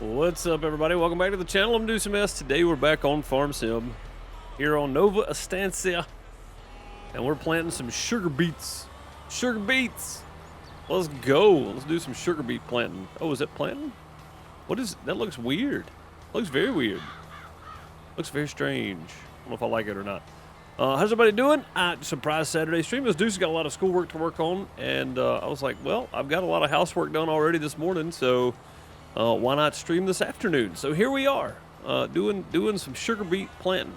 What's up, everybody? Welcome back to the channel. I'm Deuce MS. Today we're back on Farm Sim here on Nova Estancia, and we're planting some sugar beets. Sugar beets. Let's go. Let's do some sugar beet planting. Oh, is that planting? What is that? Looks weird. Looks very weird. Looks very strange. I don't know if I like it or not. How's everybody doing? Surprise Saturday stream. This Deuce got a lot of schoolwork to work on, and I was like, well, I've got a lot of housework done already this morning, so why not stream this afternoon? So here we are, doing some sugar beet planting.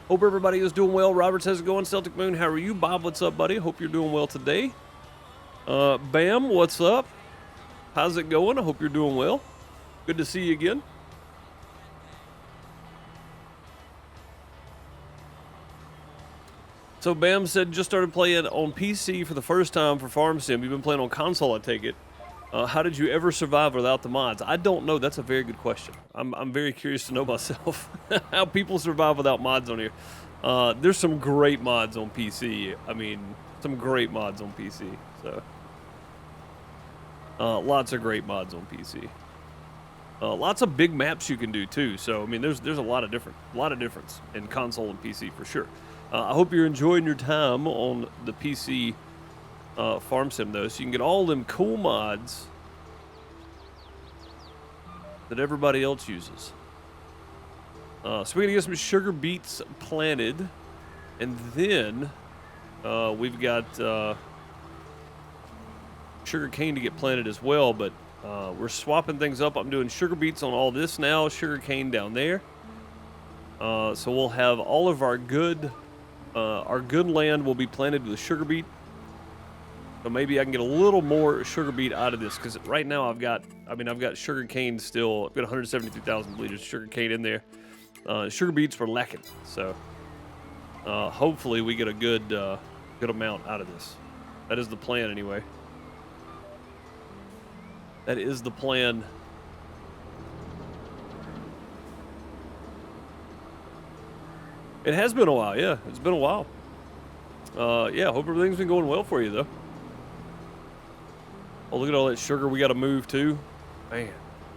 Hope everybody is doing well. Robert says it's going. Celtic Moon, how are you? Bob, what's up, buddy? Hope you're doing well today. Bam, what's up? How's it going? I hope you're doing well. Good to see you again. So Bam said just started playing on PC for the first time for Farm Sim. You've been playing on console, I take it. How did you ever survive without the mods? I don't know. That's a very good question. I'm very curious to know myself how people survive without mods on here. There's some great mods on PC. I mean, some great mods on PC. So, lots of great mods on PC. Lots of big maps you can do too. So, I mean, there's a lot of difference in console and PC for sure. I hope you're enjoying your time on the PC. Farm Sim though, so you can get all them cool mods that everybody else uses. So we're gonna get some sugar beets planted, and then we've got sugar cane to get planted as well. But we're swapping things up. I'm doing sugar beets on all this now, sugar cane down there. So we'll have all of our good land will be planted with sugar beet. So maybe I can get a little more sugar beet out of this, because right now I've got sugar cane still. I've got 173,000 liters of sugar cane in there. Sugar beets were lacking, so hopefully we get a good amount out of this. That is the plan anyway. That is the plan. It has been a while, yeah. It's been a while. Yeah, hope everything's been going well for you though. Oh, look at all that sugar we got to move too. Man,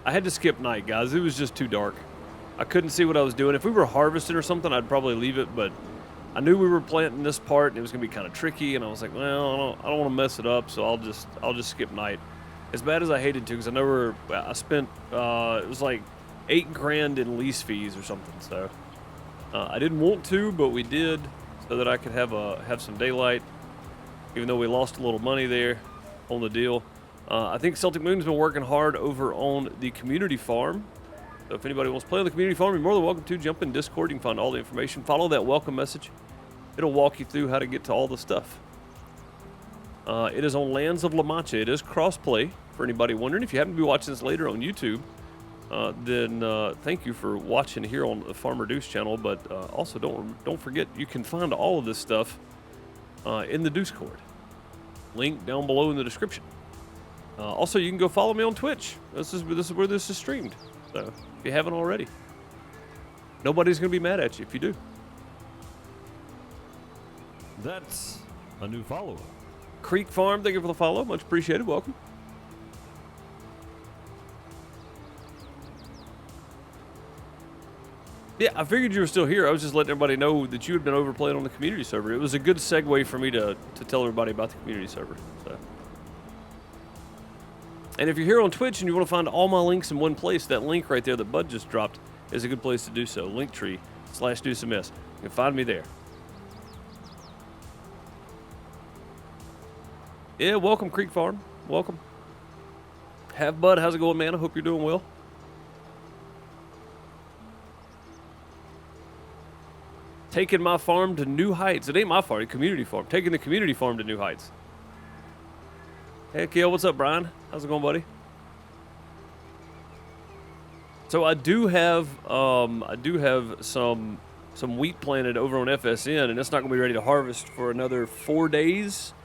I had to skip night, guys. It was just too dark. I couldn't see what I was doing. If we were harvesting or something, I'd probably leave it, but I knew we were planting this part and it was going to be kind of tricky, and I was like, well, I don't want to mess it up, so I'll just skip night. As bad as I hated to, because I know I spent, it was like $8 grand in lease fees or something, so I didn't want to, but we did, so that I could have some daylight, even though we lost a little money there on the deal. I think Celtic Moon's been working hard over on the community farm. So if anybody wants to play on the community farm, you're more than welcome to jump in Discord. You can find all the information. Follow that welcome message. It'll walk you through how to get to all the stuff. It is on Lands of La Mancha. It is cross-play, for anybody wondering. If you happen to be watching this later on YouTube, then thank you for watching here on the Farmer Deuce channel. But also don't forget, you can find all of this stuff in the Discord. Link down below in the description. Also, you can go follow me on Twitch. This is where this is streamed. So, if you haven't already, nobody's going to be mad at you if you do. That's a new follower. Creek Farm, thank you for the follow. Much appreciated. Welcome. Yeah, I figured you were still here. I was just letting everybody know that you had been overplaying on the community server. It was a good segue for me to tell everybody about the community server. So. And if you're here on Twitch and you want to find all my links in one place, that link right there that Bud just dropped is a good place to do so. Linktree/DeuceMS. You can find me there. Yeah, welcome, Creek Farm. Welcome. Have Bud, how's it going, man? I hope you're doing well. Taking my farm to new heights. It ain't my farm, community farm. Taking the community farm to new heights. Heck yeah, what's up, Brian? How's it going, buddy? So I do have some wheat planted over on FSN, and it's not gonna be ready to harvest for another 4 days.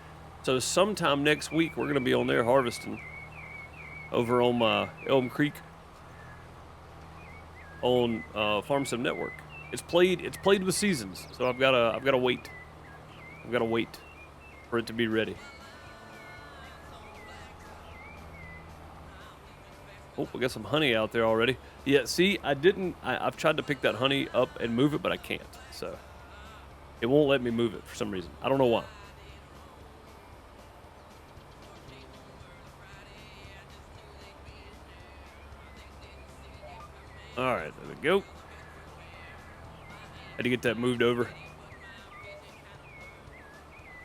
So sometime next week we're gonna be on there harvesting over on my Elm Creek on Farm Sim Network. It's played with seasons, so I've gotta wait. I've gotta wait for it to be ready. Oh, we got some honey out there already. Yeah, see, I've tried to pick that honey up and move it, but I can't. So it won't let me move it for some reason. I don't know why. All right, there we go. Had to get that moved over.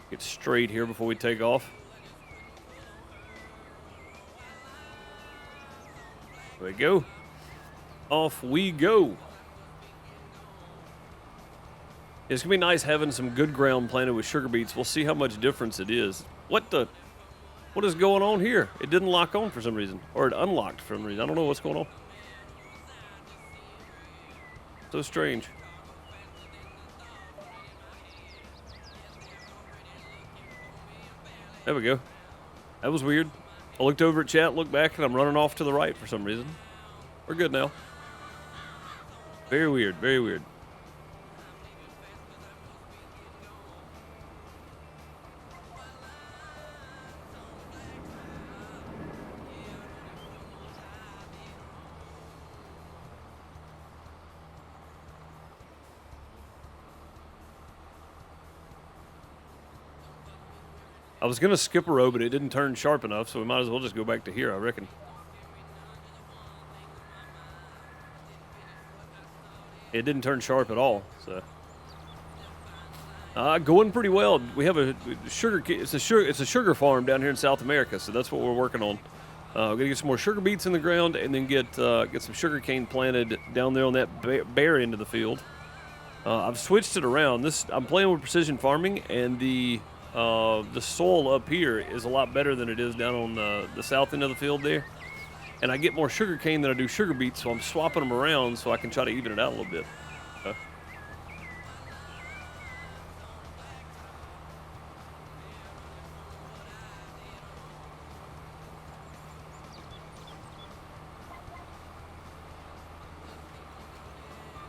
Get straight here before we take off. There we go. Off we go. It's gonna be nice having some good ground planted with sugar beets. We'll see how much difference it is. What is going on here? It didn't lock on for some reason, or it unlocked for some reason. I don't know what's going on. So strange. There we go. That was weird. I looked over at chat, looked back, and I'm running off to the right for some reason. We're good now. Very weird, very weird. I was going to skip a row, but it didn't turn sharp enough, so we might as well just go back to here, I reckon. It didn't turn sharp at all, so. Going pretty well. We have a sugar. It's a sugar farm down here in South America, so that's what we're working on. We're gonna get some more sugar beets in the ground, and then get some sugar cane planted down there on that bare end of the field. I've switched it around. I'm playing with precision farming, and the soil up here is a lot better than it is down on the south end of the field there. And I get more sugar cane than I do sugar beets, so I'm swapping them around so I can try to even it out a little bit.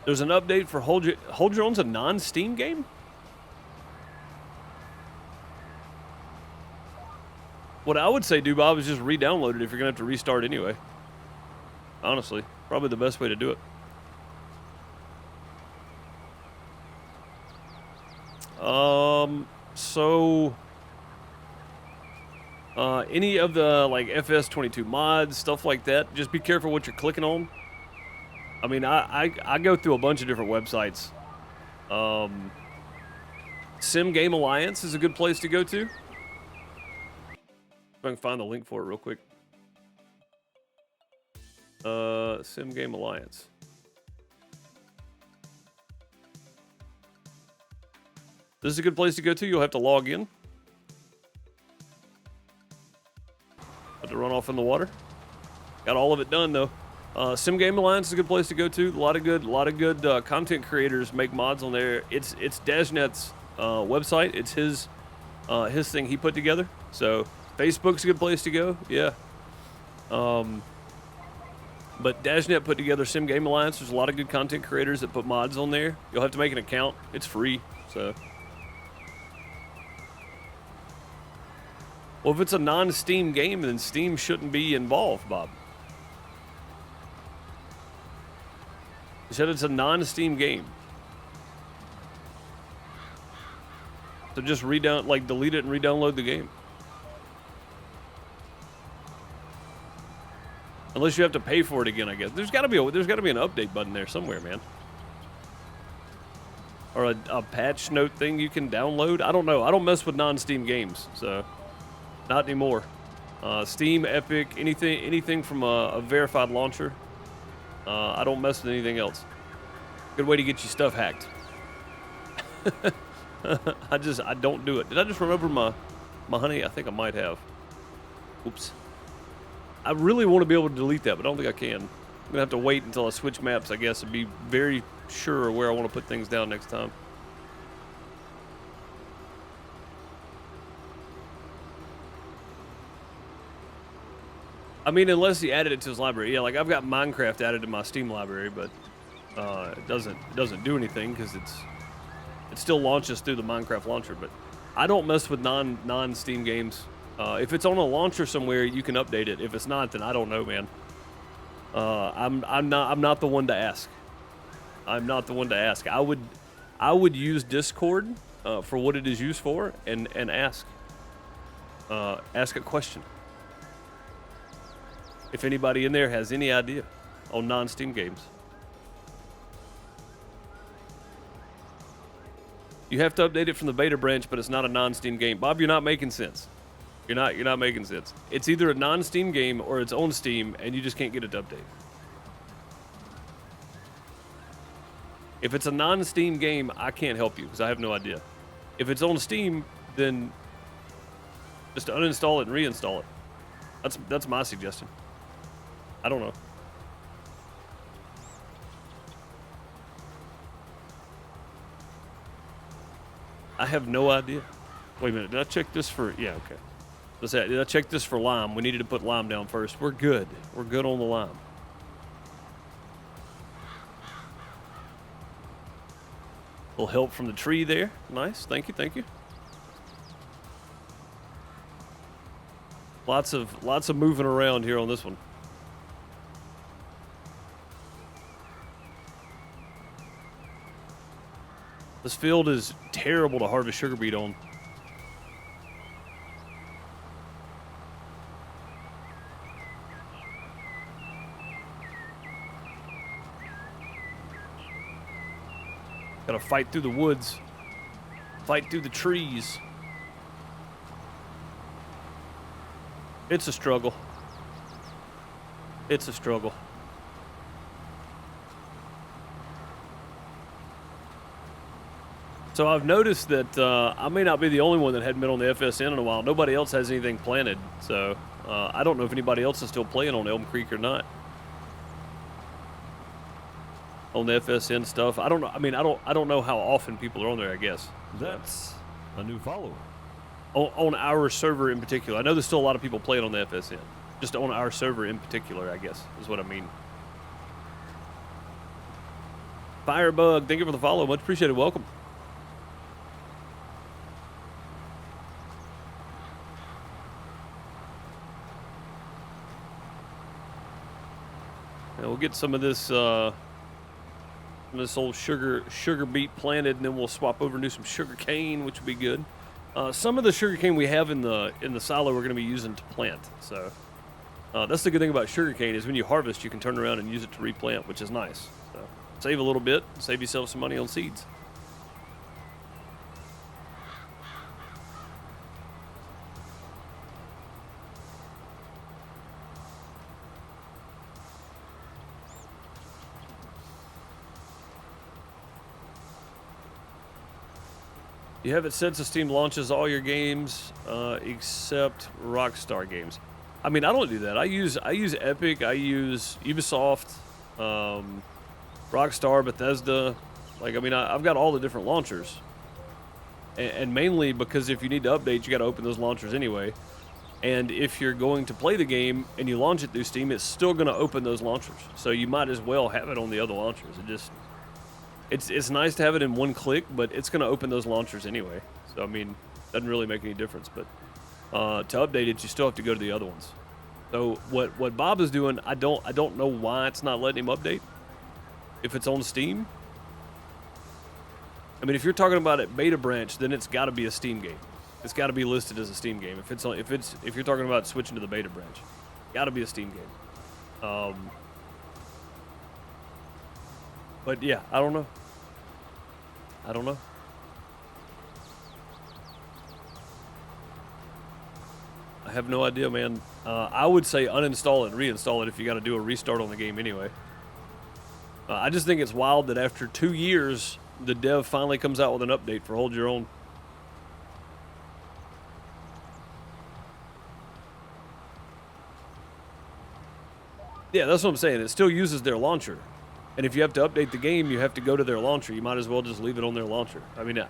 There's an update for Hold Your Own's a non-Steam game? What I would say, Bob, is just re-download it if you're going to have to restart anyway. Honestly, probably the best way to do it. Any of the like FS22 mods, stuff like that, just be careful what you're clicking on. I mean, I go through a bunch of different websites. Sim Game Alliance is a good place to go to. If I can find the link for it real quick. Sim Game Alliance. This is a good place to go to. You'll have to log in. Have to run off in the water. Got all of it done though. Sim Game Alliance is a good place to go to. A lot of good content creators make mods on there. It's Dashnet's website. It's his thing he put together. So Facebook's a good place to go. Yeah. But Dashnet put together Sim Game Alliance. There's a lot of good content creators that put mods on there. You'll have to make an account. It's free. So. Well, if it's a non-Steam game, then Steam shouldn't be involved, Bob. You said it's a non-Steam game. So just delete it and re-download the game. Unless you have to pay for it again, I guess. There's got to be an update button there somewhere, man. Or a patch note thing you can download. I don't know. I don't mess with non-Steam games, so not anymore. Steam, Epic, anything from a verified launcher. I don't mess with anything else. Good way to get your stuff hacked. I don't do it. Did I just run over my honey? I think I might have. Oops. I really want to be able to delete that, but I don't think I can. I'm going to have to wait until I switch maps, I guess, and be very sure where I want to put things down next time. I mean, unless he added it to his library. Yeah, like I've got Minecraft added to my Steam library, but it doesn't do anything because it still launches through the Minecraft launcher. But I don't mess with non-Steam games. If it's on a launcher somewhere, you can update it. If it's not, then I don't know, man. I'm not the one to ask. I'm not the one to ask. I would use Discord for what it is used for and ask a question. If anybody in there has any idea on non-Steam games. You have to update it from the beta branch, but it's not a non-Steam game. Bob, you're not making sense. You're not making sense. It's either a non-Steam game or it's on Steam and you just can't get it to update. If it's a non-Steam game, I can't help you because I have no idea. If it's on Steam, then just uninstall it and reinstall it. That's my suggestion. I don't know. I have no idea. Wait a minute, did I check this for, yeah, okay. Let's say, did I check this for lime? We needed to put lime down first. We're good. We're good on the lime. A little help from the tree there. Nice, thank you, thank you. Lots of moving around here on this one. This field is terrible to harvest sugar beet on. Gotta fight through the woods, fight through the trees. It's a struggle. It's a struggle. So I've noticed that I may not be the only one that hadn't been on the FSN in a while. Nobody else has anything planted, so I don't know if anybody else is still playing on Elm Creek or not. On the FSN stuff, I don't know. I mean, I don't know how often people are on there. I guess That's a new follower. on our server in particular. I know there's still a lot of people playing on the FSN. Just on our server in particular, I guess is what I mean. Firebug, thank you for the follow. Much appreciated. Welcome. And we'll get some of this old sugar beet planted, and then we'll swap over and do some sugar cane, which would be good. Some of the sugar cane we have in the silo we're going to be using to plant. So that's the good thing about sugar cane is when you harvest, you can turn around and use it to replant, which is nice. So save a little bit, save yourself some money on seeds. You have it set so Steam launches all your games except Rockstar games. I mean, I don't do that. I use Epic. I use Ubisoft, Rockstar, Bethesda. Like, I mean, I've got all the different launchers, and mainly because if you need to update, you got to open those launchers anyway. And if you're going to play the game and you launch it through Steam, it's still going to open those launchers. So you might as well have it on the other launchers. It's nice to have it in one click, but it's going to open those launchers anyway. So, I mean, doesn't really make any difference. But to update it, you still have to go to the other ones. So what Bob is doing, I don't know why it's not letting him update. If it's on Steam, I mean, if you're talking about it beta branch, then it's got to be a Steam game. It's got to be listed as a Steam game. If you're talking about switching to the beta branch, got to be a Steam game. But yeah, I don't know. I have no idea, man. I would say uninstall it and reinstall it if you got to do a restart on the game anyway. I just think it's wild that after 2 years, the dev finally comes out with an update for Hold Your Own. Yeah, that's what I'm saying. It still uses their launcher. And if you have to update the game, you have to go to their launcher. You might as well just leave it on their launcher. I mean, it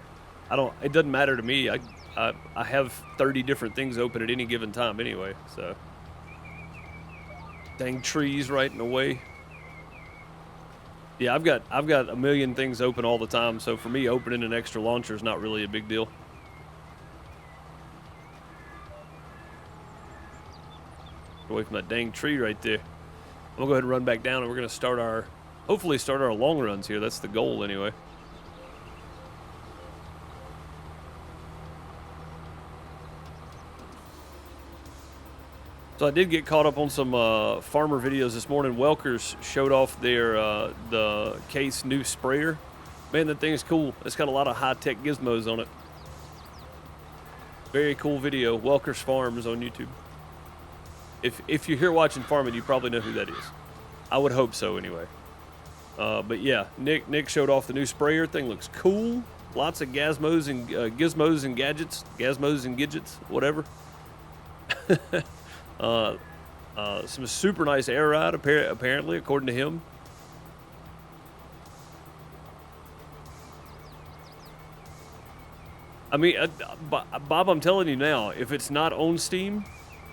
doesn't matter to me. I have 30 different things open at any given time anyway, so. Dang trees right in the way. Yeah, I've got a million things open all the time, so for me, opening an extra launcher is not really a big deal. Get away from that dang tree right there. we'll go ahead and run back down, and we're going to start our, hopefully start our long runs here. That's the goal anyway. So I did get caught up on some farmer videos this morning. Welker's showed off their the Case new sprayer. Man, that thing is cool. It's got a lot of high-tech gizmos on it. Very cool video. Welker's Farms on YouTube. If you're here watching farming, you probably know who that is. I would hope so anyway. But yeah, Nick showed off the new sprayer. Thing looks cool. Lots of gizmos and gizmos and gadgets. Gizmos and gadgets, whatever. Some super nice air ride, apparently, according to him. I mean, Bob, I'm telling you now, if it's not on Steam,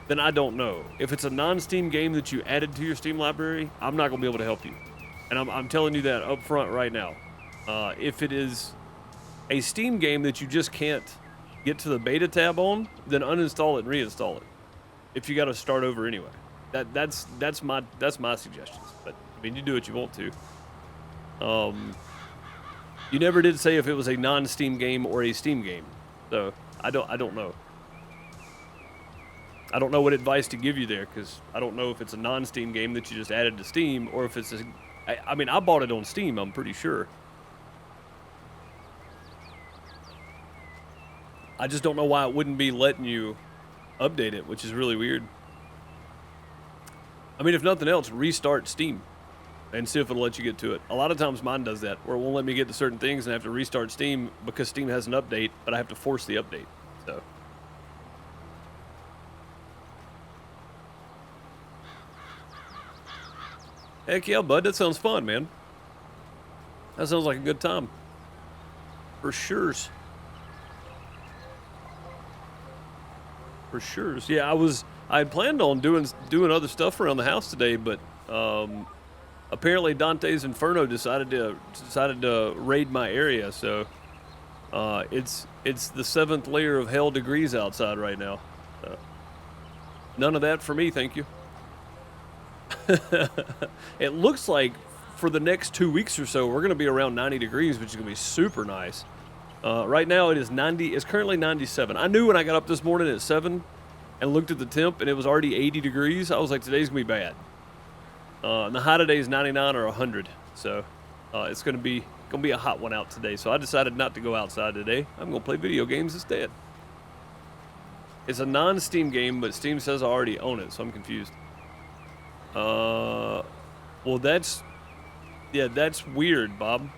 then I don't know. If it's a non-Steam game that you added to your Steam library, I'm not going to be able to help you. And I'm telling you that up front right now. If it is a Steam game that you just can't get to the beta tab on, then uninstall it and reinstall it. If you got to start over anyway. That's my suggestions. But I mean, you do what you want to. You never did say if it was a non-Steam game or a Steam game, so I don't know. I don't know what advice to give you there, because I don't know if it's a non-Steam game that you just added to Steam, or if it's a. I mean, I bought it on Steam. I'm pretty sure. I just don't know why it wouldn't be letting you update it, which is really weird. I mean, if nothing else, restart Steam and see if it'll let you get to it. A lot of times mine does that, where it won't let me get to certain things and I have to restart Steam because Steam has an update, but I have to force the update. So. Heck yeah, bud. That sounds fun, man. That sounds like a good time. For sure. For sure. Yeah, I had planned on doing other stuff around the house today, but apparently Dante's Inferno decided to raid my area, so it's the 7th layer of hell degrees outside right now. None of that for me, thank you. It looks like for the next 2 weeks or so, we're going to be around 90 degrees, which is going to be super nice. Right now it is 90. It's currently 97. I knew when I got up this morning at 7 and looked at the temp and it was already 80 degrees. I was like, today's gonna be bad. And the high today is 99 or 100. So it's gonna be a hot one out today. So I decided not to go outside today. I'm gonna play video games instead. It's a non-Steam game, but Steam says I already own it, so I'm confused. Well, that's weird, Bob.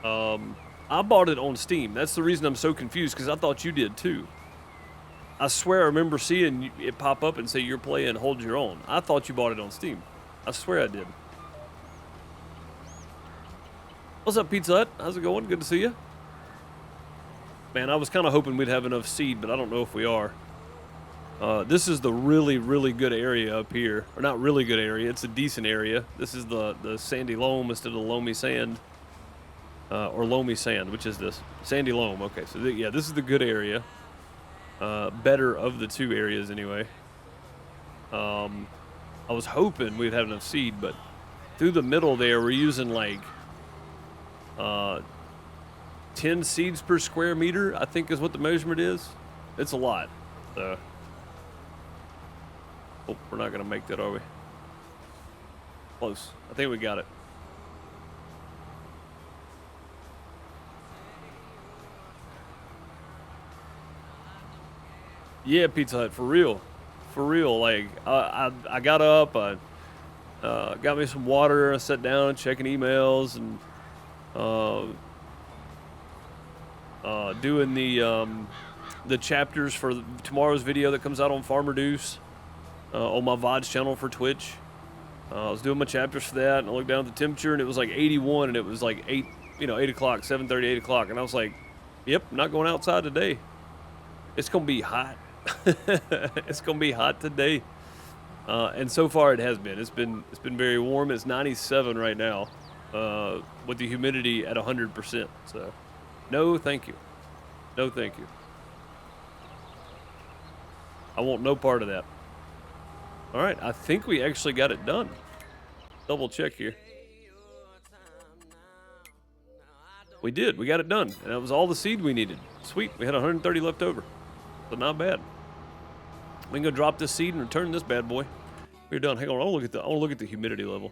I bought it on Steam. That's the reason I'm so confused, because I thought you did too. I swear I remember seeing it pop up and say you're playing Hold Your Own. I thought you bought it on Steam. I swear I did. What's up, Pizza Hut? How's it going? Good to see you. Man, I was kind of hoping we'd have enough seed, but I don't know if we are. This is the really, really good area up here. Or not really good area. It's a decent area. This is the sandy loam instead of the loamy sand. Or loamy sand, which is this? Sandy loam. Okay, so yeah, this is the good area. Better of the two areas anyway. I was hoping we'd have enough seed, but through the middle there, we're using like 10 seeds per square meter, I think is what the measurement is. It's a lot. So, oh, we're not going to make that, are we? Close. I think we got it. Yeah, Pizza Hut, for real. For real. Like, I got up, I got me some water, I sat down checking emails and doing the chapters for tomorrow's video that comes out on Farmer Deuce on my VODs channel for Twitch. I was doing my chapters for that, and I looked down at the temperature, and it was like 81, and it was like 8 o'clock, 7:30, 8 o'clock, and I was like, yep, not going outside today. It's going to be hot. It's going to be hot today. And so far it has been. It's been very warm. It's 97 right now with the humidity at 100%. So, no thank you. No thank you. I want no part of that. All right, I think we actually got it done. double check here. We did. We got it done. And that was all the seed we needed. Sweet. We had 130 left over. So not bad. We can go drop this seed and return this bad boy. We're done. Hang on. I want to look at the humidity level.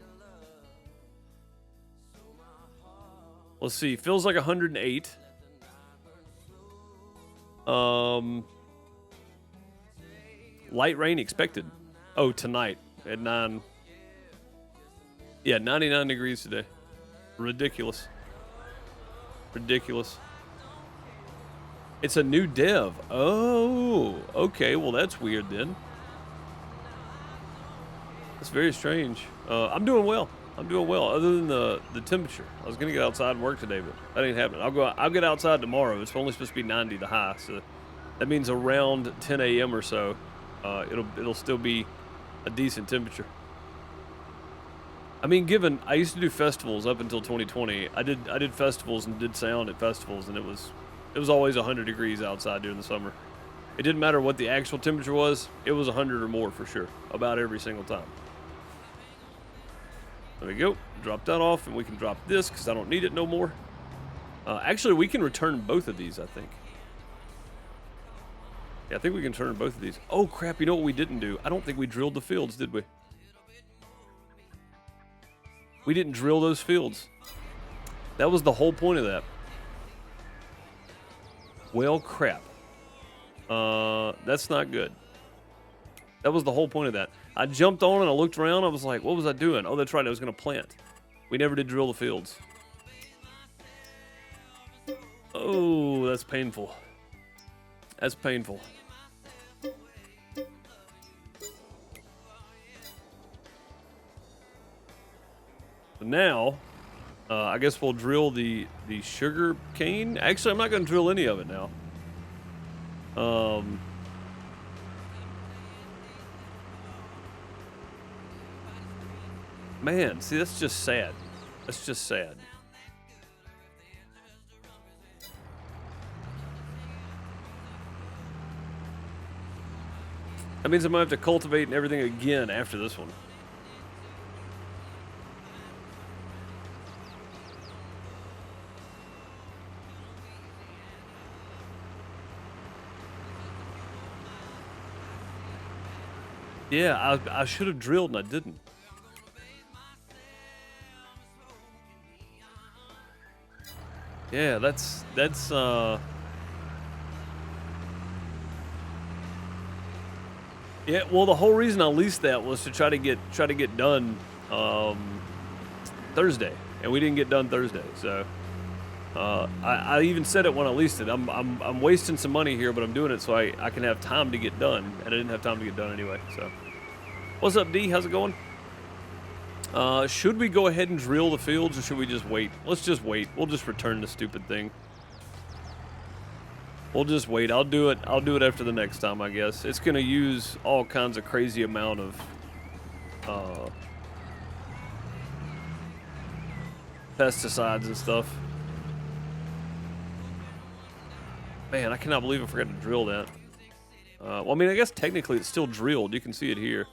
Let's see. Feels like 108. Light rain expected. Oh, tonight at 9. Yeah, 99 degrees today. Ridiculous. Ridiculous. It's a new dev. Oh, okay. Well, that's weird then. That's very strange. I'm doing well. I'm doing well. Other than the temperature, I was gonna get outside and work today, but that ain't happening. I'll get outside tomorrow. It's only supposed to be 90 the high, so that means around 10 a.m. or so, it'll still be a decent temperature. I mean, given I used to do festivals up until 2020, I did festivals and did sound at festivals, and it was always 100 degrees outside during the summer. It didn't matter what the actual temperature was; it was 100 or more for sure, about every single time. There we go. Drop that off, and we can drop this because I don't need it no more. Actually, we can return both of these, I think. Yeah, I think we can return both of these. Oh crap! You know what we didn't do? I don't think we drilled the fields, did we? We didn't drill those fields. That was the whole point of that. Well, crap. That's not good. That was the whole point of that. I jumped on and I looked around. I was like, what was I doing? Oh, that's right. I was going to plant. We never did drill the fields. Oh, that's painful. That's painful. So now, I guess we'll drill the sugar cane. Actually, I'm not going to drill any of it now. Man, see, that's just sad. That's just sad. That means I might have to cultivate and everything again after this one. Yeah, I should have drilled and I didn't. Yeah, that's yeah, well, the whole reason I leased that was to try to get done Thursday, and we didn't get done Thursday. So I even said it when I leased it. I'm wasting some money here, but I'm doing it so I can have time to get done, and I didn't have time to get done anyway. So, what's up, D? How's it going? Should we go ahead and drill the fields, or should we just wait? Let's just wait. We'll just return the stupid thing. We'll just wait. I'll do it after the next time, I guess. It's gonna use all kinds of crazy amount of pesticides and stuff. Man, I cannot believe I forgot to drill that. Well, I mean, I guess technically it's still drilled. You can see it here.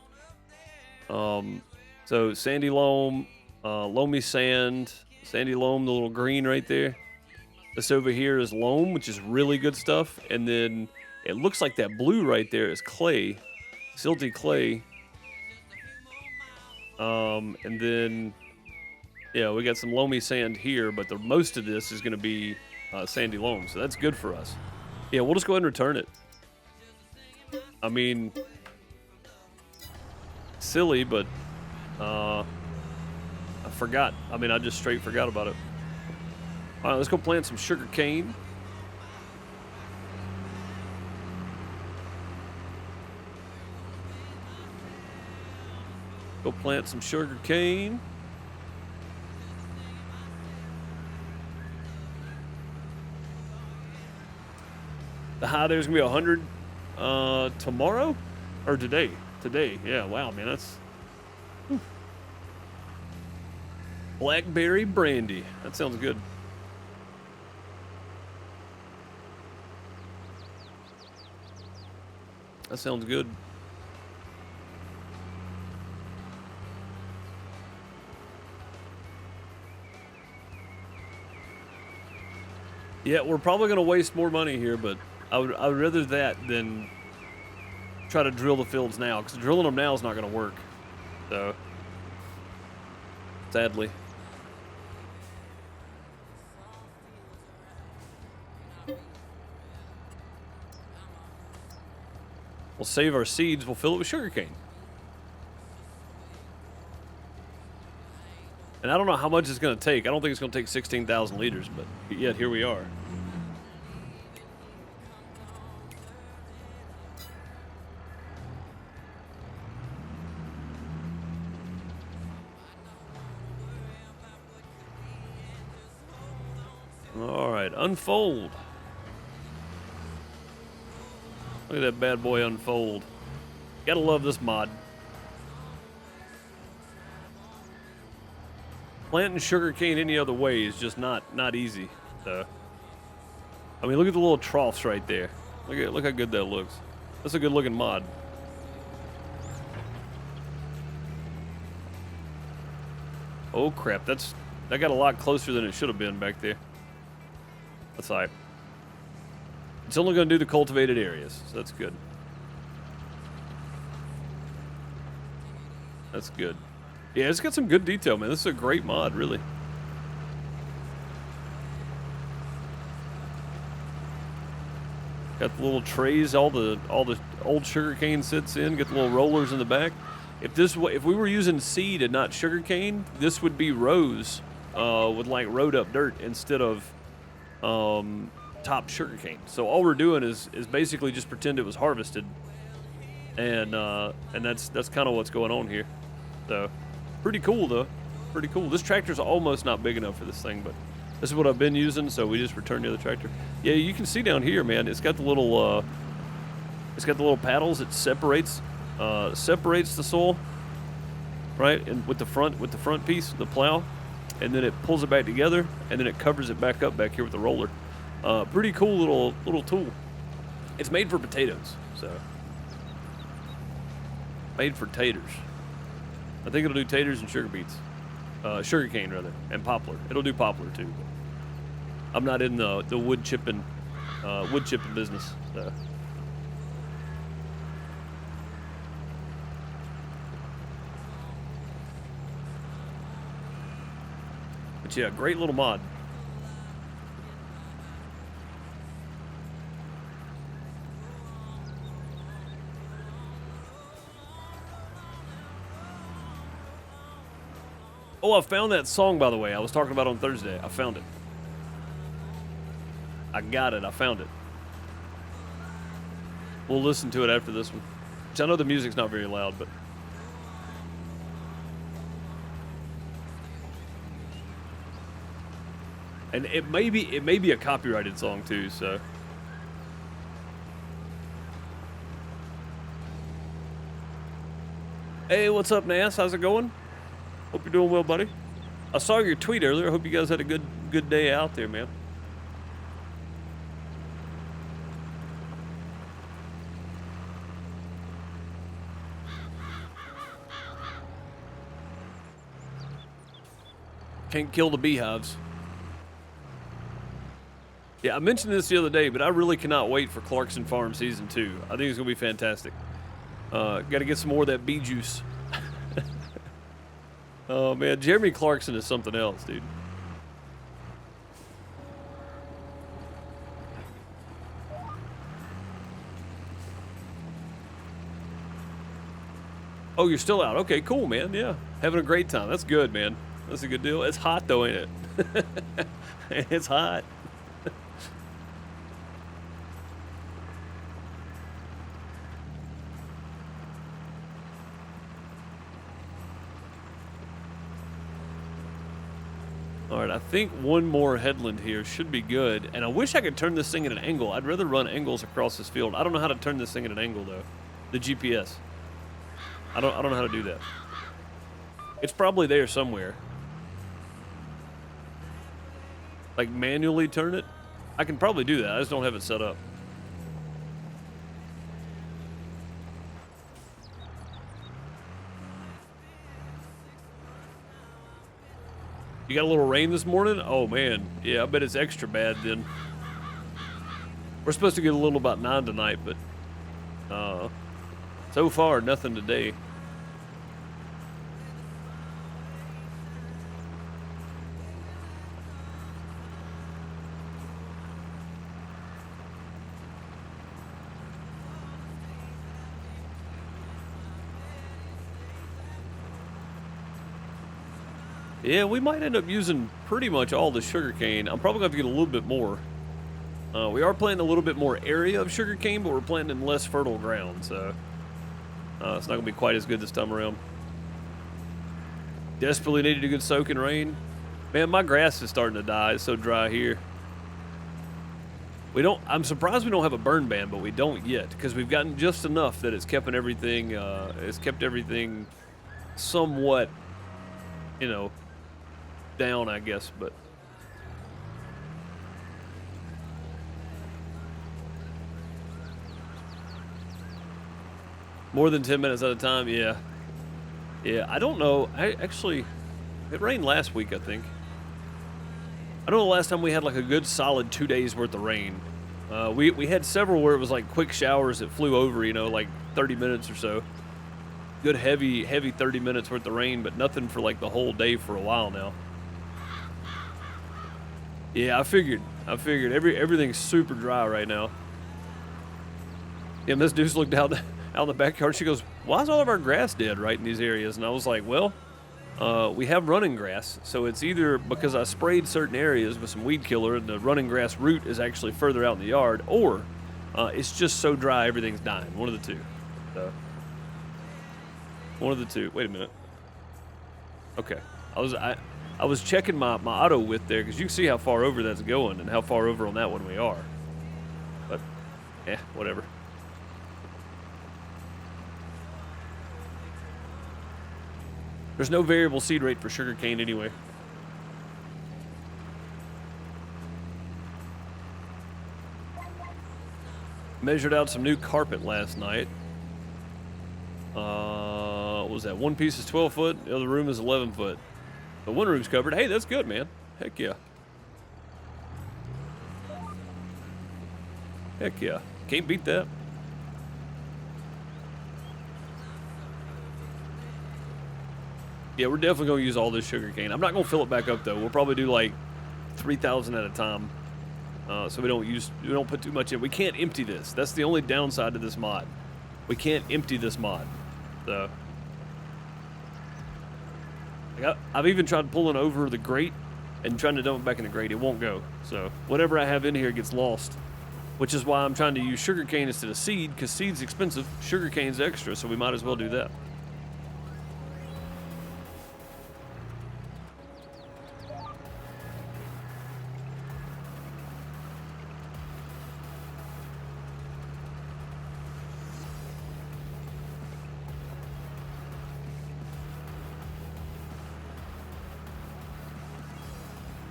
So sandy loam, loamy sand, sandy loam, the little green right there. This over here is loam, which is really good stuff. And then it looks like that blue right there is clay, silty clay. And then, yeah, we got some loamy sand here, but the most of this is going to be sandy loam, so that's good for us. Yeah, we'll just go ahead and return it. I mean, silly, but I forgot. I mean, I just straight forgot about it. All right, let's go plant some sugar cane. Go plant some sugar cane. The high there's gonna be 100 tomorrow or today. Today, yeah. Wow, man, that's blackberry brandy. That sounds good. That sounds good. Yeah, we're probably going to waste more money here, but I would rather that than try to drill the fields now, because drilling them now is not going to work. So, sadly. We'll save our seeds. We'll fill it with sugarcane. And I don't know how much it's going to take. I don't think it's going to take 16,000 liters, but yet here we are. All right, unfold. Look at that bad boy unfold. Gotta love this mod. Planting sugarcane any other way is just not easy. So, I mean, look at the little troughs right there. Look how good that looks. That's a good looking mod. Oh crap, that got a lot closer than it should have been back there. That's all right. It's only going to do the cultivated areas, so that's good. That's good. Yeah, it's got some good detail, man. This is a great mod, really. Got the little trays, all the old sugarcane sits in. Get the little rollers in the back. If we were using seed and not sugarcane, this would be rows with like rode up dirt instead of top sugarcane. So all we're doing is basically just pretend it was harvested, and that's kind of what's going on here. So pretty cool though, pretty cool. This tractor's almost not big enough for this thing, but this is what I've been using, so we just returned the other tractor. Yeah, you can see down here, man. It's got the little paddles. It separates the soil, right, and with the front piece, the plow, and then it pulls it back together, and then it covers it back up back here with the roller. Pretty cool little tool. It's made for potatoes, so made for taters. I think it'll do taters and sugar beets, sugarcane rather, and poplar. It'll do poplar too. But I'm not in the wood chipping business. So. But yeah, great little mod. Oh, I found that song, by the way, I was talking about on Thursday. I found it. I got it. I found it. We'll listen to it after this one. Which I know the music's not very loud, but... And it may be a copyrighted song, too, so... Hey, what's up, Nas? How's it going? Hope you're doing well, buddy. I saw your tweet earlier. I hope you guys had a good day out there, man. Can't kill the beehives. Yeah, I mentioned this the other day, but I really cannot wait for Clarkson Farm Season 2. I think it's going to be fantastic. Got to get some more of that bee juice. Oh, man, Jeremy Clarkson is something else, dude. Oh, you're still out. Okay, cool, man. Yeah, having a great time. That's good, man. That's a good deal. It's hot, though, ain't it? It's hot. All right, I think one more headland here should be good. And I wish I could turn this thing at an angle. I'd rather run angles across this field. I don't know how to turn this thing at an angle, though. The GPS. I don't know how to do that. It's probably there somewhere. Like manually turn it? I can probably do that. I just don't have it set up. You got a little rain this morning? Oh, man. Yeah, I bet it's extra bad then. We're supposed to get a little about 9 tonight, but so far nothing today. Yeah, we might end up using pretty much all the sugarcane. I'm probably going to have to get a little bit more. We are planting a little bit more area of sugarcane, but we're planting in less fertile ground, so it's not going to be quite as good this time around. Desperately needed a good soaking rain. Man, my grass is starting to die. It's so dry here. I'm surprised we don't have a burn ban, but we don't yet, because we've gotten just enough that it's kept everything, somewhat, you know, down, I guess, but more than 10 minutes at a time. Yeah, I don't know. It rained last week, I think. I don't know the last time we had like a good solid 2 days worth of rain. We had several where it was like quick showers that flew over, you know, like 30 minutes or so. Good heavy 30 minutes worth of rain, but nothing for like the whole day for a while now. Yeah, I figured everything's super dry right now. Yeah, and this dude's looked out in the backyard. She goes, "Why is all of our grass dead right in these areas?" And I was like, "Well, we have running grass, so it's either because I sprayed certain areas with some weed killer and the running grass root is actually further out in the yard, or it's just so dry everything's dying. One of the two." So, one of the two. Wait a minute. Okay, I was checking my auto width there because you can see how far over that's going and how far over on that one we are. But, whatever. There's no variable seed rate for sugarcane anyway. Measured out some new carpet last night. What was that? One piece is 12 foot, the other room is 11 foot. The one room's covered. Hey, that's good, man. Heck yeah. Heck yeah. Can't beat that. Yeah, we're definitely going to use all this sugar cane. I'm not going to fill it back up, though. We'll probably do like 3,000 at a time. So we don't put too much in. We can't empty this. That's the only downside to this mod. We can't empty this mod. So I've even tried pulling over the grate and trying to dump it back in the grate. It won't go. So whatever I have in here gets lost, which is why I'm trying to use sugarcane instead of seed, because seed's expensive, sugarcane's extra, so we might as well do that.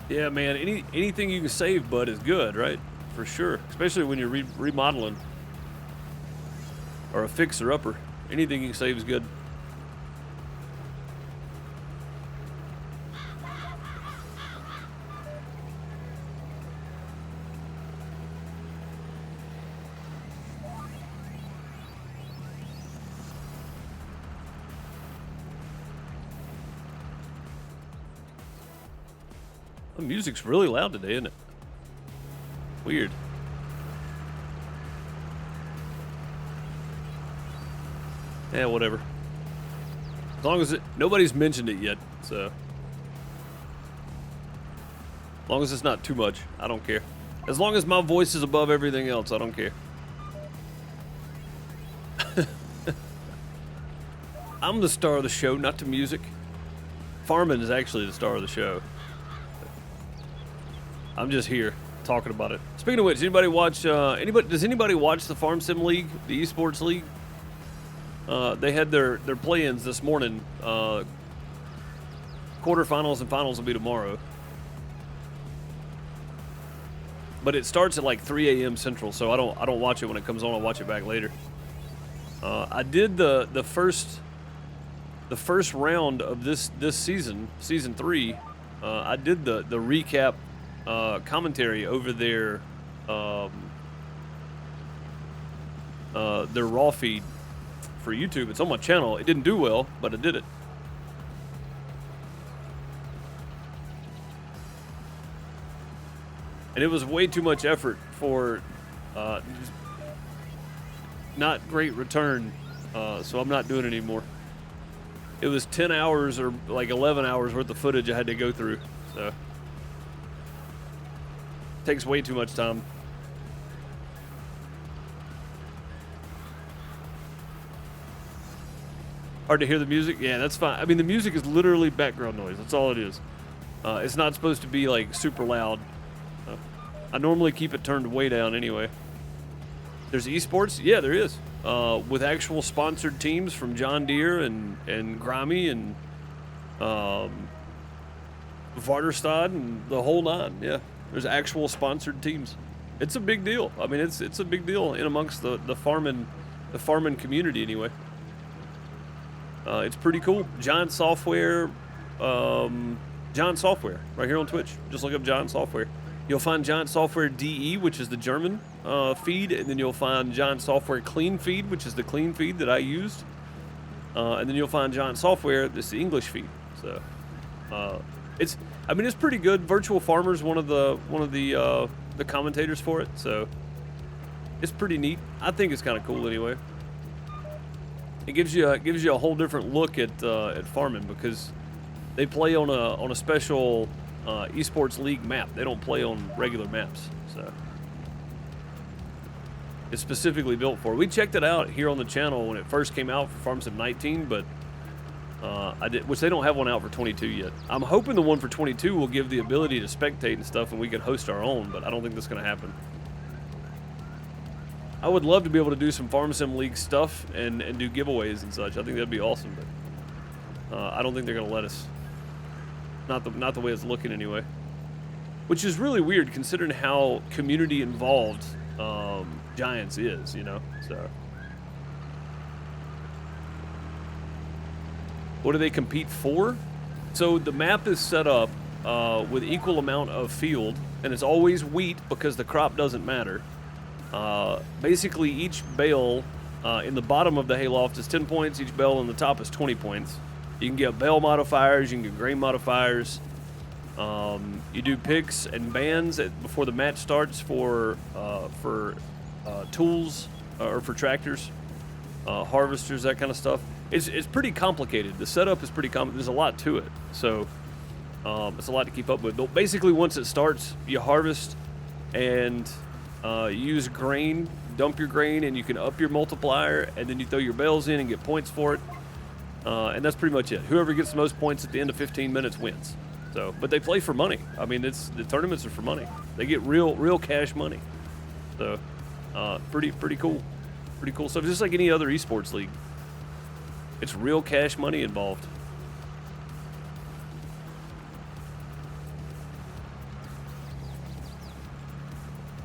Yeah, man, anything you can save, bud, is good, right? For sure, especially when you're remodeling or a fixer-upper. Anything you can save is good. The music's really loud today, isn't it? Weird. Yeah, whatever. As long as nobody's mentioned it yet, so. As long as it's not too much, I don't care. As long as my voice is above everything else, I don't care. I'm the star of the show, not the music. Farming is actually the star of the show. I'm just here talking about it. Speaking of which, does anybody watch the Farm Sim League, the esports league? They had their play-ins this morning. Quarterfinals and finals will be tomorrow. But it starts at like 3 a.m. Central, so I don't watch it when it comes on. I'll watch it back later. I did the first round of this season 3. I did the recap commentary over their their raw feed for YouTube. It's on my channel. It didn't do well, but I did it. And it was way too much effort for not great return, so I'm not doing it anymore. It was 10 hours or like 11 hours worth of footage I had to go through, so it takes way too much time. Hard to hear the music? Yeah, that's fine. I mean, the music is literally background noise. That's all it is. It's not supposed to be like super loud. I normally keep it turned way down anyway. There's esports? Yeah, there is. With actual sponsored teams from John Deere and Grimy and Varderstad and the whole nine. Yeah, there's actual sponsored teams. It's a big deal. I mean, it's a big deal in amongst the farming community anyway. It's pretty cool. Giant Software, Giant Software, right here on Twitch. Just look up Giant Software. You'll find Giant Software DE, which is the German feed, and then you'll find Giant Software Clean Feed, which is the clean feed that I used, and then you'll find Giant Software, that's the English feed. So, it's pretty good. Virtual Farmer's one of the commentators for it, so it's pretty neat. I think it's kind of cool anyway. It gives you a whole different look at farming because they play on a special esports league map. They don't play on regular maps, so it's specifically built for. We checked it out here on the channel when it first came out for Farm Sim 19, but which they don't have one out for 22 yet. I'm hoping the one for 22 will give the ability to spectate and stuff, and we can host our own, but I don't think that's going to happen. I would love to be able to do some Farm Sim League stuff and do giveaways and such. I think that'd be awesome, but I don't think they're going to let us. Not the way it's looking anyway. Which is really weird considering how community involved Giants is, you know. So what do they compete for? So the map is set up with equal amount of field, and it's always wheat because the crop doesn't matter. Basically each bale in the bottom of the hayloft is 10 points, each bale on the top is 20 points. You can get bale modifiers, you can get grain modifiers. You do picks and bans before the match starts for tools or for tractors, harvesters, that kind of stuff. It's pretty complicated. The setup is pretty complicated. There's a lot to it, so it's a lot to keep up with. But basically, once it starts, you harvest and use grain, dump your grain, and you can up your multiplier, and then you throw your bales in and get points for it. And that's pretty much it. Whoever gets the most points at the end of 15 minutes wins. So, but they play for money. I mean, the tournaments are for money. They get real cash money. So, pretty cool. Pretty cool stuff. Just like any other esports league. It's real cash money involved.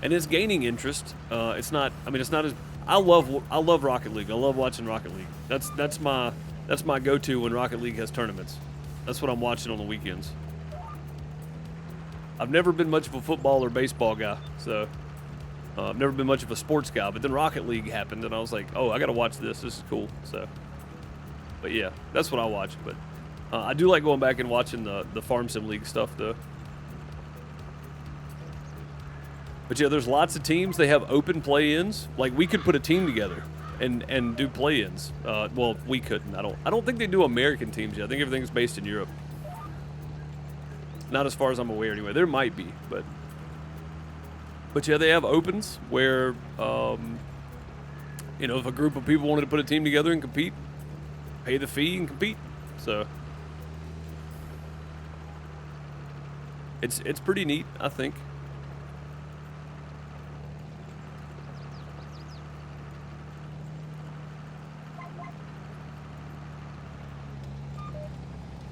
And it's gaining interest. It's not as I love Rocket League. I love watching Rocket League. That's my go-to when Rocket League has tournaments. That's what I'm watching on the weekends. I've never been much of a football or baseball guy, so I've never been much of a sports guy. But then Rocket League happened, and I was like, oh, I got to watch this. This is cool. So, but yeah, that's what I watch. But I do like going back and watching the Farm Sim League stuff, though. But yeah, there's lots of teams. They have open play-ins. Like, we could put a team together and do play-ins. Well, we couldn't. I don't think they do American teams yet. I think everything's based in Europe. Not as far as I'm aware, anyway. There might be, but yeah, they have opens where if a group of people wanted to put a team together and compete, pay the fee and compete. So it's pretty neat, I think.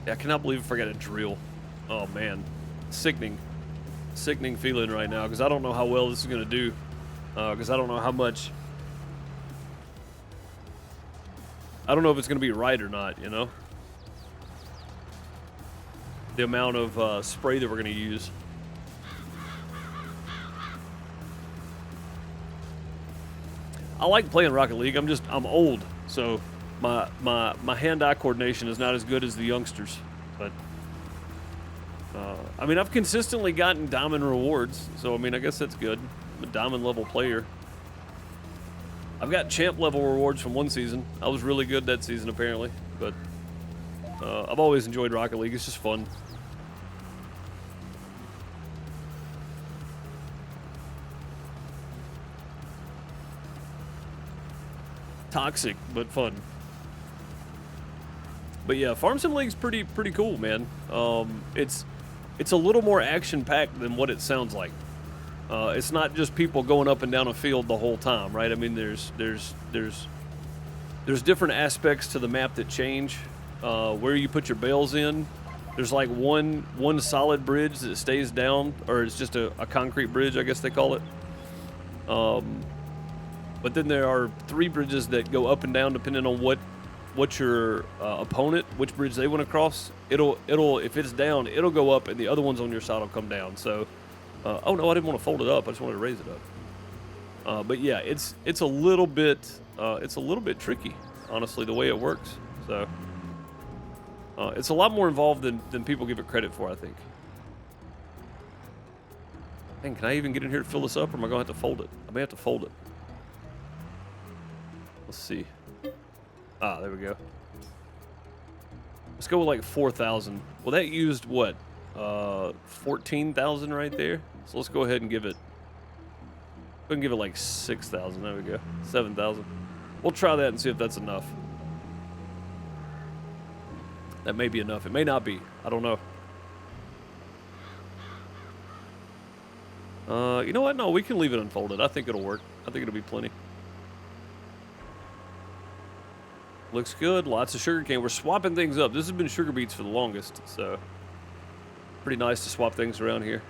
I cannot believe I forgot a drill. Oh man, sickening feeling right now because I don't know how well this is going to do because I don't know how much. I don't know if it's going to be right or not, you know? The amount of spray that we're going to use. I like playing Rocket League. I'm old, so my hand-eye coordination is not as good as the youngsters. But I mean, I've consistently gotten diamond rewards, so I mean, I guess that's good. I'm a diamond level player. I've got champ level rewards from one season. I was really good that season, apparently. But I've always enjoyed Rocket League. It's just fun. Toxic, but fun. But yeah, Farm Sim League's pretty cool, man. It's a little more action-packed than what it sounds like. It's not just people going up and down a field the whole time, right? I mean, there's different aspects to the map that change. Where you put your bales in. There's like one solid bridge that stays down, or it's just a concrete bridge, I guess they call it. But then there are 3 bridges that go up and down depending on what your opponent, which bridge they want to cross. It'll if it's down, it'll go up, and the other ones on your side will come down. So, oh no, I didn't want to fold it up. I just wanted to raise it up. But yeah, it's a little bit tricky, honestly, the way it works. So, it's a lot more involved than people give it credit for, I think. Dang, can I even get in here to fill this up, or am I gonna have to fold it? I may have to fold it. Let's see. Ah, there we go. Let's go with like 4,000. Well, that used what? 14,000 right there. So let's go ahead and give it. Go and give it like 6,000. There we go. 7,000. We'll try that and see if that's enough. That may be enough. It may not be. I don't know. You know what? No, we can leave it unfolded. I think it'll work. I think it'll be plenty. Looks good. Lots of sugarcane. We're swapping things up. This has been sugar beets for the longest, so pretty nice to swap things around here.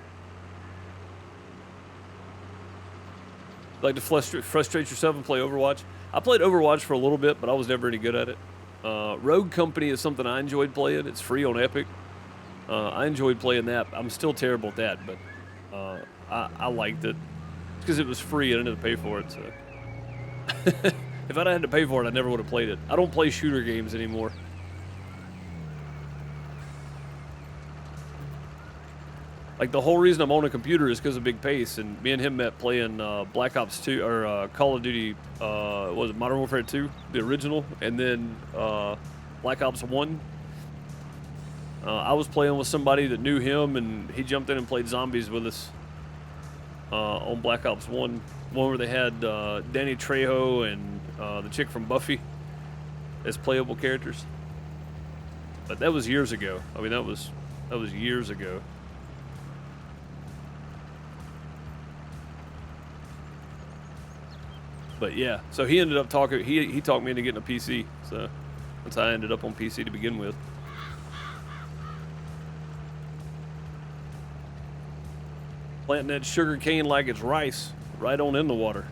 Like to frustrate yourself and play Overwatch? I played Overwatch for a little bit, but I was never any good at it. Rogue Company is something I enjoyed playing. It's free on Epic. I enjoyed playing that. I'm still terrible at that, but I liked it because it was free. I didn't have to pay for it, so. If I'd had to pay for it, I never would have played it. I don't play shooter games anymore. Like, the whole reason I'm on a computer is because of Big Pace, and me and him met playing Black Ops 2, or Call of Duty, what was it, Modern Warfare 2, the original, and then Black Ops 1. I was playing with somebody that knew him, and he jumped in and played zombies with us on Black Ops 1. One where they had Danny Trejo and the chick from Buffy as playable characters. But that was years ago. I mean, that was years ago. But yeah, so he ended up talking. He talked me into getting a PC. So that's how I ended up on PC to begin with. Planting that sugar cane like it's rice, right on in the water.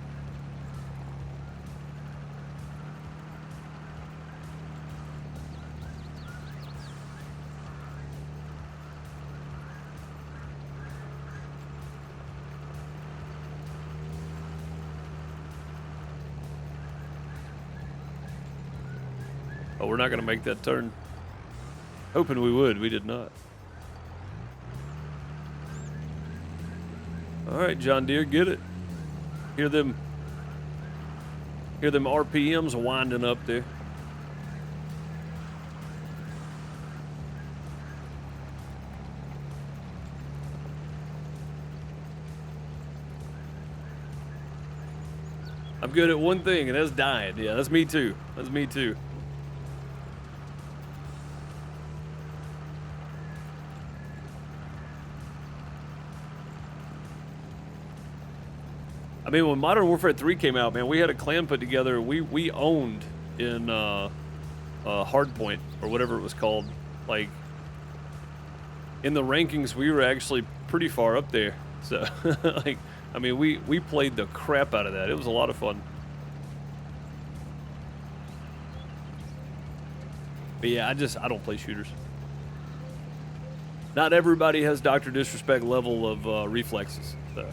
Oh, we're not going to make that turn. Hoping we would. We did not. All right, John Deere, get it. Hear them RPMs winding up there. I'm good at one thing, and that's dying. Yeah, that's me too. That's me too. I mean, when Modern Warfare 3 came out, man, we had a clan put together. We owned in Hardpoint, or whatever it was called. Like, in the rankings, we were actually pretty far up there. So, like, I mean, we played the crap out of that. It was a lot of fun. But yeah, I don't play shooters. Not everybody has Dr. Disrespect level of reflexes, so.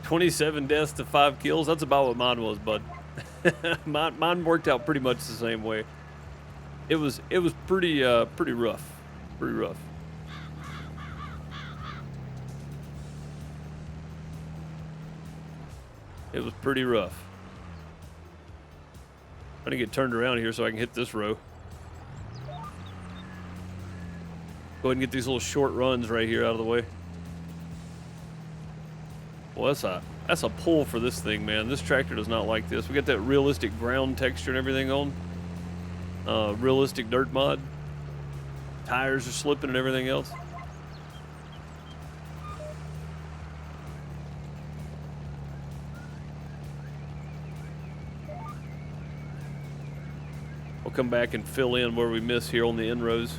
27 deaths to 5 kills. That's about what mine was, bud. mine worked out pretty much the same way. It was pretty rough. Pretty rough. It was pretty rough. I'm gonna get turned around here so I can hit this row. Go ahead and get these little short runs right here out of the way. Well, that's a pull for this thing, man. This tractor does not like this. We got that realistic ground texture and everything on. Realistic dirt mod. Tires are slipping and everything else. We'll come back and fill in where we miss here on the end rows.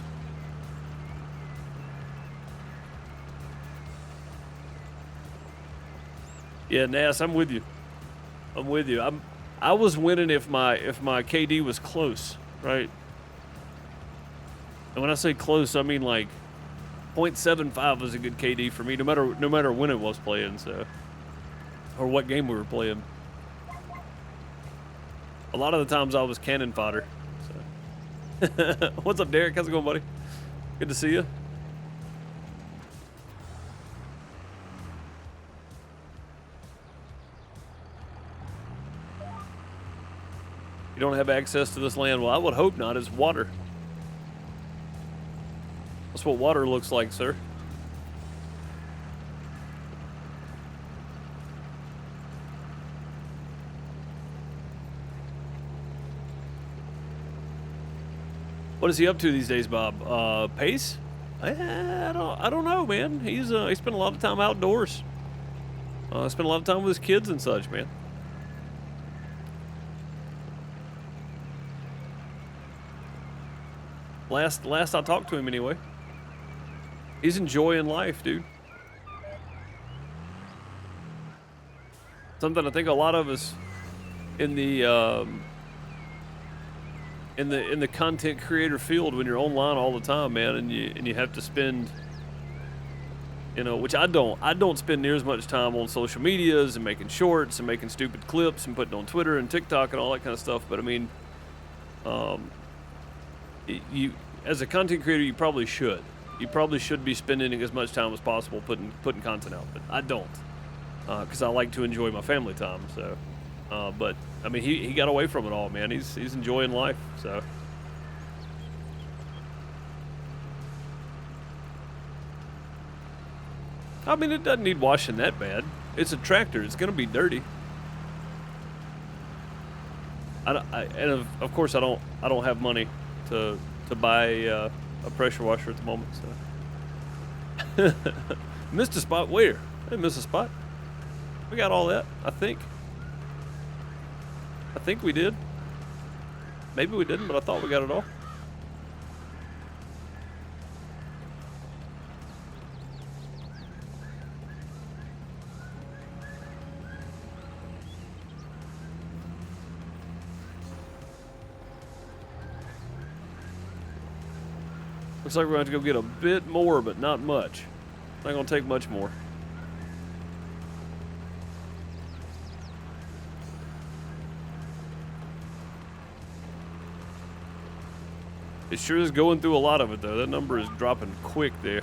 Yeah, Nass, I'm with you. I'm with you. I was winning if my KD was close, right? And when I say close, I mean like 0.75 was a good KD for me, no matter when it was playing, so, or what game we were playing. A lot of the times I was cannon fodder. So. What's up, Derek? How's it going, buddy? Good to see you. You don't have access to this land? Well, I would hope not. It's water. That's what water looks like, sir. What is he up to these days, Bob? Pace? I don't know, man. He spent a lot of time outdoors. Spent a lot of time with his kids and such, man. Last I talked to him anyway. He's enjoying life, dude. Something I think a lot of us in the content creator field, when you're online all the time, man, and you have to spend, you know, which I don't spend near as much time on social medias and making shorts and making stupid clips and putting on Twitter and TikTok and all that kind of stuff. But I mean, you as a content creator, you probably should be spending as much time as possible putting content out, but I don't, because I like to enjoy my family time. So, but I mean, he got away from it all, man. He's enjoying life. So, I mean, it doesn't need washing that bad. It's a tractor. It's gonna be dirty. And of course, I don't have money to buy a pressure washer at the moment. So, missed a spot. Where? I didn't miss a spot. We got all that. I think we did. Maybe we didn't, but I thought we got it all. Looks like we're going to have to go get a bit more, but not much. Not going to take much more. It sure is going through a lot of it, though. That number is dropping quick there.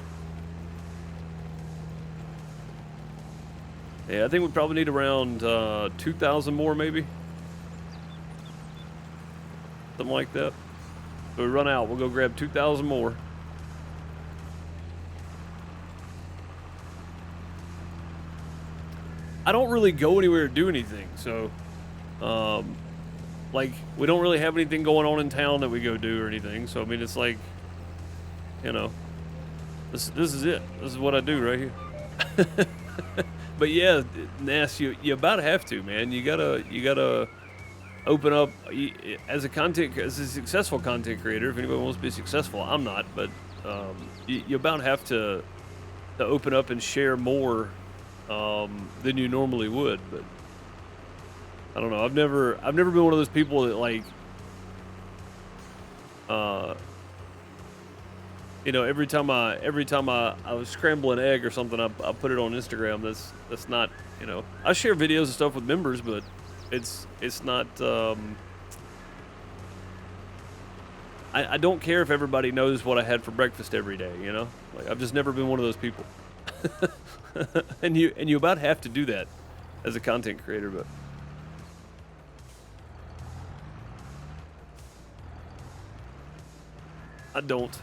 Yeah, I think we probably need around 2,000 more, maybe. Something like that. So we run out, we'll go grab 2,000 more. I don't really go anywhere to do anything, so like, we don't really have anything going on in town that we go do or anything. So I mean, it's like, you know, this is it. This is what I do right here. But yeah, Nass, you about have to, man. You gotta open up as a successful content creator. If anybody wants to be successful, I'm not, but you about have to open up and share more than you normally would. But I don't know. I've never been one of those people that like You know, every time I was scrambling an egg or something, I put it on Instagram. That's not, you know, I share videos and stuff with members, but it's not. I don't care if everybody knows what I had for breakfast every day. You know, like I've just never been one of those people. and you about have to do that as a content creator, but. I don't.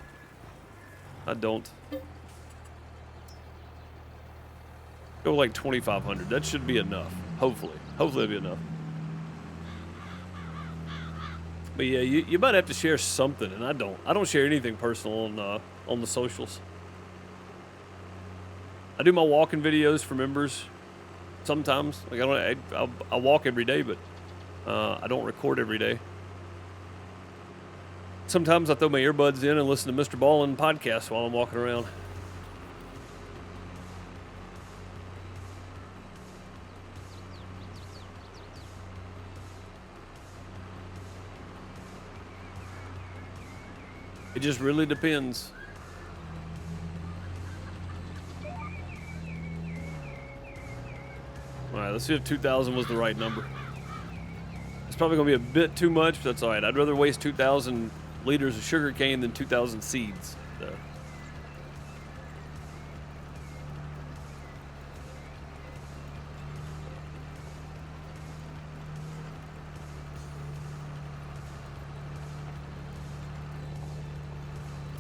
Go like 2,500. That should be enough. Hopefully it'll be enough. But yeah, you might have to share something, and I don't share anything personal on the socials. I do my walking videos for members sometimes. Like I walk every day, but I don't record every day. Sometimes I throw my earbuds in and listen to Mr. Ballin podcast while I'm walking around. It just really depends. All right, let's see if 2,000 was the right number. It's probably going to be a bit too much, but that's all right. I'd rather waste 2,000 liters of sugar cane than 2,000 seeds. So.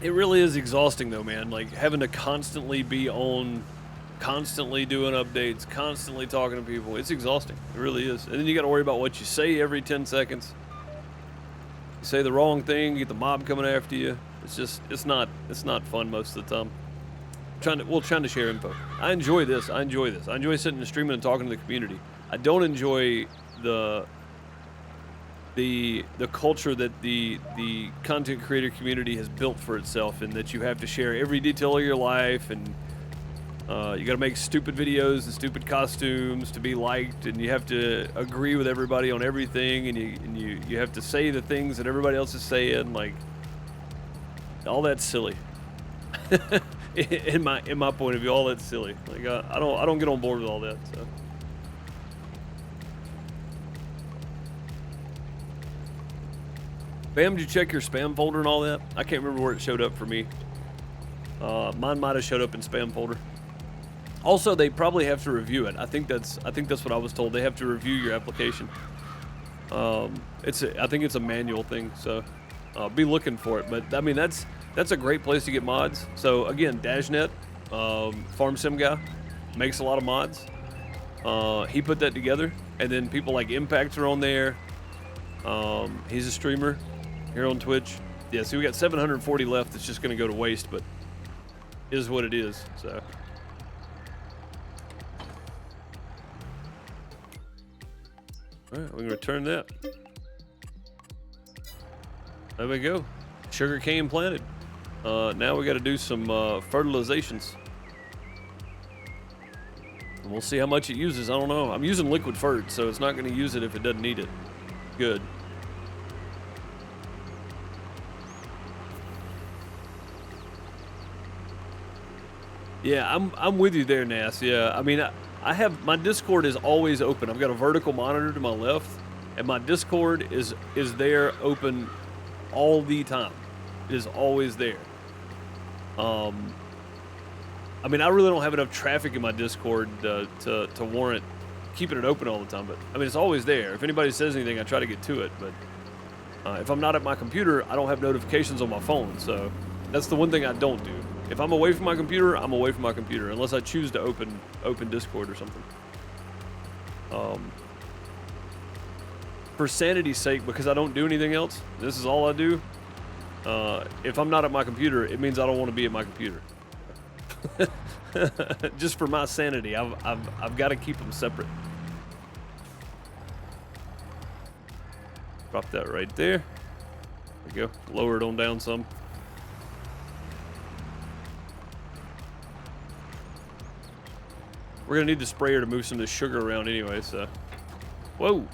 It really is exhausting though, man. Like having to constantly be on, constantly doing updates, constantly talking to people. It's exhausting. It really is. And then you got to worry about what you say every 10 seconds. You say the wrong thing, you get the mob coming after you. It's just, it's not fun most of the time. Trying to share info. I enjoy this. I enjoy sitting and streaming and talking to the community. I don't enjoy the culture that the content creator community has built for itself, and that you have to share every detail of your life, and you got to make stupid videos and stupid costumes to be liked, and you have to agree with everybody on everything, and you have to say the things that everybody else is saying. Like all that's silly. in my point of view, all that's silly. Like I don't get on board with all that. So. Bam, did you check your spam folder and all that? I can't remember where it showed up for me. Mine might have showed up in spam folder. Also, they probably have to review it. I think that's what I was told. They have to review your application. I think it's a manual thing, so be looking for it. But I mean, that's a great place to get mods. So again, Dashnet, Farm Sim guy, makes a lot of mods. He put that together, and then people like Impact are on there. He's a streamer here on Twitch. Yeah, see, we got 740 left. It's just going to go to waste, but it is what it is. So. All right, we can return that. There we go. Sugar cane planted. Now we got to do some fertilizations. And we'll see how much it uses. I don't know. I'm using liquid fert, so it's not going to use it if it doesn't need it. Good. Yeah, I'm with you there, Nas. Yeah, I mean, I have my Discord is always open. I've got a vertical monitor to my left, and my Discord is there open all the time. It is always there. I mean, I really don't have enough traffic in my Discord to warrant keeping it open all the time, but I mean, it's always there. If anybody says anything, I try to get to it, but if I'm not at my computer, I don't have notifications on my phone, so that's the one thing I don't do. If I'm away from my computer, I'm away from my computer, unless I choose to open Discord or something. For sanity's sake, because I don't do anything else, this is all I do. If I'm not at my computer, it means I don't want to be at my computer. Just for my sanity, I've got to keep them separate. Drop that right there. There we go. Lower it on down some. We're gonna need the sprayer to move some of the sugar around anyway, so. Whoa.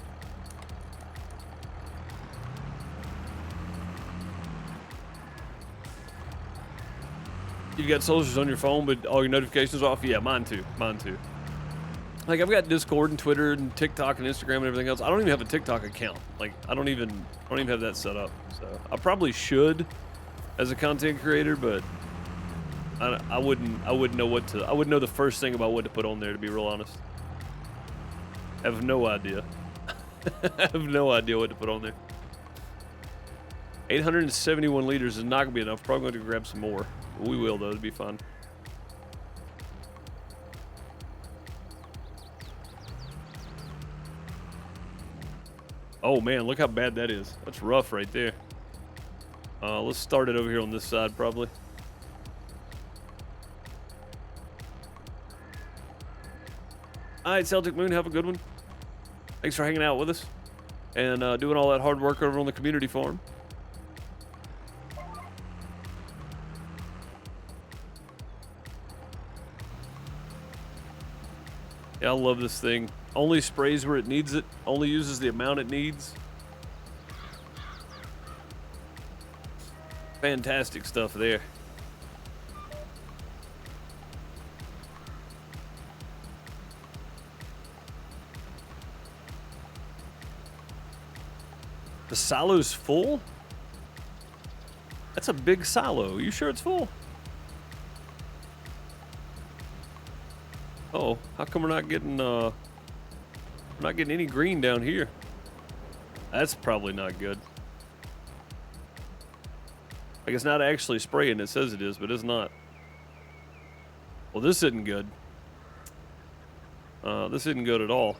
You got socials on your phone, but all your notifications off? Yeah, mine too. Mine too. Like, I've got Discord and Twitter and TikTok and Instagram and everything else. I don't even have a TikTok account. Like, I don't even have that set up. So I probably should as a content creator, but I wouldn't know what to. I wouldn't know the first thing about what to put on there, to be real honest. I have no idea. I have no idea what to put on there. 871 liters is not gonna be enough. Probably going to grab some more. We will though. It'll be fun. Oh man, look how bad that is. That's rough right there. Let's start it over here on this side probably. All right, Celtic Moon, have a good one. Thanks for hanging out with us and doing all that hard work over on the community farm. Yeah, I love this thing. Only sprays where it needs it. Only uses the amount it needs. Fantastic stuff there. The silo's full? That's a big silo. You sure it's full? Oh, how come we're not getting any green down here? That's probably not good. Like, it's not actually spraying. It says it is, but it's not. Well, this isn't good. This isn't good at all.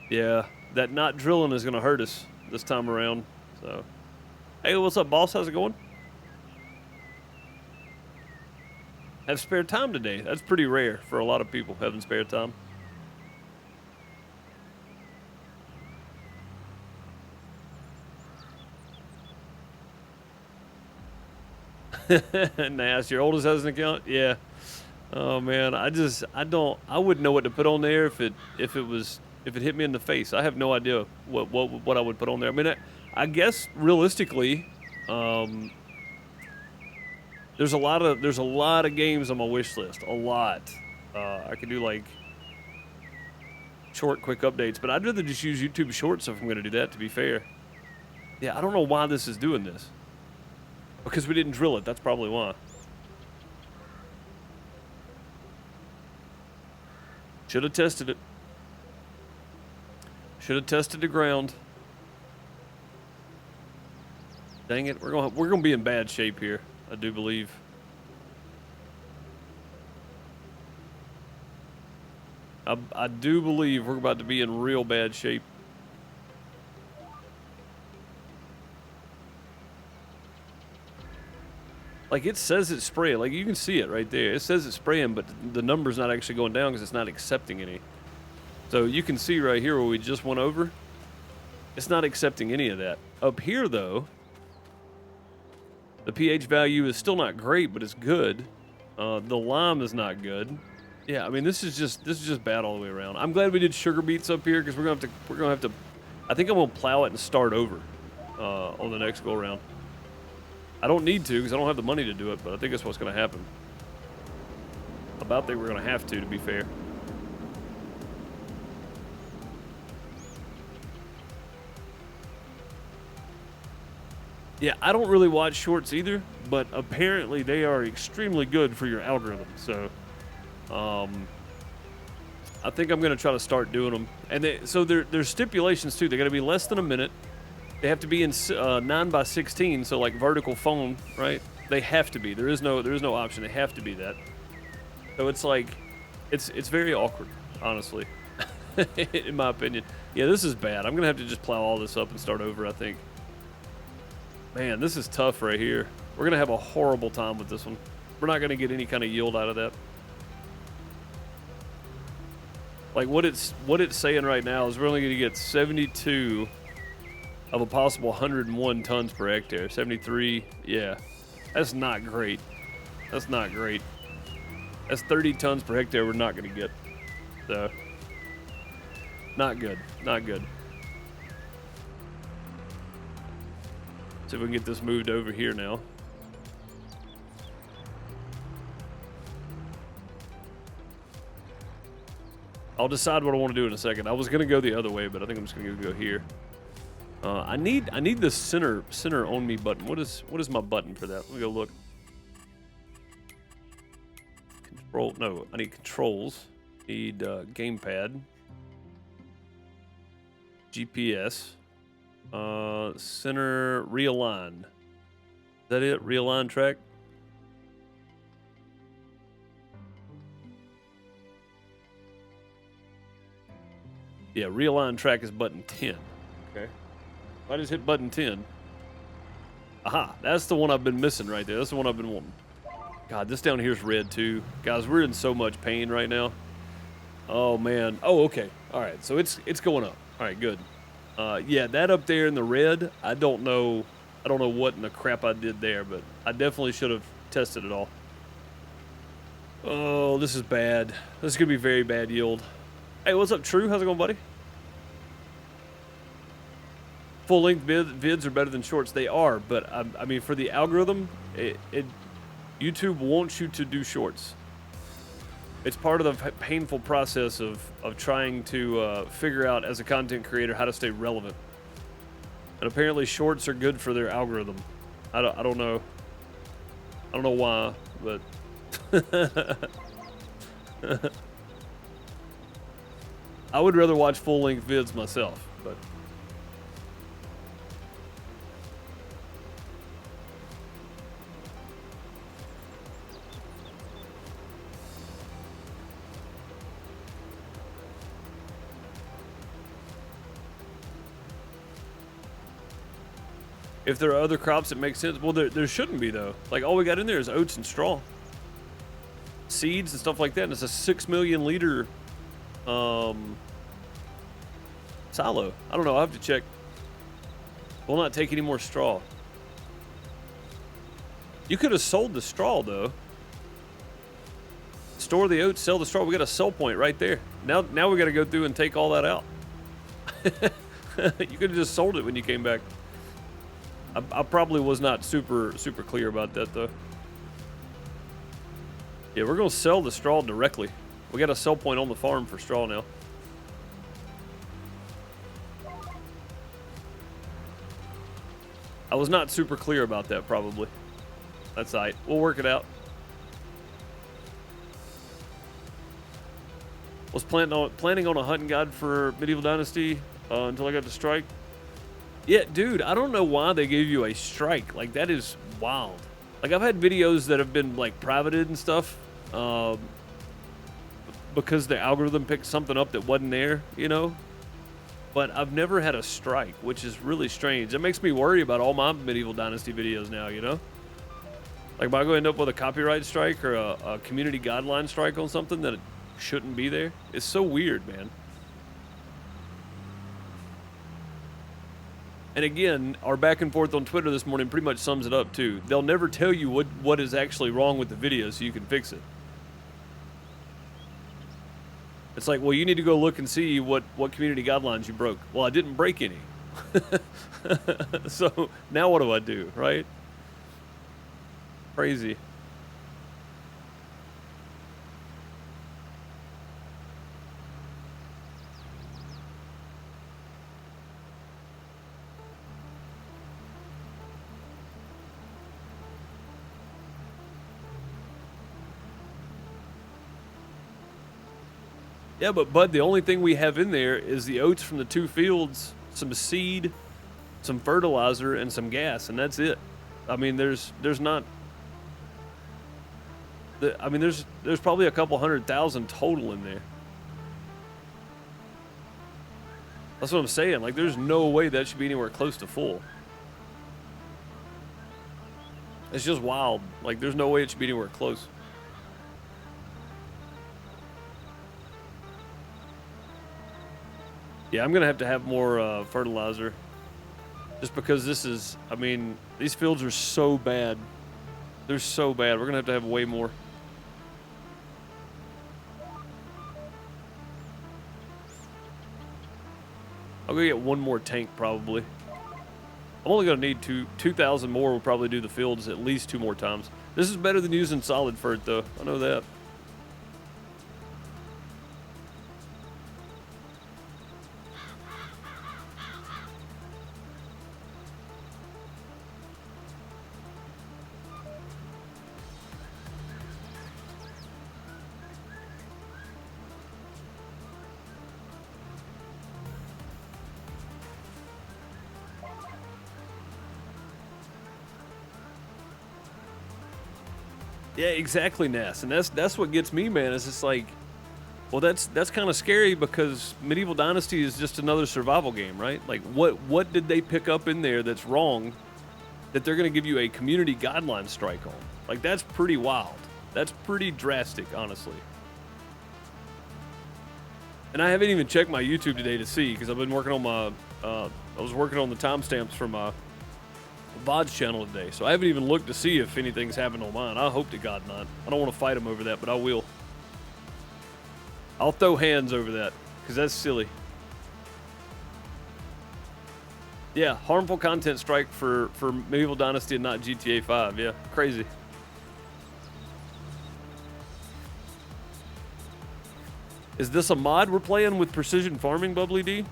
Yeah, that not drilling is gonna hurt us this time around. So, hey, what's up, boss? How's it going? Have spare time today. That's pretty rare for a lot of people, having spare time. Nice. Your oldest has an account? Yeah. Oh man, I wouldn't know what to put on there if it hit me in the face. I have no idea what I would put on there. I mean, I guess realistically, there's a lot of games on my wish list. A lot. I could do like short, quick updates, but I'd rather just use YouTube Shorts if I'm going to do that. To be fair, yeah, I don't know why this is doing this. Because we didn't drill it. That's probably why. Should have tested it. Should have tested the ground. Dang it, we're gonna be in bad shape here. I do believe. I do believe we're about to be in real bad shape. Like, it says it's spraying. Like, you can see it right there. It says it's spraying, but the number's not actually going down because it's not accepting any. So you can see right here where we just went over, it's not accepting any of that. Up here, though, the pH value is still not great, but it's good. The lime is not good. Yeah, I mean, this is just bad all the way around. I'm glad we did sugar beets up here because we're gonna have to. I think I'm gonna plow it and start over on the next go around. I don't need to because I don't have the money to do it, but I think that's what's gonna happen. About think we're gonna have to be fair. Yeah, I don't really watch shorts either, but apparently they are extremely good for your algorithm. So, I think I'm gonna try to start doing them. And there's stipulations too. They got to be less than a minute. They have to be in 9x16, so like vertical phone, right? They have to be. There is no option. They have to be that. So it's like, it's very awkward, honestly, in my opinion. Yeah, this is bad. I'm gonna have to just plow all this up and start over, I think. Man, this is tough right here. We're gonna have a horrible time with this one. We're not gonna get any kind of yield out of that. Like, what it's saying right now is we're only gonna get 72 of a possible 101 tons per hectare. 73, yeah. That's not great. That's not great. That's 30 tons per hectare we're not gonna get. So, not good, not good. See if we can get this moved over here now. I'll decide what I want to do in a second. I was gonna go the other way, but I think I'm just gonna go here. I need the center on me button. What is my button for that? Let me go look. Control. No, I need controls. Need gamepad. GPS. Center realign. Is that it? Realign track. Yeah, realign track is button 10. Okay. If I just hit button 10. Aha, that's the one I've been missing right there. That's the one I've been wanting. God, this down here is red too. Guys, we're in so much pain right now. Oh man. Oh, okay. All right. So it's going up. All right, good. Yeah, that up there in the red, I don't know what in the crap I did there, but I definitely should have tested it all. Oh, this is bad. This is gonna be very bad yield. Hey, what's up, True? How's it going, buddy? Full-length vids are better than shorts. They are, but I mean, for the algorithm, YouTube wants you to do shorts. It's part of the painful process of trying to figure out as a content creator how to stay relevant. And apparently, shorts are good for their algorithm. I don't know. I don't know why, but. I would rather watch full-length vids myself, but. If there are other crops that make sense, well, there shouldn't be, though. Like, all we got in there is oats and straw. Seeds and stuff like that, and it's a 6 million liter silo. I don't know, I'll have to check. We'll not take any more straw. You could have sold the straw, though. Store the oats, sell the straw. We got a sell point right there. Now we got to go through and take all that out. You could have just sold it when you came back. I probably was not super clear about that, though. Yeah, we're going to sell the straw directly. We got a sell point on the farm for straw now. I was not super clear about that, probably. That's all right. We'll work it out. Was planning on a hunting guide for Medieval Dynasty until I got the strike. Yeah, dude, I don't know why they gave you a strike. Like, that is wild. Like, I've had videos that have been, like, privated and stuff because the algorithm picked something up that wasn't there, you know? But I've never had a strike, which is really strange. That makes me worry about all my Medieval Dynasty videos now, you know? Like, am I going to end up with a copyright strike or a community guideline strike on something that shouldn't be there? It's so weird, man. And again, our back and forth on Twitter this morning pretty much sums it up, too. They'll never tell you what is actually wrong with the video so you can fix it. It's like, well, you need to go look and see what community guidelines you broke. Well, I didn't break any. So now what do I do, right? Crazy. Yeah, but Bud, the only thing we have in there is the oats from the 2 fields, some seed, some fertilizer, and some gas, and that's it. I mean, there's not. I mean, there's probably a couple 100,000 total in there. That's what I'm saying. Like, there's no way that should be anywhere close to full. It's just wild. Like, there's no way it should be anywhere close. Yeah, I'm going to have more fertilizer. Just because this is, I mean, these fields are so bad. They're so bad. We're going to have way more. I'll go get one more tank, probably. I'm only going to need 2,000 more. We'll probably do the fields at least 2 more times. This is better than using solid for it, though. I know that. Yeah, exactly, Nass, and that's what gets me, man. Is it's like, well, that's kind of scary because Medieval Dynasty is just another survival game, right? Like, what did they pick up in there that's wrong that they're going to give you a community guideline strike on? Like, that's pretty wild. That's pretty drastic, honestly. And I haven't even checked my YouTube today to see because I've been working on my, I was working on the timestamps for my VOD's channel today, so I haven't even looked to see if anything's happened on mine. I hope to God not. I don't want to fight him over that, but I will. I'll throw hands over that, because that's silly. Yeah, harmful content strike for Medieval Dynasty and not GTA 5. Yeah, crazy. Is this a mod we're playing with precision farming, Bubbly D?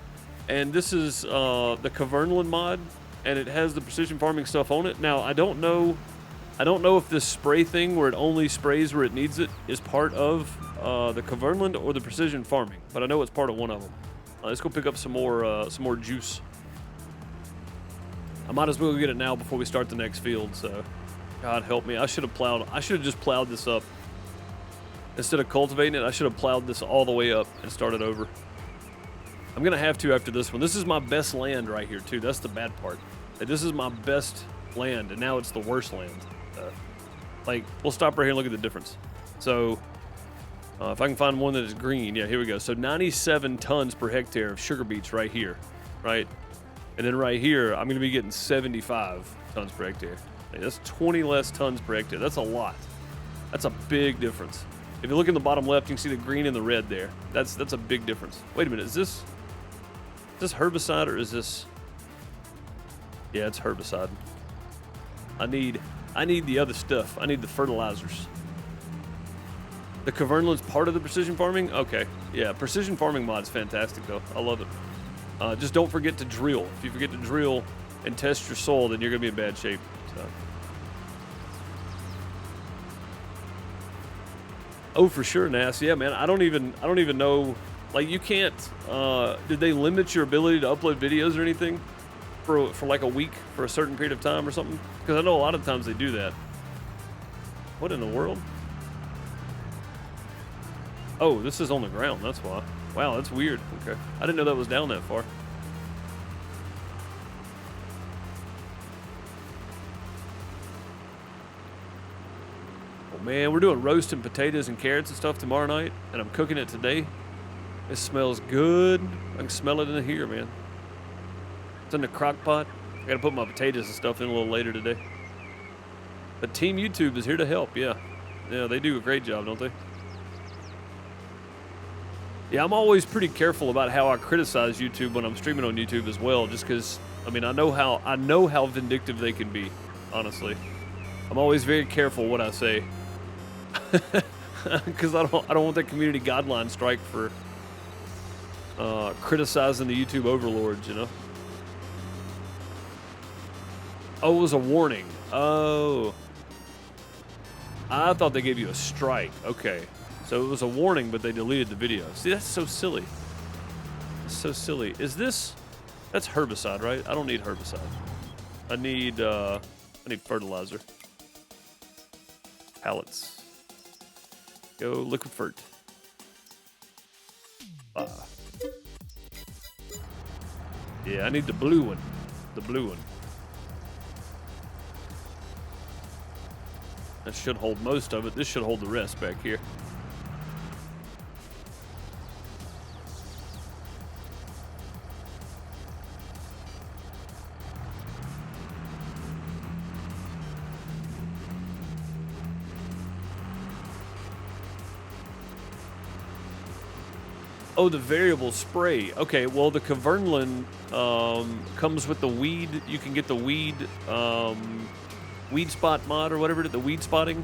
And this is the Cavernland mod, and it has the precision farming stuff on it. Now, I don't know if this spray thing where it only sprays where it needs it is part of the Cavernland or the precision farming, but I know it's part of one of them. Let's go pick up some more juice. I might as well get it now before we start the next field. So, God help me. I should have just plowed this up instead of cultivating it. I should have plowed this all the way up and started over. I'm gonna have to after this one. This is my best land right here too. That's the bad part. This is my best land, and now it's the worst land. Like, we'll stop right here and look at the difference. So, if I can find one that is green, yeah, here we go. So 97 tons per hectare of sugar beets right here, right? And then right here, I'm gonna be getting 75 tons per hectare. Like, that's 20 less tons per hectare. That's a lot. That's a big difference. If you look in the bottom left, you can see the green and the red there. That's a big difference. Wait a minute, is this herbicide or is this? Yeah, it's herbicide. I need the other stuff. I need the fertilizers. The Cavernland's part of the precision farming? Okay. Yeah, precision farming mod is fantastic though. I love it. Just don't forget to drill. If you forget to drill and test your soil, then you're gonna be in bad shape. So. Oh, for sure, Nass. Yeah, man. I don't even know. Like, you can't. Did they limit your ability to upload videos or anything for like a week for a certain period of time or something? Because I know a lot of times they do that. What in the world? Oh, this is on the ground. That's why. Wow, that's weird. Okay, I didn't know that was down that far. Man, we're doing roasting potatoes and carrots and stuff tomorrow night, and I'm cooking it today. It smells good. I can smell it in here, man. It's in the crock pot. I gotta put my potatoes and stuff in a little later today. But Team YouTube is here to help, yeah. Yeah, they do a great job, don't they? Yeah, I'm always pretty careful about how I criticize YouTube when I'm streaming on YouTube as well, just because, I mean, I know how vindictive they can be, honestly. I'm always very careful what I say. Because I don't want that community guideline strike for criticizing the YouTube overlords, you know. Oh, it was a warning. Oh, I thought they gave you a strike. Okay, so it was a warning, but they deleted the video. See, that's so silly. That's so silly. Is this? That's herbicide, right? I don't need herbicide. I need fertilizer. Pallets. Go liquid fert. Yeah, I need the blue one. The blue one. That should hold most of it. This should hold the rest back here. Oh, the variable spray. Okay, well, the Kavernlin comes with the weed. You can get the weed spot mod or whatever, the weed spotting.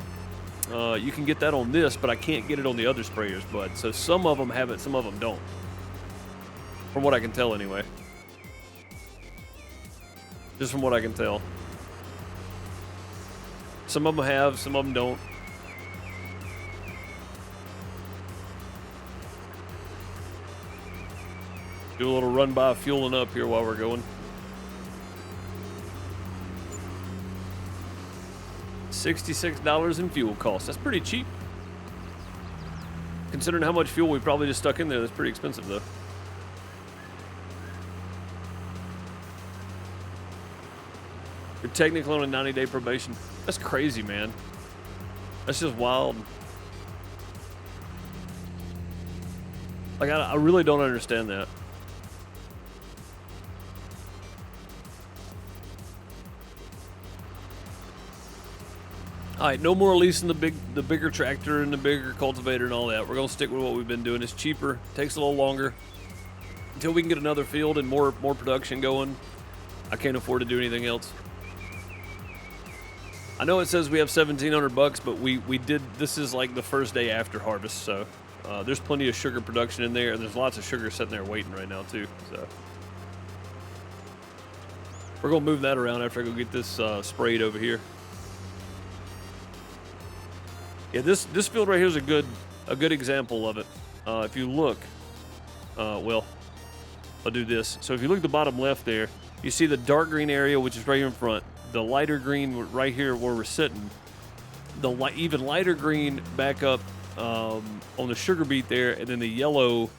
You can get that on this, but I can't get it on the other sprayers, bud. So some of them have it, some of them don't. From what I can tell, anyway. Just from what I can tell. Some of them have, some of them don't. Do a little run by fueling up here while we're going. $66 in fuel costs. That's pretty cheap. Considering how much fuel we probably just stuck in there, that's pretty expensive though. You're technically on a 90-day probation. That's crazy, man. That's just wild. Like, I really don't understand that. All right, no more leasing the bigger tractor and the bigger cultivator and all that. We're gonna stick with what we've been doing. It's cheaper, takes a little longer. Until we can get another field and more production going, I can't afford to do anything else. I know it says we have $1,700, but we did. This is like the first day after harvest, so there's plenty of sugar production in there, and there's lots of sugar sitting there waiting right now too. So we're gonna move that around after I go get this sprayed over here. Yeah, this field right here is a good example of it. If you look, well, I'll do this. So if you look at the bottom left there, you see the dark green area, which is right here in front. The lighter green right here where we're sitting. The even lighter green back up on the sugar beet there, and then the yellow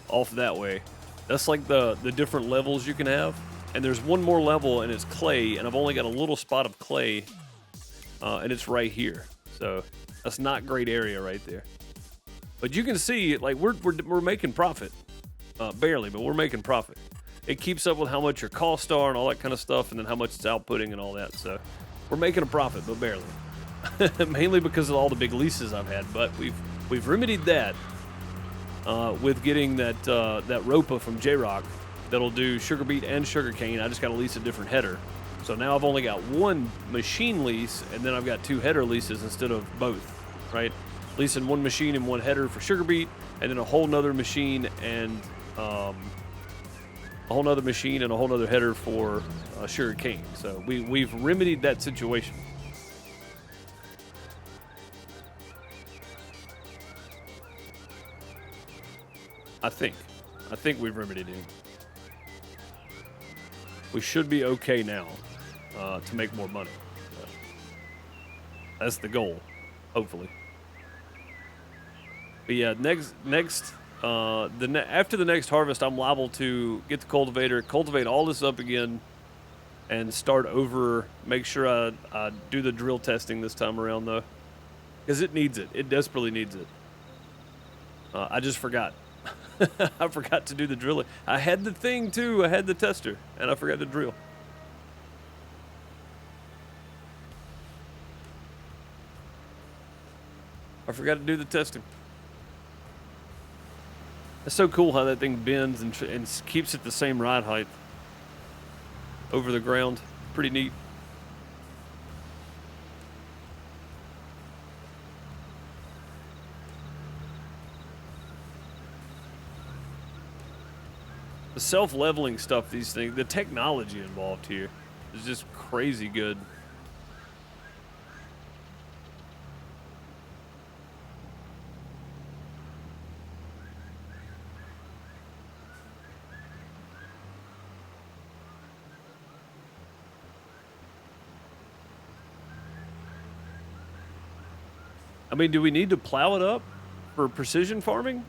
off that way. That's like the different levels you can have. And there's one more level, and it's clay, and I've only got a little spot of clay, and it's right here. So that's not great area right there. But you can see, like, we're making profit. Barely, but we're making profit. It keeps up with how much your costs are and all that kind of stuff, and then how much it's outputting and all that. So we're making a profit, but barely. Mainly because of all the big leases I've had. But we've remedied that with getting that ROPA from J-Rock that'll do sugar beet and sugar cane. I just got to lease a different header. So now I've only got one machine lease, and then I've got two header leases instead of both, right? Leasing one machine and one header for sugar beet, and then a whole nother machine and a whole nother machine and a whole nother header for sugar cane. So we've remedied that situation. I think we've remedied it. We should be okay now to make more money. That's the goal, hopefully. But yeah, after the next harvest, I'm liable to get the cultivator, cultivate all this up again, and start over. Make sure I do the drill testing this time around though, because it needs it. It desperately needs it. I just forgot. I forgot to do the drilling. I had the thing too. I had the tester, and I forgot to drill. I forgot to do the testing. It's so cool how that thing bends and keeps it the same ride height over the ground. Pretty neat. The self-leveling stuff, these things, the technology involved here is just crazy good. I mean, do we need to plow it up for precision farming?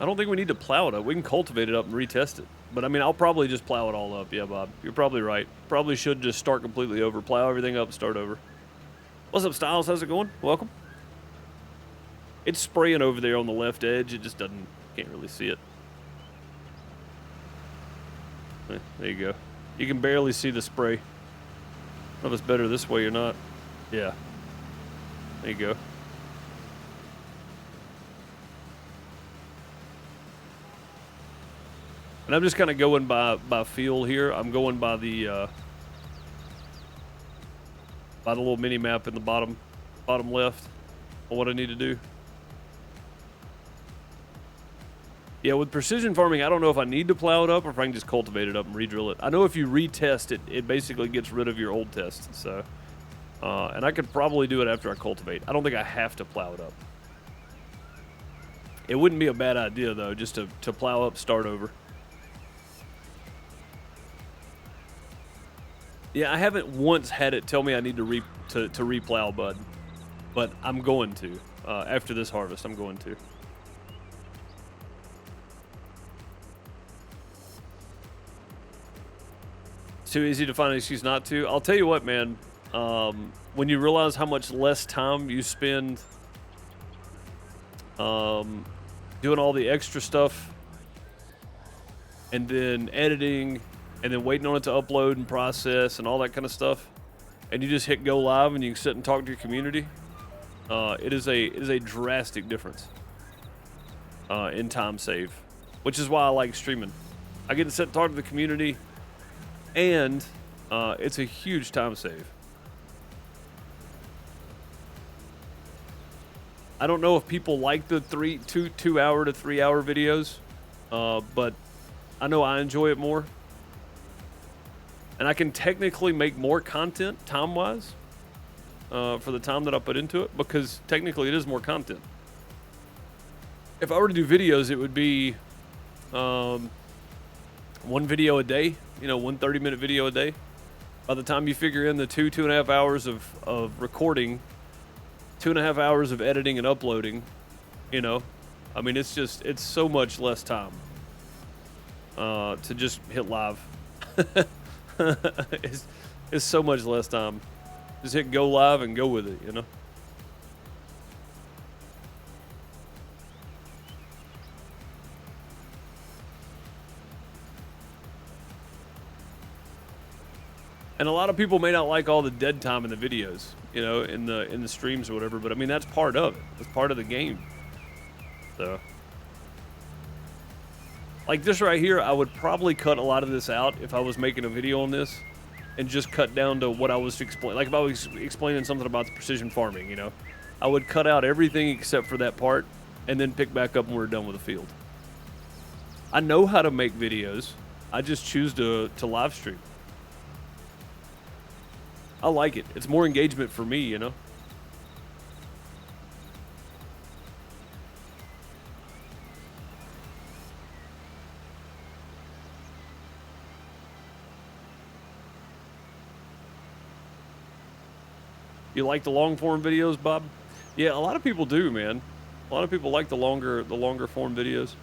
I don't think we need to plow it up. We can cultivate it up and retest it. But I mean, I'll probably just plow it all up. Yeah, Bob, you're probably right. Probably should just start completely over, plow everything up, start over. What's up, Styles? How's it going? Welcome. It's spraying over there on the left edge. It just doesn't, can't really see it. There you go. You can barely see the spray. I don't know if it's better this way or not. Yeah. There you go. And I'm just kind of going by feel here. I'm going by the little mini map in the bottom left of what I need to do. Yeah, with precision farming, I don't know if I need to plow it up or if I can just cultivate it up and re-drill it. I know if you retest it, it basically gets rid of your old tests. So, and I could probably do it after I cultivate. I don't think I have to plow it up. It wouldn't be a bad idea though, just to plow up, start over. Yeah, I haven't once had it tell me I need to re-plow bud, but I'm going to after this harvest. I'm going to. It's too easy to find an excuse not to. I'll tell you what, man. When you realize how much less time you spend doing all the extra stuff and then editing and then waiting on it to upload and process and all that kind of stuff, and you just hit go live and you can sit and talk to your community, it is a drastic difference in time save, which is why I like streaming. I get to sit and talk to the community, and it's a huge time save. I don't know if people like the 2 hour to 3 hour videos, but I know I enjoy it more. And I can technically make more content time-wise for the time that I put into it, because technically it is more content. If I were to do videos, it would be one video a day, you know, one 30-minute video a day. By the time you figure in the 2.5 hours of recording, 2.5 hours of editing and uploading, you know, I mean, it's so much less time to just hit live. It's so much less time. Just hit go live and go with it, you know? And a lot of people may not like all the dead time in the videos, you know, in the streams or whatever, but I mean, that's part of it. That's part of the game. So, like this right here, I would probably cut a lot of this out if I was making a video on this and just cut down to what I was explaining. Like if I was explaining something about the precision farming, you know, I would cut out everything except for that part and then pick back up when we're done with the field. I know how to make videos. I just choose to live stream. I like it. It's more engagement for me, you know? You like the long form videos, Bob? Yeah, a lot of people do, man. A lot of people like the longer form videos.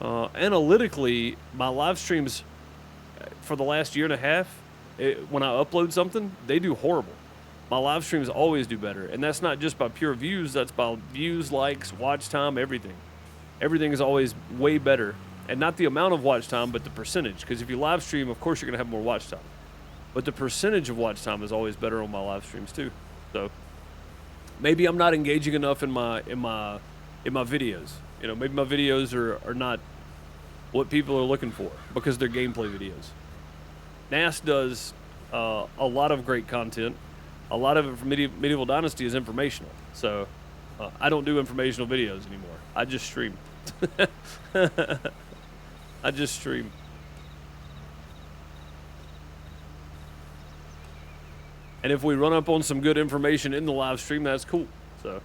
Analytically, my live streams for the last year and a half, when I upload something, they do horrible. My live streams always do better, and that's not just by pure views. That's by views, likes, watch time, everything. Everything is always way better, and not the amount of watch time, but the percentage. Because if you live stream, of course you're gonna have more watch time. But the percentage of watch time is always better on my live streams too. So maybe I'm not engaging enough in my videos. You know, maybe my videos are not what people are looking for because they're gameplay videos. NAS does a lot of great content. A lot of it for Medieval Dynasty is informational. So I don't do informational videos anymore. I just stream. I just stream. And if we run up on some good information in the live stream, that's cool. So.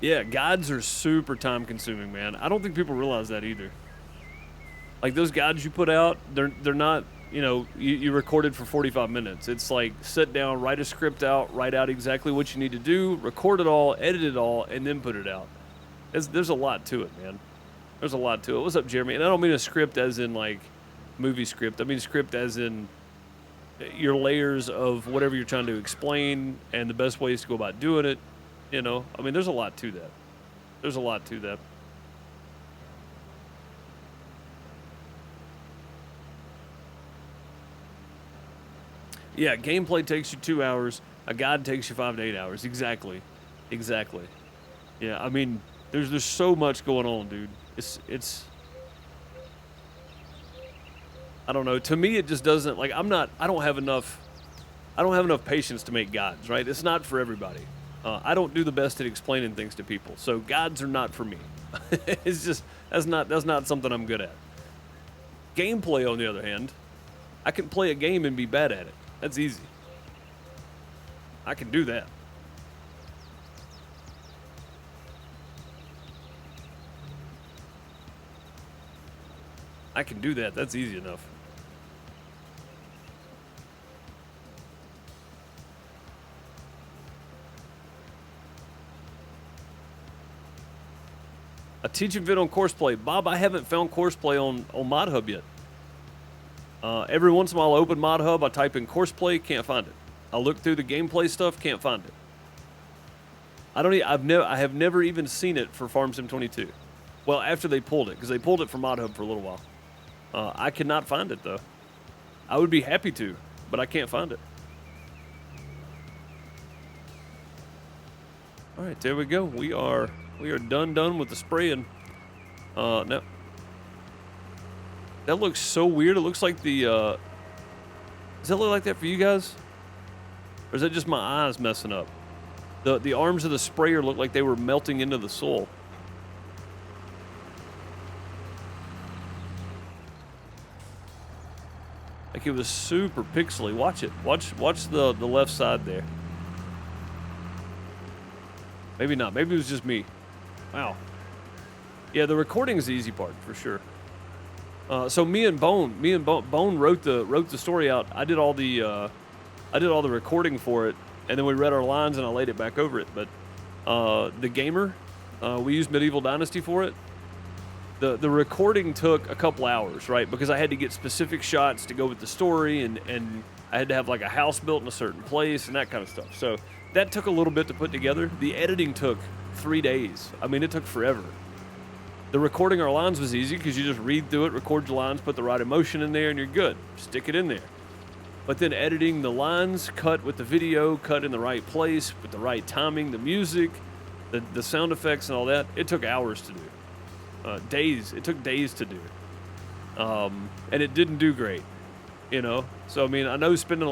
Yeah, guides are super time consuming, man. I don't think people realize that either. Like those guides you put out, they're not, you know, you recorded for 45 minutes. It's like sit down, write a script out, write out exactly what you need to do, record it all, edit it all, and then put it out. There's a lot to it, man. There's a lot to it. What's up, Jeremy? And I don't mean a script as in like movie script. I mean script as in your layers of whatever you're trying to explain and the best ways to go about doing it. You know, I mean, there's a lot to that. There's a lot to that. Yeah, gameplay takes you 2 hours. A guide takes you 5 to 8 hours. Exactly. Yeah, I mean, there's so much going on, dude. It's I don't know. To me, it just doesn't, like, I don't have enough patience to make guides, right? It's not for everybody. I don't do the best at explaining things to people, so guides are not for me. It's just, that's not something I'm good at. Gameplay, on the other hand, I can play a game and be bad at it. That's easy. I can do that. I can do that. That's easy enough. A teaching vid on Courseplay. Bob, I haven't found Courseplay on ModHub yet. Every once in a while I open ModHub, I type in Courseplay, can't find it. I look through the gameplay stuff, can't find it. I have never even seen it for Farm Sim 22. Well, after they pulled it, because they pulled it from ModHub for a little while. I cannot find it though. I would be happy to, but I can't find it. All right, there we go. We are done with the spraying. No. That looks so weird. It looks like the, does that look like that for you guys? Or is that just my eyes messing up? The arms of the sprayer look like they were melting into the soil. Like it was super pixely. Watch it. Watch the left side there. Maybe not. Maybe it was just me. Wow. Yeah, the recording is the easy part for sure. So me and Bone wrote the story out. I did all the recording for it, and then we read our lines and I laid it back over it. But the gamer, we used Medieval Dynasty for it. The recording took a couple hours, right? Because I had to get specific shots to go with the story, and I had to have like a house built in a certain place and that kind of stuff. So that took a little bit to put together. The editing took 3 days. I mean, it took forever. The recording our lines was easy because you just read through it, record your lines, put the right emotion in there, and you're good. Stick it in there. But then editing the lines, cut with the video, cut in the right place, with the right timing, the music, the sound effects and all that, it took hours to do. Days. It took days to do. And it didn't do great, you know? So, I mean, I know spending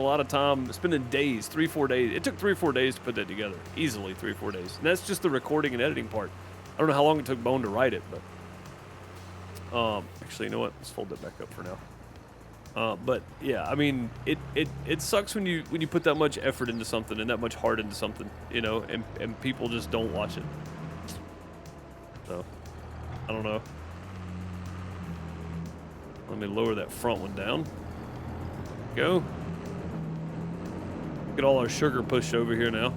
days, 3-4 days. It took 3-4 days to put that together. Easily 3-4 days. And that's just the recording and editing part. I don't know how long it took Bone to write it, but actually, you know what? Let's fold that back up for now. But yeah, I mean, it sucks when you put that much effort into something and that much heart into something, you know, and people just don't watch it. So, I don't know. Let me lower that front one down. Go. Get all our sugar pushed over here now.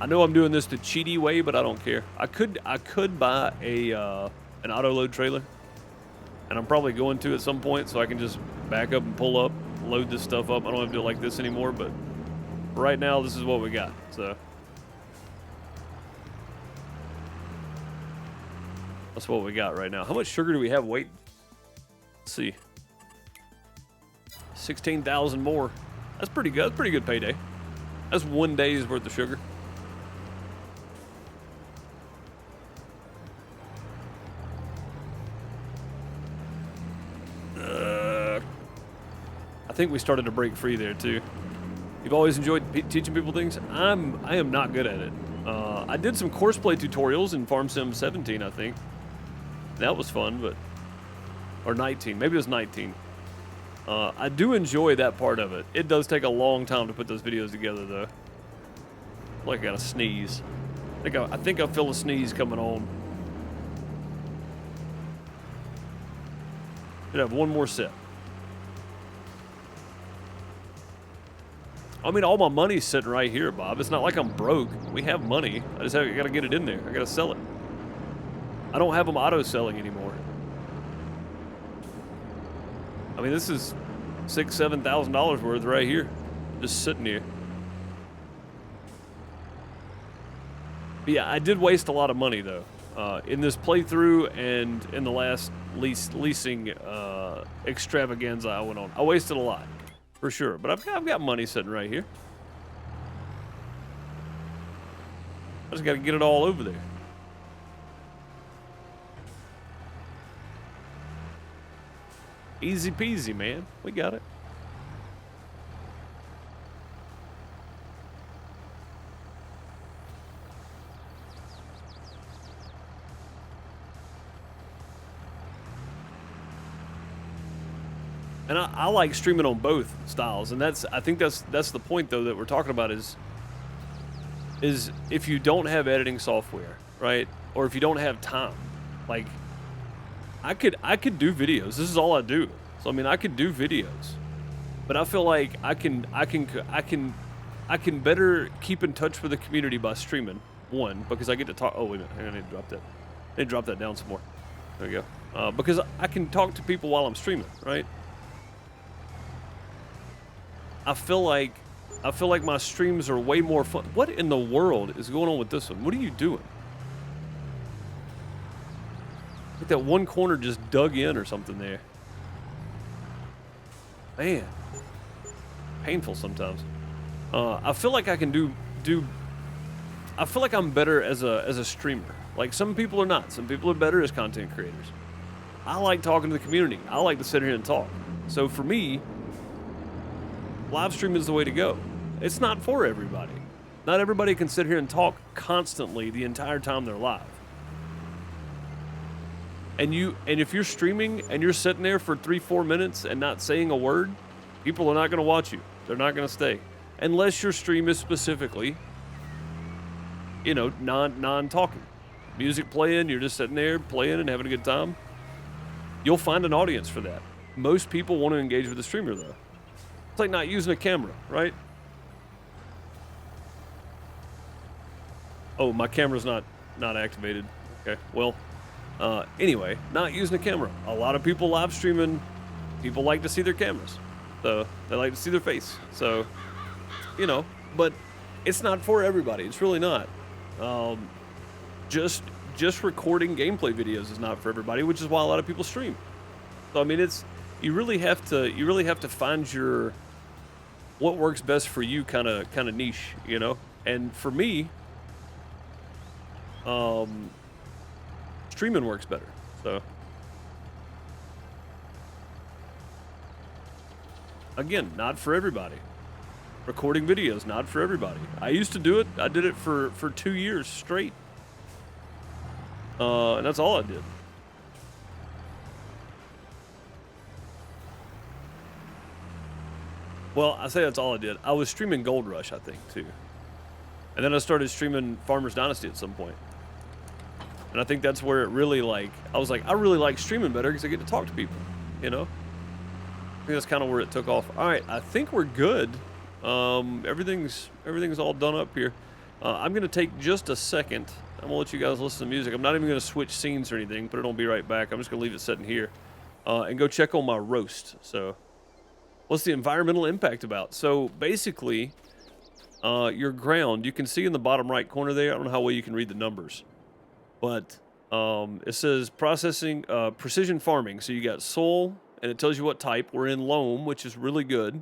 I know I'm doing this the cheaty way, but I don't care. I could buy an auto load trailer, and I'm probably going to at some point, so I can just back up and pull up, load this stuff up. I don't have to do it like this anymore, but right now this is what we got. So that's what we got right now. How much sugar do we have waiting? Let's see. 16,000 more. That's pretty good. That's pretty good payday. That's 1 day's worth of sugar. I think we started to break free there too. You've always enjoyed teaching people things. I am not good at it. I did some Courseplay tutorials in Farm Sim 17, I think. That was fun, or 19. Maybe it was 19. I do enjoy that part of it. It does take a long time to put those videos together, though. Like I got a sneeze. I think I feel a sneeze coming on. Should have one more set. I mean, all my money's sitting right here, Bob. It's not like I'm broke. We have money. I gotta get it in there. I gotta sell it. I don't have them auto-selling anymore. I mean, this is $6,000-7,000 worth right here. Just sitting here. But yeah, I did waste a lot of money, though. in this playthrough and in the last leasing extravaganza I went on. I wasted a lot, for sure. But I've got money sitting right here. I just got to get it all over there. Easy peasy, man. We got it. And I like streaming on both styles, and I think that's the point though that we're talking about is if you don't have editing software, right? Or if you don't have time, like I could do videos. This is all I do. So I mean, I could do videos, but I feel like I can better keep in touch with the community by streaming. One, because I get to talk. Oh wait a minute, I need to drop that. I need to drop that down some more. There we go. Because I can talk to people while I'm streaming, right? I feel like my streams are way more fun. What in the world is going on with this one? What are you doing? Like that one corner just dug in or something there. Man, painful sometimes. I feel like I can do. I feel like I'm better as a streamer. Like some people are not. Some people are better as content creators. I like talking to the community. I like to sit here and talk. So for me, live stream is the way to go. It's not for everybody. Not everybody can sit here and talk constantly the entire time they're live. And if you're streaming and you're sitting there for 3-4 minutes and not saying a word, people are not going to watch you. They're not going to stay. Unless your stream is specifically, you know, non-talking. Music playing, you're just sitting there playing and having a good time. You'll find an audience for that. Most people want to engage with the streamer though. It's like not using a camera, right? Oh, my camera's not activated. Okay, well, anyway, not using a camera. A lot of people live streaming, people like to see their cameras. So they like to see their face. So, you know, but it's not for everybody. It's really not. Just recording gameplay videos is not for everybody, which is why a lot of people stream. So I mean, you really have to find your what works best for you kind of niche, you know. And for me, streaming works better. So again, not for everybody. Recording videos, not for everybody. I used to do it. I did it for 2 years straight. And that's all I did. Well, I say that's all I did. I was streaming Gold Rush, I think, too. And then I started streaming Farmer's Dynasty at some point. And I think that's where it really, I was like, I really like streaming better because I get to talk to people, you know? I think that's kind of where it took off. All right, I think we're good. Everything's all done up here. I'm going to take just a second. I'm going to let you guys listen to music. I'm not even going to switch scenes or anything, but it'll be right back. I'm just going to leave it sitting here and go check on my roast. So what's the environmental impact about? So basically, your ground, you can see in the bottom right corner there, I don't know how well you can read the numbers, but it says processing, precision farming. So you got soil, and it tells you what type. We're in loam, which is really good.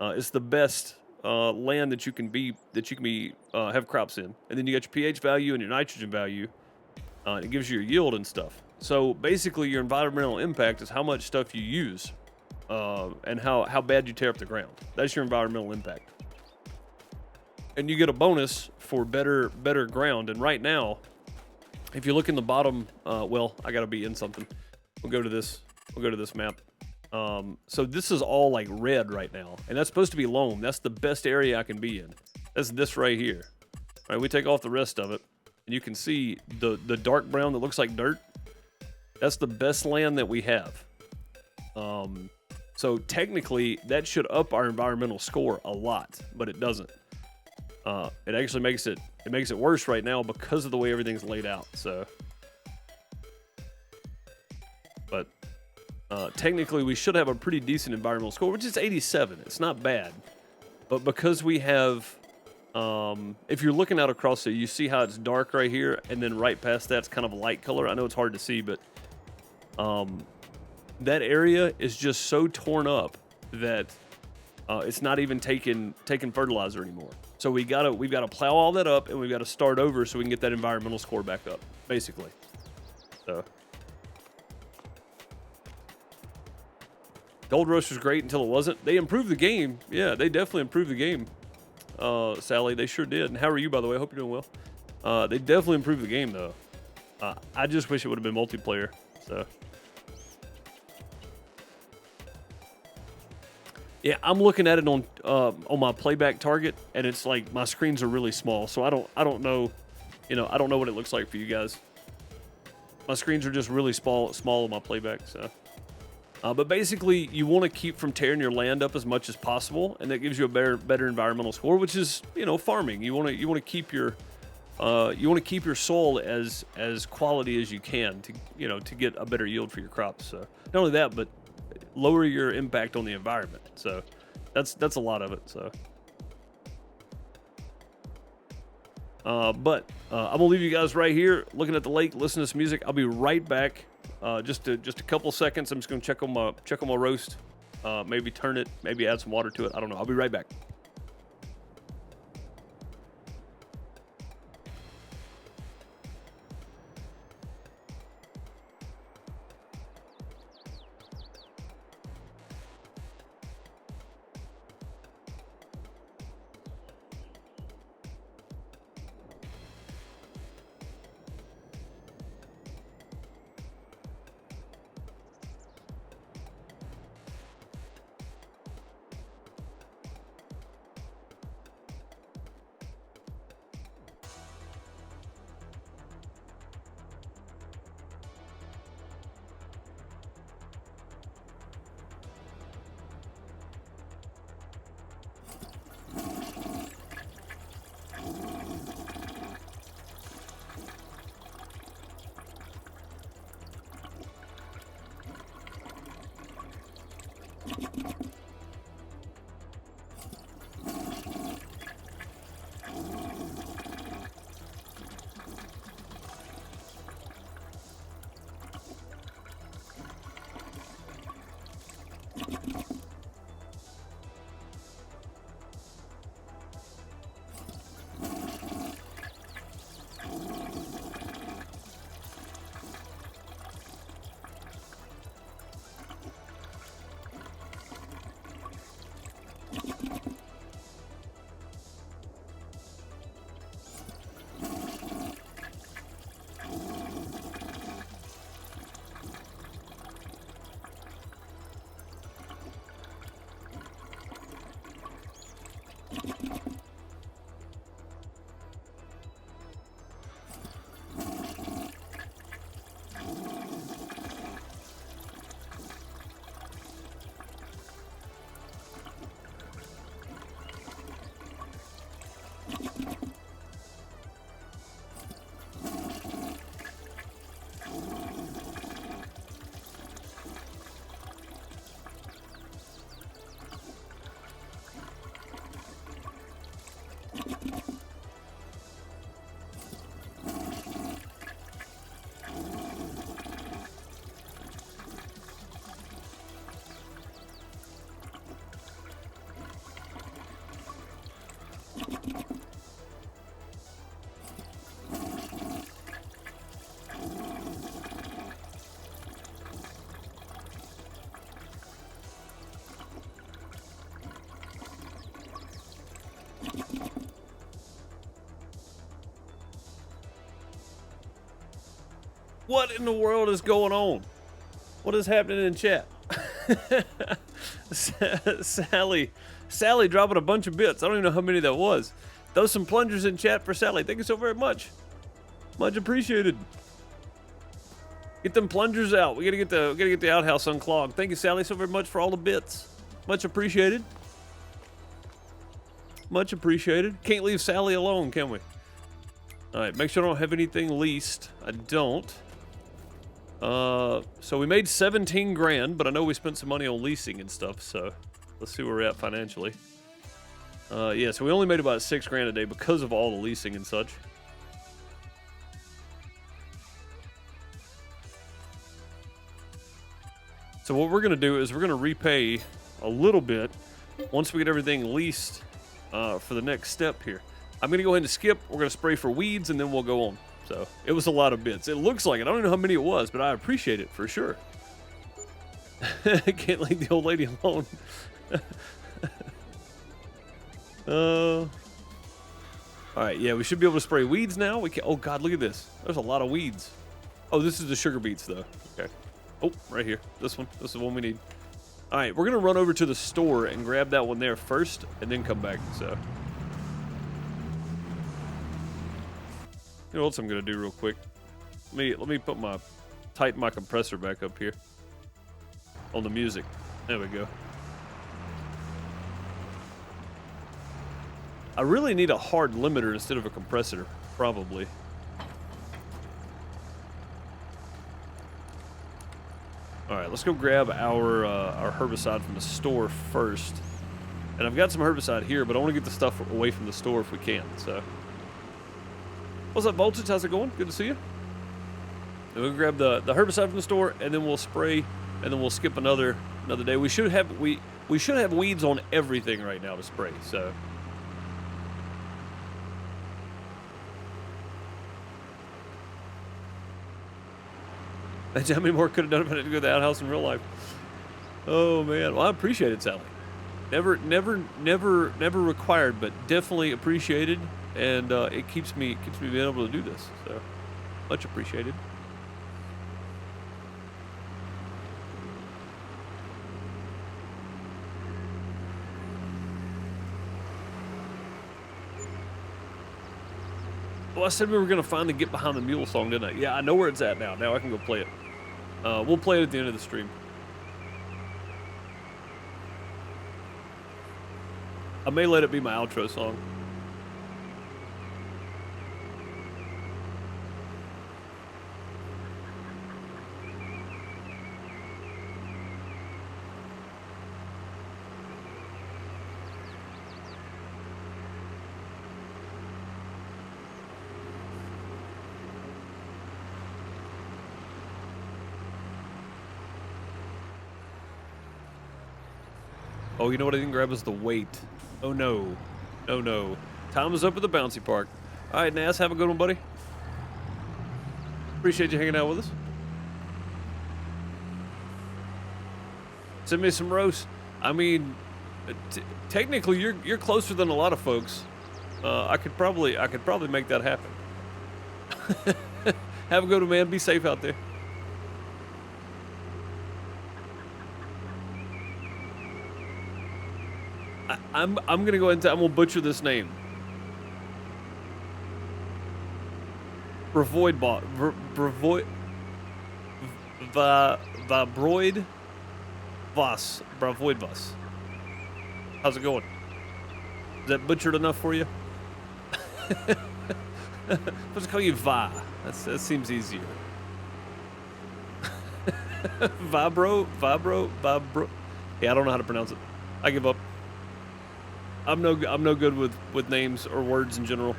It's the best land that you can have crops in. And then you got your pH value and your nitrogen value. It gives you your yield and stuff. So basically your environmental impact is how much stuff you use and how bad you tear up the ground. That's your environmental impact. And you get a bonus for better ground. And right now, if you look in the bottom, well, I gotta be in something. We'll go to this map. So this is all like red right now, and that's supposed to be loam. That's the best area I can be in. That's this right here. All right, we take off the rest of it, and you can see the dark brown that looks like dirt. That's the best land that we have. So technically, that should up our environmental score a lot, but it doesn't. It actually makes it worse right now because of the way everything's laid out. So, but technically, we should have a pretty decent environmental score, which is 87. It's not bad, but because we have If you're looking out across it, you see how it's dark right here, and then right past that's kind of a light color. I know it's hard to see, but that area is just so torn up that it's not even taking fertilizer anymore. So we've got to plow all that up, and we've got to start over so we can get that environmental score back up, basically. So Gold Rush was great until it wasn't. They improved the game. Yeah, they definitely improved the game. Sally, they sure did. And how are you, by the way? I hope you're doing well. They definitely improved the game, though. I just wish it would have been multiplayer. So, yeah, I'm looking at it on my playback target, and it's like my screens are really small. So I don't know, I don't know what it looks like for you guys. My screens are just really small on my playback. So. But basically, you want to keep from tearing your land up as much as possible, and that gives you a better environmental score, which is farming. You want to keep your soil as quality as you can to get a better yield for your crops. So not only that, but lower your impact on the environment. So that's a lot of it. So. But I'm gonna leave you guys right here, looking at the lake, listening to some music. I'll be right back. Just a couple seconds. I'm just gonna check on my roast. Maybe turn it. Maybe add some water to it. I don't know. I'll be right back. What in the world is going on? What is happening in chat? Sally dropping a bunch of bits. I don't even know how many that was. Throw some plungers in chat for Sally. Thank you so very much. Much appreciated. Get them plungers out. We gotta get the outhouse unclogged. Thank you, Sally, so very much for all the bits. Much appreciated. Much appreciated. Can't leave Sally alone, can we? All right, make sure I don't have anything leased. I don't. So we made 17 grand, but I know we spent some money on leasing and stuff, so let's see where we're at financially. Yeah, so we only made about $6 grand a day because of all the leasing and such. So what we're going to do is we're going to repay a little bit once we get everything leased for the next step here. I'm going to go ahead and skip. We're going to spray for weeds, and then we'll go on. So it was a lot of bits. It looks like it. I don't know how many it was, but I appreciate it for sure. Can't leave the old lady alone. All right, yeah, we should be able to spray weeds now. We can. Oh God, look at this. There's a lot of weeds. Oh, this is the sugar beets though. Okay. Oh, right here. This one. This is the one we need. All right, we're gonna run over to the store and grab that one there first, and then come back. So, you know what else I'm gonna do real quick? Let me tighten my compressor back up here on the music. There we go. I really need a hard limiter instead of a compressor, probably. All right, let's go grab our herbicide from the store first. And I've got some herbicide here, but I want to get the stuff away from the store if we can. So, what's up, Voltage? How's it going? Good to see you. And we'll grab the herbicide from the store, and then we'll spray, and then we'll skip another day. We should have weeds on everything right now to spray. So. How many more could have done if I didn't go to the outhouse in real life? Oh man, well I appreciate it, Sally. Never required, but definitely appreciated, and it keeps me being able to do this. So much appreciated. Well, I said we were gonna finally get behind the mule song, didn't I? Yeah, I know where it's at now. Now I can go play it. We'll play it at the end of the stream. I may let it be my outro song. Oh, you know what I didn't grab is the weight. Oh no. Oh no. Time is up at the bouncy park. All right, Nas, have a good one, buddy. Appreciate you hanging out with us. Send me some roast. I mean, technically, you're closer than a lot of folks. I could probably make that happen. Have a good one, man. Be safe out there. I'm gonna go into. I'm gonna butcher this name. Bravoid Voss. Bravoid Voss. How's it going? Is that butchered enough for you? Let's call you Va. That seems easier. Vibro. Yeah, I don't know how to pronounce it. I give up. I'm no good with names or words in general.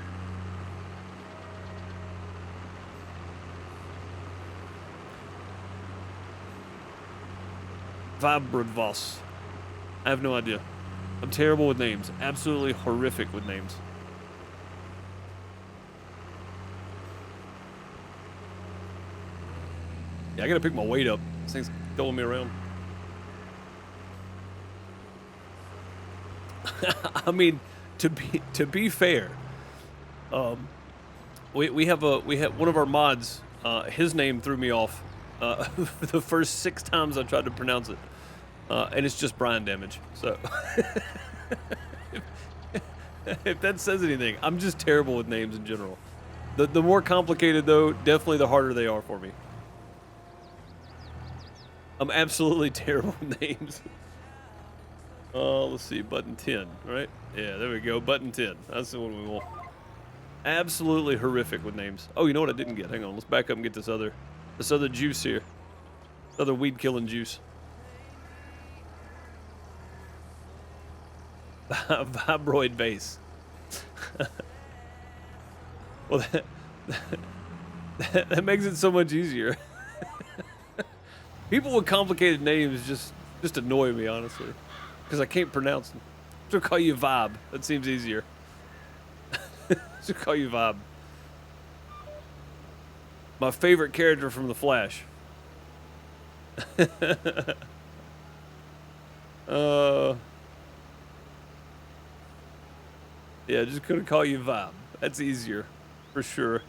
Vibrodvoss. I have no idea. I'm terrible with names. Absolutely horrific with names. Yeah, I gotta pick my weight up. This thing's throwing me around. I mean, to be fair, we have one of our mods. His name threw me off the first 6 times I tried to pronounce it, and it's just Brian Damage. So, if that says anything, I'm just terrible with names in general. The more complicated though, definitely the harder they are for me. I'm absolutely terrible with names. Let's see, button 10, right? Yeah, there we go, button 10. That's the one we want. Absolutely horrific with names. Oh, you know what I didn't get? Hang on, let's back up and get this other juice here. This other weed-killing juice. Vibroid base. Well, that makes it so much easier. People with complicated names just annoy me, honestly, because I can't pronounce them. So call you Vibe. That seems easier. So call you Vibe. My favorite character from The Flash. Yeah, just gonna call you Vibe. That's easier, for sure.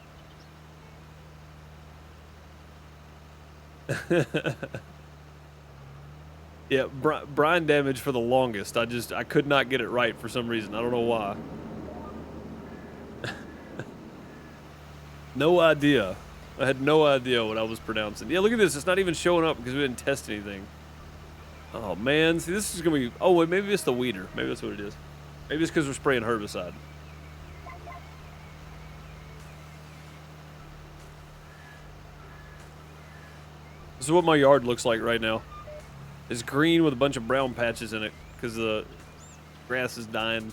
Yeah, Brian damage for the longest. I could not get it right for some reason. I don't know why. No idea. I had no idea what I was pronouncing. Yeah, look at this. It's not even showing up because we didn't test anything. Oh, man. See, this is going to be... Oh, wait, maybe it's the weeder. Maybe that's what it is. Maybe it's because we're spraying herbicide. This is what my yard looks like right now. It's green with a bunch of brown patches in it because the grass is dying.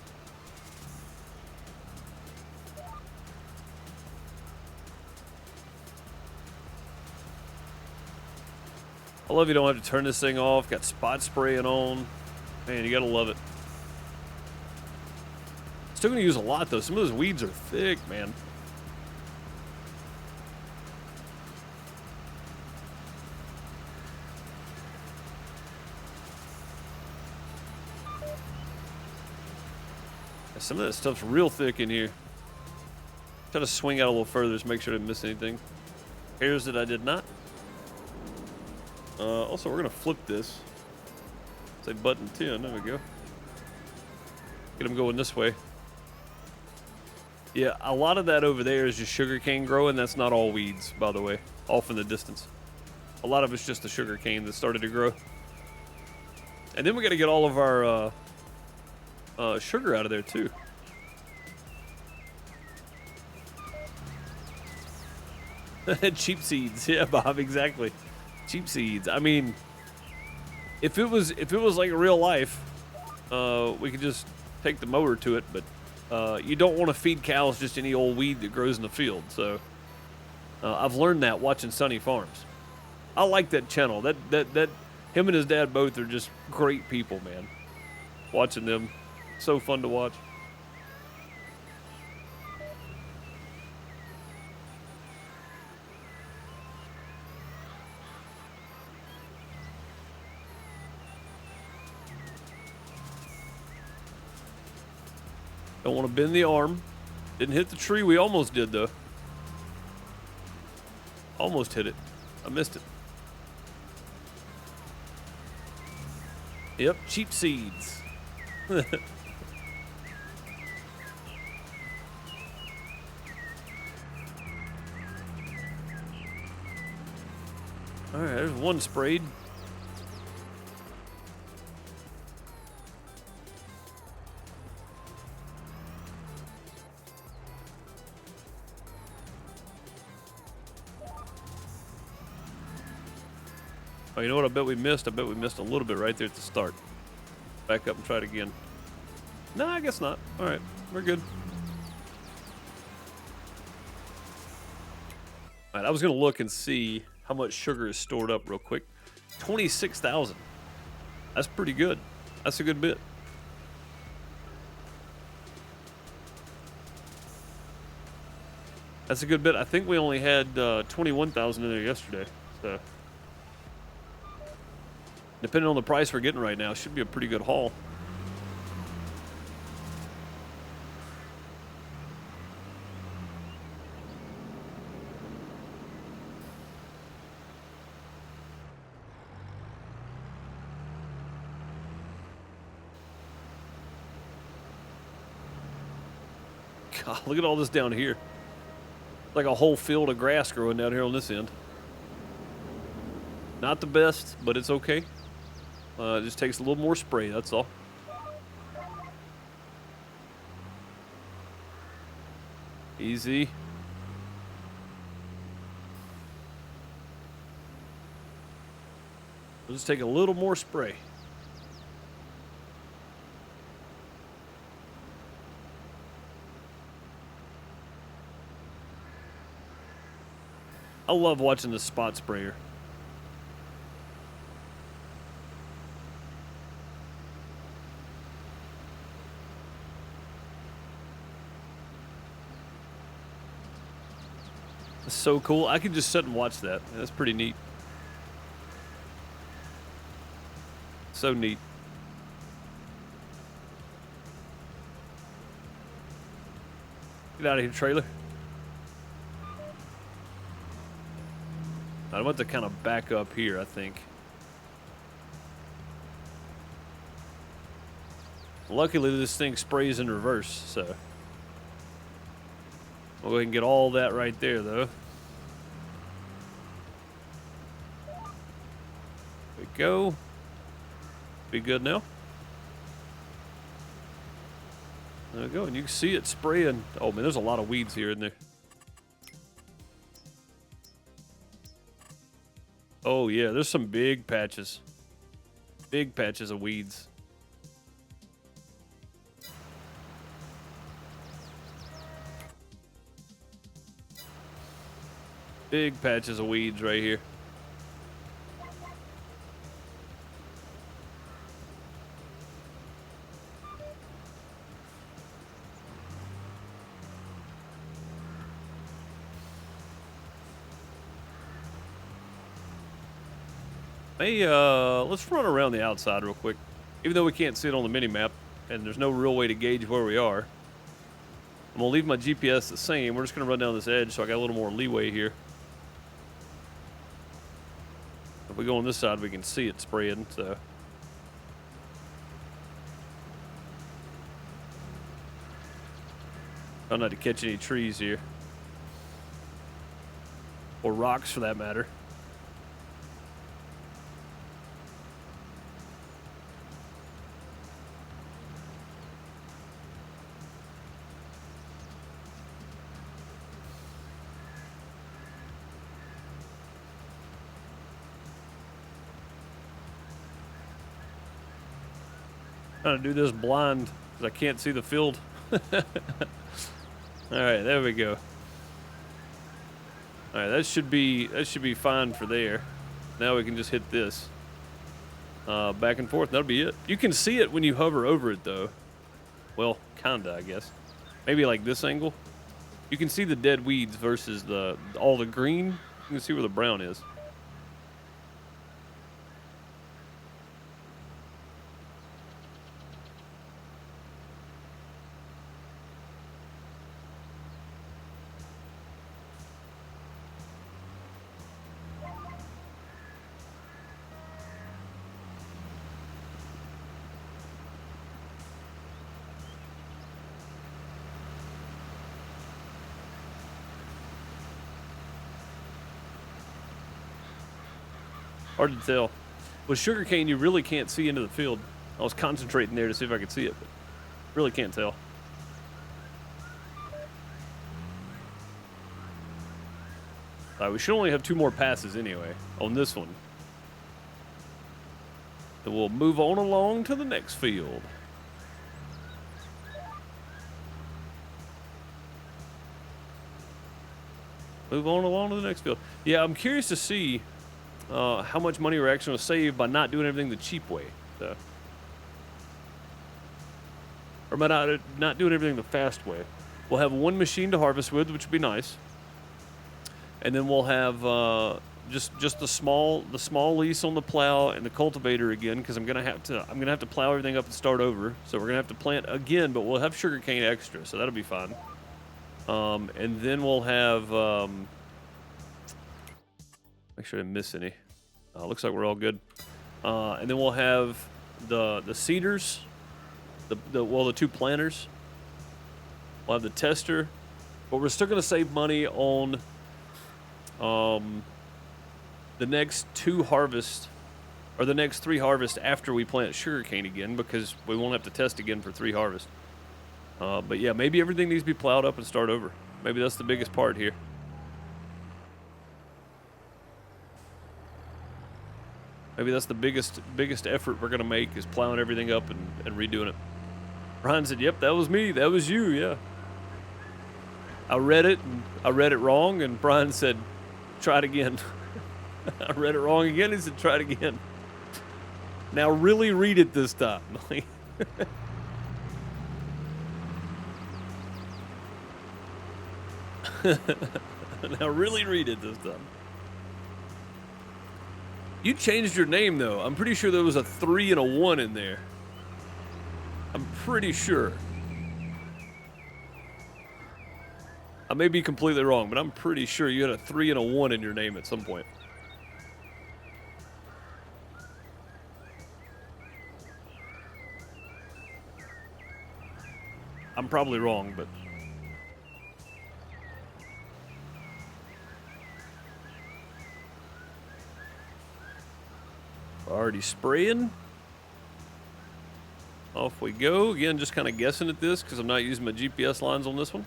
I love you don't have to turn this thing off. Got spot spraying on. Man, you gotta love it. Still gonna use a lot though. Some of those weeds are thick, man. Some of that stuff's real thick in here. Try to swing out a little further to make sure I didn't miss anything. Hairs that I did not. Also, we're gonna flip this. Say button 10. There we go. Get them going this way. Yeah, a lot of that over there is just sugarcane growing. That's not all weeds, by the way. Off in the distance. A lot of it's just the sugarcane that started to grow. And then we got to get all of our sugar out of there too. Cheap seeds, yeah, Bob, exactly. Cheap seeds. I mean, if it was like real life, we could just take the mower to it. But you don't want to feed cows just any old weed that grows in the field. So I've learned that watching Sunny Farms. I like that channel. That him and his dad both are just great people, man. Watching them, so fun to watch. Don't want to bend the arm. Didn't hit the tree. We almost did, though. Almost hit it. I missed it. Yep, cheap seeds. All right, there's one sprayed. Oh, you know what I bet we missed? I bet we missed a little bit right there at the start. Back up and try it again. No, I guess not. All right, we're good. All right, I was going to look and see how much sugar is stored up real quick. 26,000. That's pretty good. That's a good bit. That's a good bit. I think we only had 21,000 in there yesterday. So, depending on the price we're getting right now, should be a pretty good haul. God, look at all this down here. Like a whole field of grass growing down here on this end. Not the best, but it's okay. It just takes a little more spray, that's all. Easy. We'll just take a little more spray. I love watching the spot sprayer. It's so cool. I can just sit and watch that. That's pretty neat. So neat. Get out of here, trailer. I want to kind of back up here, I think. Luckily, this thing sprays in reverse, so. We'll go ahead and get all that right there, though. There we go. Be good now. There we go, and you can see it spraying. Oh man, there's a lot of weeds here in there. Oh yeah, there's some big patches. Big patches of weeds. Big patches of weeds right here. Hey, let's run around the outside real quick. Even though we can't see it on the mini-map, and there's no real way to gauge where we are. I'm gonna leave my GPS the same. We're just gonna run down this edge, so I got a little more leeway here. If we go on this side, we can see it spreading, so. Try not to catch any trees here. Or rocks, for that matter. Trying to do this blind because I can't see the field. All right, there we go. All right, that should be fine for there. Now we can just hit this back and forth. That'll be it. You can see it when you hover over it, though. Well, kinda, I guess. Maybe like this angle. You can see the dead weeds versus all the green. You can see where the brown is. Hard to tell. With sugarcane, you really can't see into the field. I was concentrating there to see if I could see it, but really can't tell. We should only have 2 more passes anyway on this one. Then we'll move on along to the next field. Move on along to the next field. Yeah, I'm curious to see how much money we're actually going to save by not doing everything the cheap way. So. Or by not doing everything the fast way. We'll have 1 machine to harvest with, which would be nice. And then we'll have just the small lease on the plow and the cultivator again, because I'm gonna have to plow everything up and start over. So we're gonna have to plant again, but we'll have sugarcane extra, so that'll be fun. And then we'll have make sure I didn't miss any. Looks like we're all good. And then we'll have the seeders, the 2 planters. We'll have the tester, but we're still gonna save money on the next 2 harvests, or the next 3 harvests after we plant sugarcane again, because we won't have to test again for 3 harvests. But yeah, maybe everything needs to be plowed up and start over. Maybe that's the biggest part here. Maybe that's the biggest effort we're gonna make, is plowing everything up and redoing it. Brian said, "Yep, that was me. That was you. Yeah." I read it wrong, and Brian said, Try it again. I read it wrong again. He said, try it again. Now really read it this time. Now really read it this time. You changed your name, though. I'm pretty sure there was a 3 and a 1 in there. I'm pretty sure. I may be completely wrong, but I'm pretty sure you had a 3 and a 1 in your name at some point. I'm probably wrong, but... Already spraying. Off we go. Again, just kind of guessing at this because I'm not using my GPS lines on this one.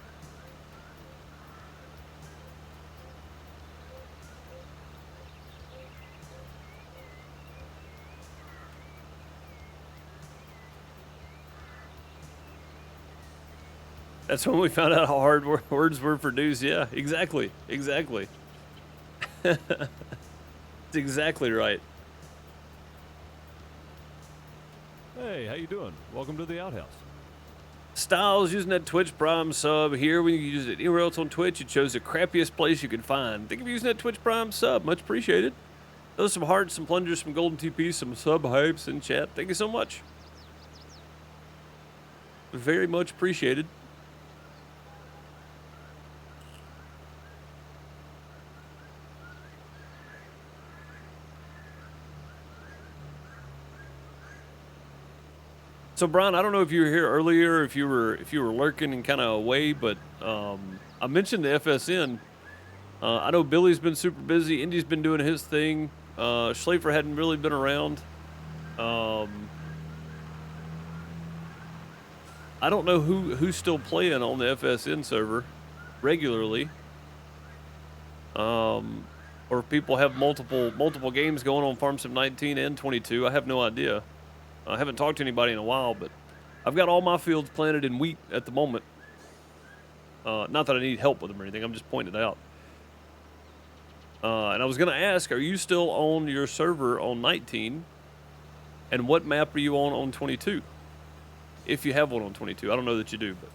That's when we found out how hard words were produced. Yeah, exactly. Exactly. That's exactly right. Hey, how you doing? Welcome to the outhouse. Styles using that Twitch Prime sub here. When you use it anywhere else on Twitch, you chose the crappiest place you could find. Think of using that Twitch Prime sub. Much appreciated. Those some hearts, some plungers, some golden TPs, some sub hypes in chat. Thank you so much. Very much appreciated. So Brian, I don't know if you were here earlier, if you were lurking and kind of away, but I mentioned the FSN. I know Billy's been super busy. Indy's been doing his thing. Schlafer hadn't really been around. I don't know who's still playing on the FSN server regularly. Or if people have multiple games going on Farm Sim 19 and 22. I have no idea. I haven't talked to anybody in a while, but I've got all my fields planted in wheat at the moment. Not that I need help with them or anything. I'm just pointing it out. And I was going to ask, are you still on your server on 19? And what map are you on 22? If you have one on 22. I don't know that you do, but...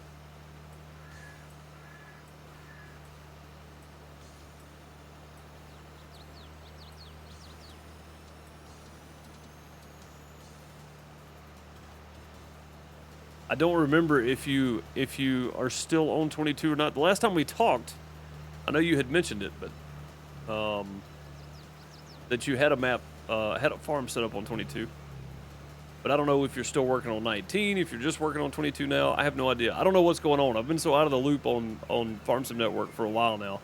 I don't remember if you are still on 22 or not. The last time we talked, I know you had mentioned it, but that you had a map, had a farm set up on 22. But I don't know if you're still working on 19, if you're just working on 22 now. I have no idea. I don't know what's going on. I've been so out of the loop on Farm Sim Network for a while now.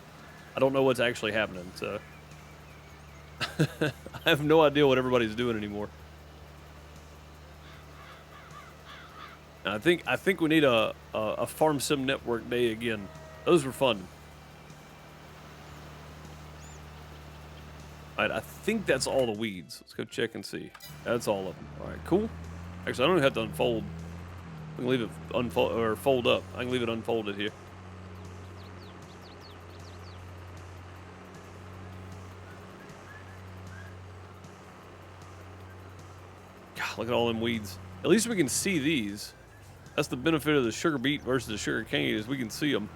I don't know what's actually happening. So I have no idea what everybody's doing anymore. I think we need a Farm Sim Network day again. Those were fun. All right, I think that's all the weeds. Let's go check and see. That's all of them. All right, cool. Actually, I don't even have to unfold. I can leave it unfold or fold up. I can leave it unfolded here. God, look at all them weeds. At least we can see these. That's the benefit of the sugar beet versus the sugar cane, is we can see them.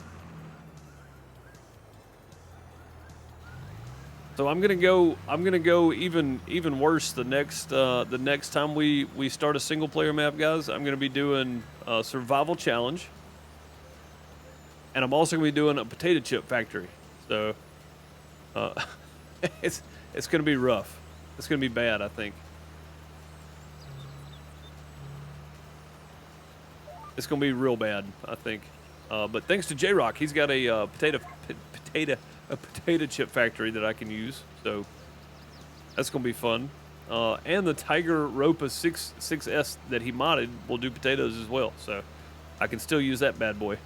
So I'm gonna go even worse the next time we start a single player map, guys. I'm gonna be doing a survival challenge, and I'm also gonna be doing a potato chip factory. So it's gonna be rough. It's gonna be bad, I think. It's gonna be real bad, I think. But thanks to J-Rock, he's got a potato chip factory that I can use. So that's gonna be fun. And the Tiger Ropa 6S that he modded will do potatoes as well. So I can still use that bad boy.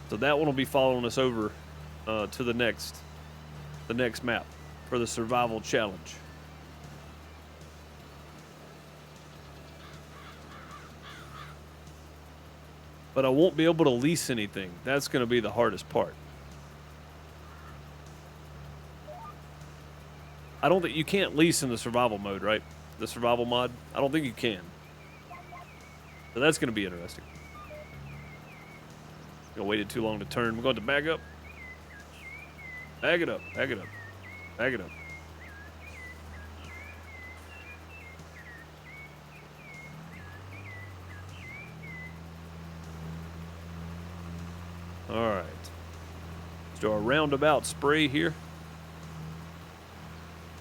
So that one will be following us over to the next map for the survival challenge. But I won't be able to lease anything. That's going to be the hardest part. I don't think you can't lease in the survival mode, right? The survival mod. I don't think you can. So that's going to be interesting. I waited too long to turn. We're going to back up. Bag it up. Bag it up. Bag it up. All right. Let's do our roundabout spray here.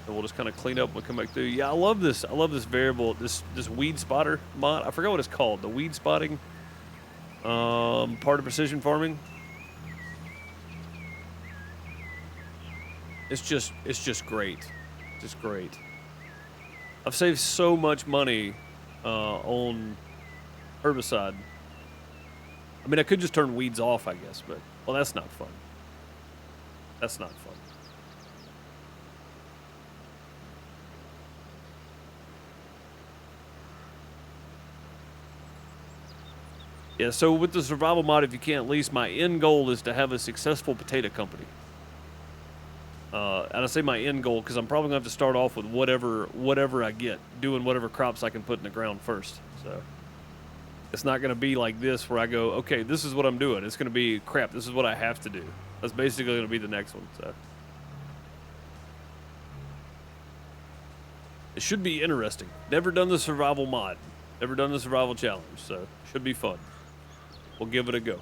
And we'll just kind of clean up when we come back through. Yeah, I love this. I love this variable, this weed spotter mod. I forgot what it's called. The weed spotting part of precision farming. It's just great. Just great. I've saved so much money on herbicide. I mean, I could just turn weeds off, I guess, but, well, that's not fun. That's not fun. Yeah, so with the survival mod, if you can't lease, my end goal is to have a successful potato company. And I say my end goal because I'm probably going to have to start off with whatever I get, doing whatever crops I can put in the ground first. So it's not going to be like this where I go, okay, this is what I'm doing. It's going to be, crap, this is what I have to do. That's basically going to be the next one. So it should be interesting. Never done the survival mod. Never done the survival challenge. So should be fun. We'll give it a go.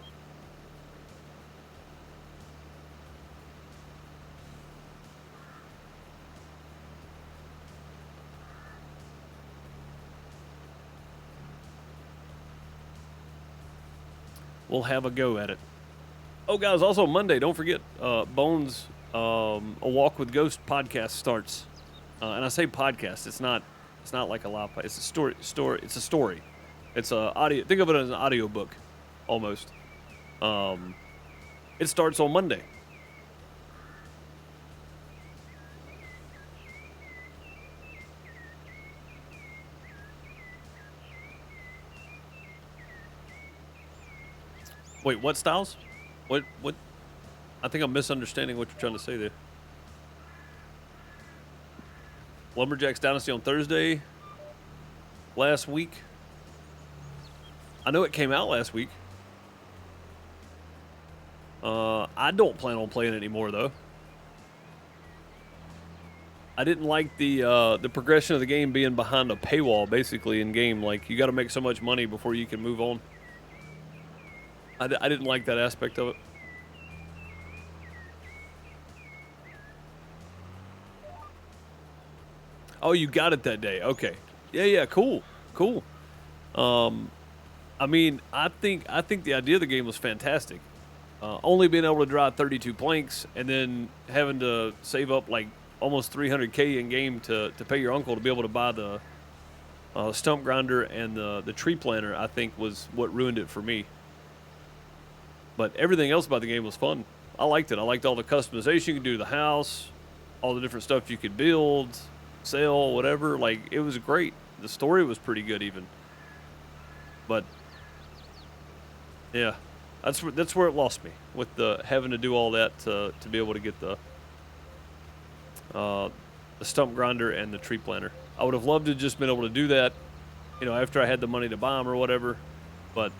We'll have a go at it. Oh, guys, also Monday, don't forget, Bones, A Walk with Ghost podcast starts. And I say podcast, it's not like a live podcast. It's a story. It's a story. It's a audio. Think of it as an audio book, almost. It starts on Monday. Wait, what Styles? What? I think I'm misunderstanding what you're trying to say there. Lumberjacks Dynasty on Thursday. Last week. I know it came out last week. I don't plan on playing it anymore, though. I didn't like the progression of the game being behind a paywall, basically, in game. Like, you got to make so much money before you can move on. I didn't like that aspect of it. Oh, you got it that day. Okay. Yeah, cool. I mean, I think the idea of the game was fantastic. Only being able to drive 32 planks and then having to save up like almost 300K in game to pay your uncle to be able to buy the stump grinder and the tree planter, I think was what ruined it for me. But everything else about the game was fun. I liked it. I liked all the customization you could do to the house, all the different stuff you could build, sell, whatever. Like, it was great. The story was pretty good even. But yeah, that's where it lost me, with the having to do all that to be able to get the stump grinder and the tree planter. I would have loved to just been able to do that, you know, after I had the money to buy them or whatever. But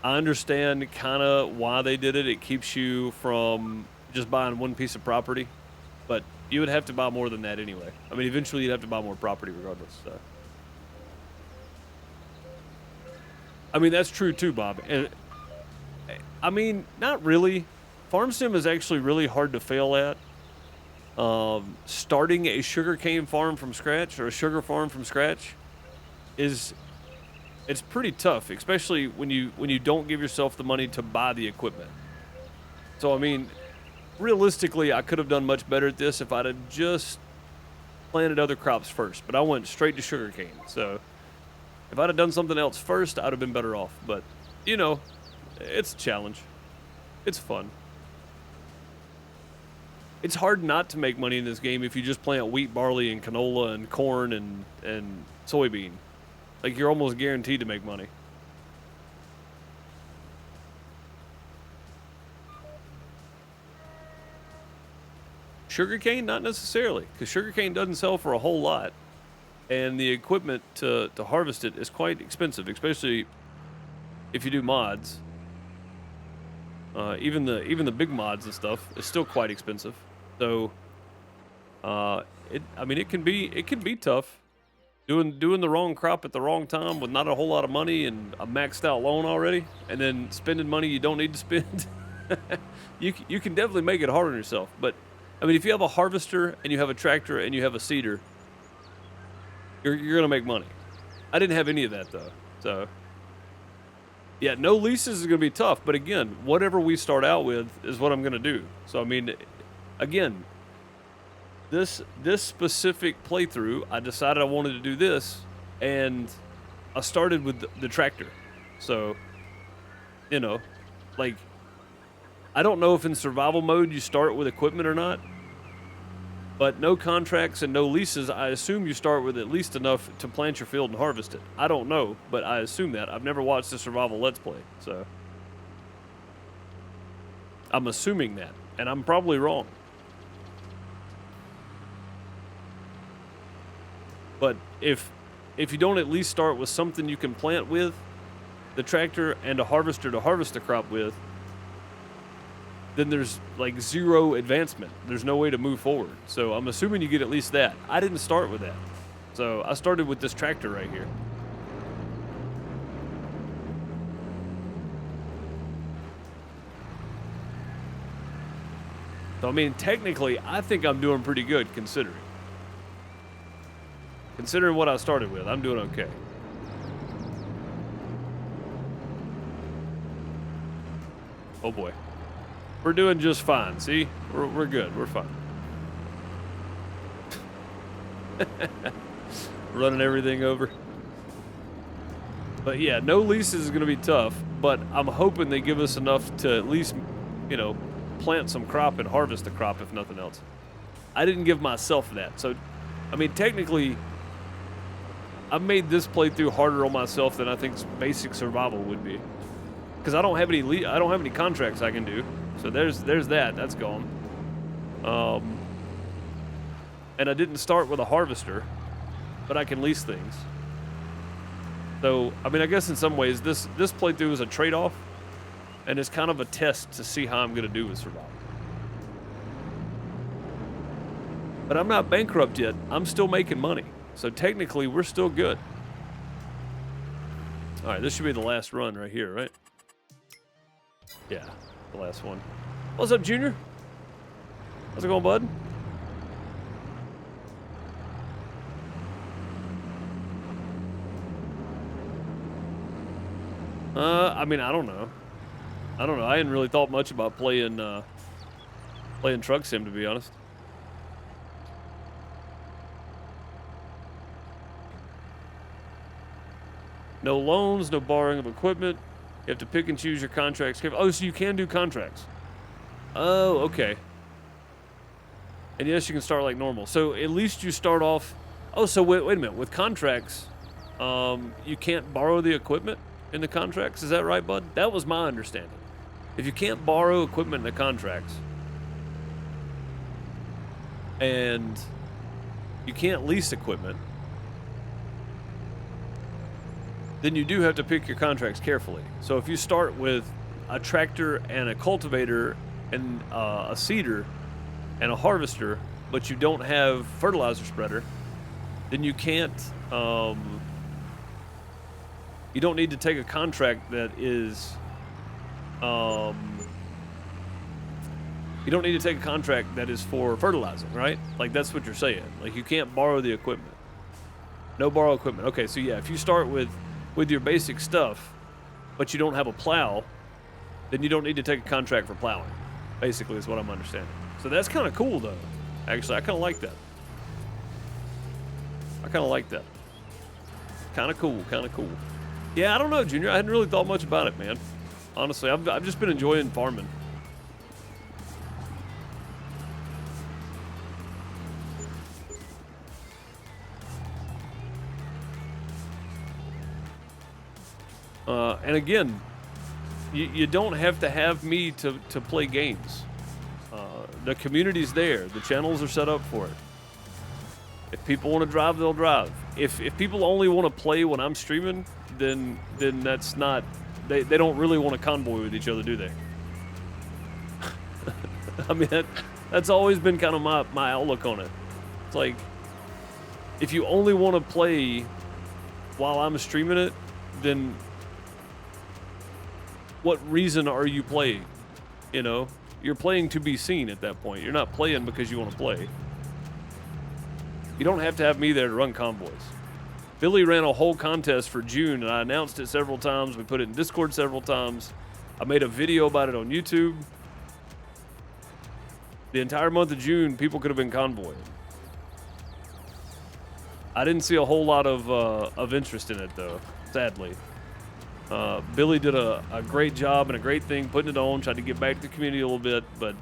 I understand kind of why they did it. It keeps you from just buying one piece of property, but you would have to buy more than that anyway. I mean, eventually you'd have to buy more property regardless. So. I mean, that's true too, Bob. And I mean, not really. Farm sim is actually really hard to fail at. Starting a sugarcane farm from scratch or a sugar farm from scratch it's pretty tough, especially when you don't give yourself the money to buy the equipment. So, I mean, realistically, I could have done much better at this if I'd have just planted other crops first, but I went straight to sugarcane. So if I'd have done something else first, I'd have been better off. But, you know, it's a challenge. It's fun. It's hard not to make money in this game if you just plant wheat, barley, and canola, and corn, and soybean. Like, you're almost guaranteed to make money. Sugarcane, not necessarily, because sugarcane doesn't sell for a whole lot, and the equipment to harvest it is quite expensive, especially if you do mods. Even the big mods and stuff is still quite expensive. So, I mean, it can be tough doing the wrong crop at the wrong time with not a whole lot of money and a maxed out loan already, and then spending money you don't need to spend. You can definitely make it hard on yourself. But I mean, if you have a harvester and you have a tractor and you have a seeder, you're gonna make money. I didn't have any of that though, so yeah, no leases is gonna be tough. But again, whatever we start out with is what I'm gonna do. So I mean, again, this specific playthrough, I decided I wanted to do this, and I started with the tractor. So, you know, like, I don't know if in survival mode you start with equipment or not, but no contracts and no leases, I assume you start with at least enough to plant your field and harvest it. I don't know, but I assume that. I've never watched a survival Let's Play, so I'm assuming that, and I'm probably wrong. But if you don't at least start with something you can plant with, the tractor, and a harvester to harvest the crop with, then there's like zero advancement. There's no way to move forward. So I'm assuming you get at least that. I didn't start with that. So I started with this tractor right here. So I mean, technically, I think I'm doing pretty good considering. Considering what I started with, I'm doing okay. Oh boy. We're doing just fine, see? We're good, we're fine. Running everything over. But yeah, no leases is gonna be tough, but I'm hoping they give us enough to at least, you know, plant some crop and harvest the crop if nothing else. I didn't give myself that, so, I mean, technically, I've made this playthrough harder on myself than I think basic survival would be, because I don't have any contracts I can do. So there's that. That's gone. And I didn't start with a harvester, but I can lease things. So I mean, I guess in some ways this playthrough is a trade-off, and it's kind of a test to see how I'm gonna do with survival. But I'm not bankrupt yet. I'm still making money. So technically, we're still good. All right, this should be the last run right here, right? Yeah, the last one. What's up, Junior? How's it going, bud? I mean, I don't know. I hadn't really thought much about playing Truck Sim, to be honest. No loans, no borrowing of equipment. You have to pick and choose your contracts. Oh, so you can do contracts. Oh, okay. And yes, you can start like normal. So at least you start off... Oh, so wait a minute. With contracts, you can't borrow the equipment in the contracts. Is that right, bud? That was my understanding. If you can't borrow equipment in the contracts, and you can't lease equipment, then you do have to pick your contracts carefully. So if you start with a tractor and a cultivator and a seeder and a harvester, but you don't have fertilizer spreader, then you can't, you don't need to take a contract that is, you don't need to take a contract that is for fertilizing, right? Like, that's what you're saying. Like, you can't borrow the equipment. No borrow equipment. Okay, so yeah, if you start with your basic stuff, but you don't have a plow, then you don't need to take a contract for plowing, basically, is what I'm understanding. So that's kind of cool, though. Actually, I kind of like that. Kind of cool, Yeah, I don't know, Junior. I hadn't really thought much about it, man. Honestly, I've just been enjoying farming. And again, you don't have to have me to play games. The community's there. The channels are set up for it. If people want to drive, they'll drive. If people only want to play when I'm streaming, then that's not. They don't really want to convoy with each other, do they? I mean, that's always been kind of my outlook on it. It's like, if you only want to play while I'm streaming it, then what reason are you playing? You know, you're playing to be seen at that point. You're not playing because you want to play. You don't have to have me there to run convoys. Billy ran a whole contest for June, and I announced it several times. We put it in Discord several times. I made a video about it on YouTube. The entire month of June, people could have been convoying. I didn't see a whole lot of interest in it, though, sadly. Billy did a great job and a great thing putting it on, tried to get back to the community a little bit, but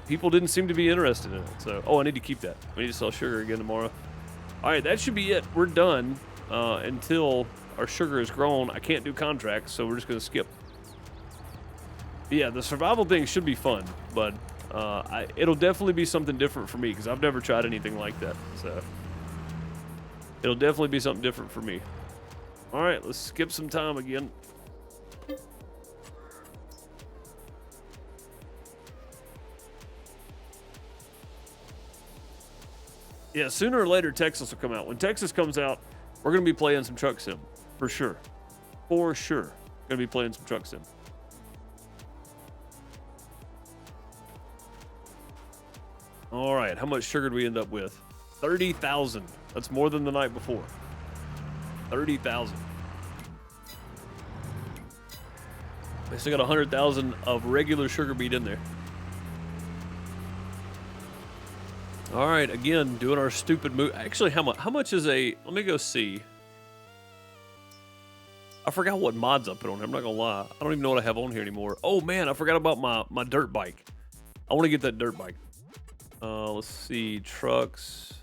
people didn't seem to be interested in it. So, I need to keep that. We need to sell sugar again tomorrow. All right, that should be it. We're done until our sugar is grown. I can't do contracts, so we're just going to skip. Yeah, the survival thing should be fun, but it'll definitely be something different for me because I've never tried anything like that. So it'll definitely be something different for me. All right, let's skip some time again. Yeah, sooner or later, Texas will come out. When Texas comes out, we're going to be playing some Truck Sim. For sure. For sure. Going to be playing some Truck Sim. All right, how much sugar do we end up with? 30,000. That's more than the night before. 30,000. They still got 100,000 of regular sugar beet in there. All right, again, doing our stupid move. Actually, how much is a... Let me go see. I forgot what mods I put on here. I'm not going to lie. I don't even know what I have on here anymore. Oh, man, I forgot about my dirt bike. I want to get that dirt bike. Let's see. Trucks.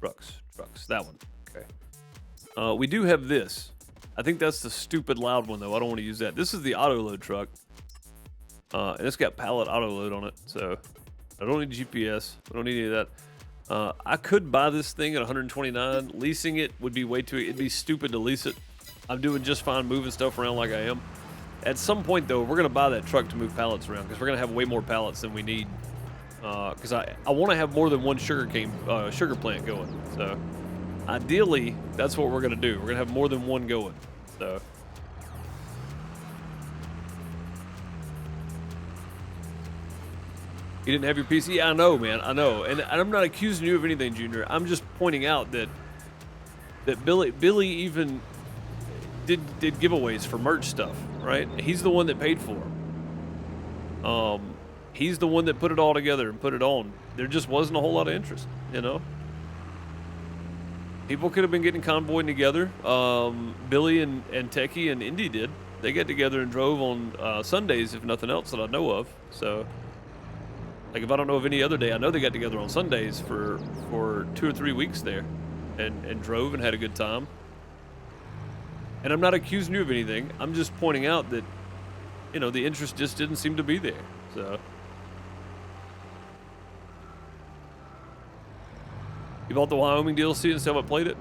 That one. Okay. We do have this. I think that's the stupid loud one, though. I don't want to use that. This is the auto load truck. And it's got pallet auto load on it, so... I don't need GPS. I don't need any of that. I could buy this thing at 129. Leasing it would be way too... It'd be stupid to lease it. I'm doing just fine moving stuff around like I am. At some point, though, we're going to buy that truck to move pallets around because we're going to have way more pallets than we need. Because I want to have more than one sugar plant going. So, ideally, that's what we're going to do. We're going to have more than one going. So... You didn't have your PC? Yeah, I know, man. I know. And I'm not accusing you of anything, Junior. I'm just pointing out that Billy even did giveaways for merch stuff, right? He's the one that paid for them. He's the one that put it all together and put it on. There just wasn't a whole lot of interest, you know? People could have been getting convoyed together. Billy and Techie and Indy did. They got together and drove on Sundays, if nothing else that I know of. So... Like, if I don't know of any other day, I know they got together on Sundays for 2 or 3 weeks there and drove and had a good time. And I'm not accusing you of anything. I'm just pointing out that, you know, the interest just didn't seem to be there. So. You bought the Wyoming DLC and still haven't played it?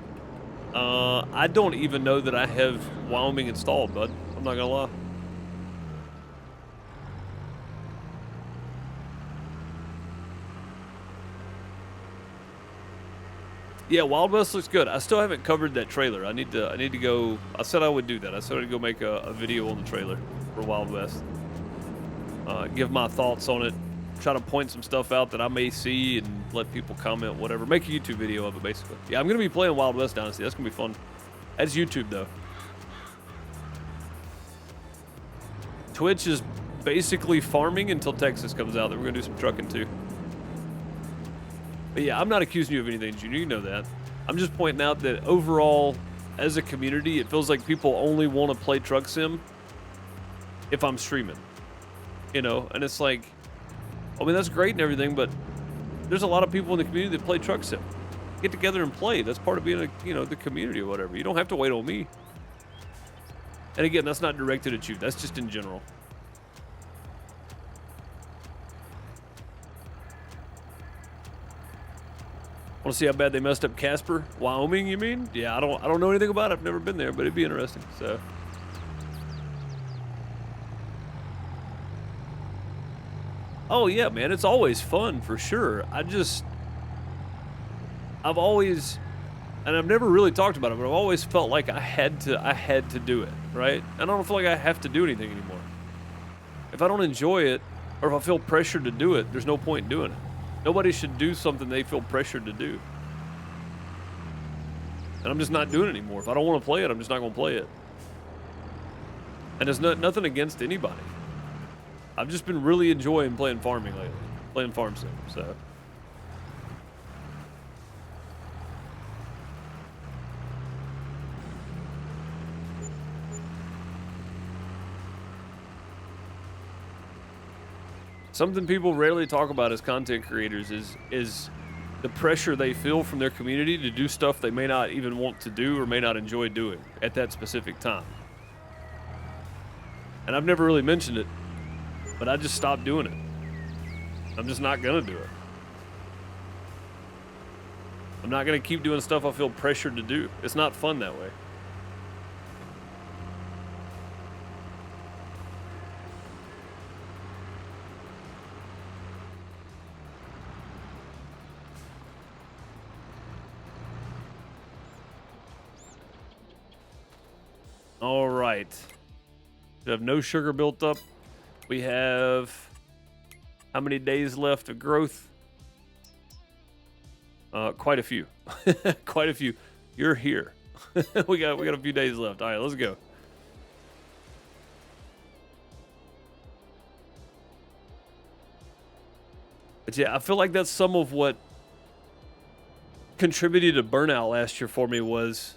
I don't even know that I have Wyoming installed, bud. I'm not going to lie. Yeah, Wild West looks good. I still haven't covered that trailer. I need to go. I said I would do that. I said I'd go make a video on the trailer for Wild West. Give my thoughts on it. Try to point some stuff out that I may see and let people comment, whatever. Make a YouTube video of it, basically. Yeah, I'm going to be playing Wild West Dynasty. That's going to be fun. That's YouTube, though. Twitch is basically farming until Texas comes out. Then we're going to do some trucking, too. But yeah, I'm not accusing you of anything, Junior. You know that. I'm just pointing out that overall, as a community, it feels like people only want to play Truck Sim if I'm streaming. You know, and it's like, I mean, that's great and everything, but there's a lot of people in the community that play Truck Sim. Get together and play. That's part of being the community or whatever. You don't have to wait on me. And again, that's not directed at you. That's just in general. Want to see how bad they messed up Casper, Wyoming? You mean? Yeah, I don't know anything about it. I've never been there, but it'd be interesting. So. Oh yeah, man, it's always fun for sure. I've always, and I've never really talked about it, but I've always felt like I had to do it, right? I don't feel like I have to do anything anymore. If I don't enjoy it, or if I feel pressured to do it, there's no point in doing it. Nobody should do something they feel pressured to do. And I'm just not doing it anymore. If I don't want to play it, I'm just not going to play it. And there's nothing against anybody. I've just been really enjoying playing farming lately. Playing farm sim, so. Something people rarely talk about as content creators is the pressure they feel from their community to do stuff they may not even want to do or may not enjoy doing at that specific time. And I've never really mentioned it, but I just stopped doing it. I'm just not gonna do it. I'm not gonna keep doing stuff I feel pressured to do. It's not fun that way. All right. We have no sugar built up. We have how many days left of growth? Quite a few. Quite a few. You're here. we got a few days left. All right, let's go. But yeah, I feel like that's some of what contributed to burnout last year for me was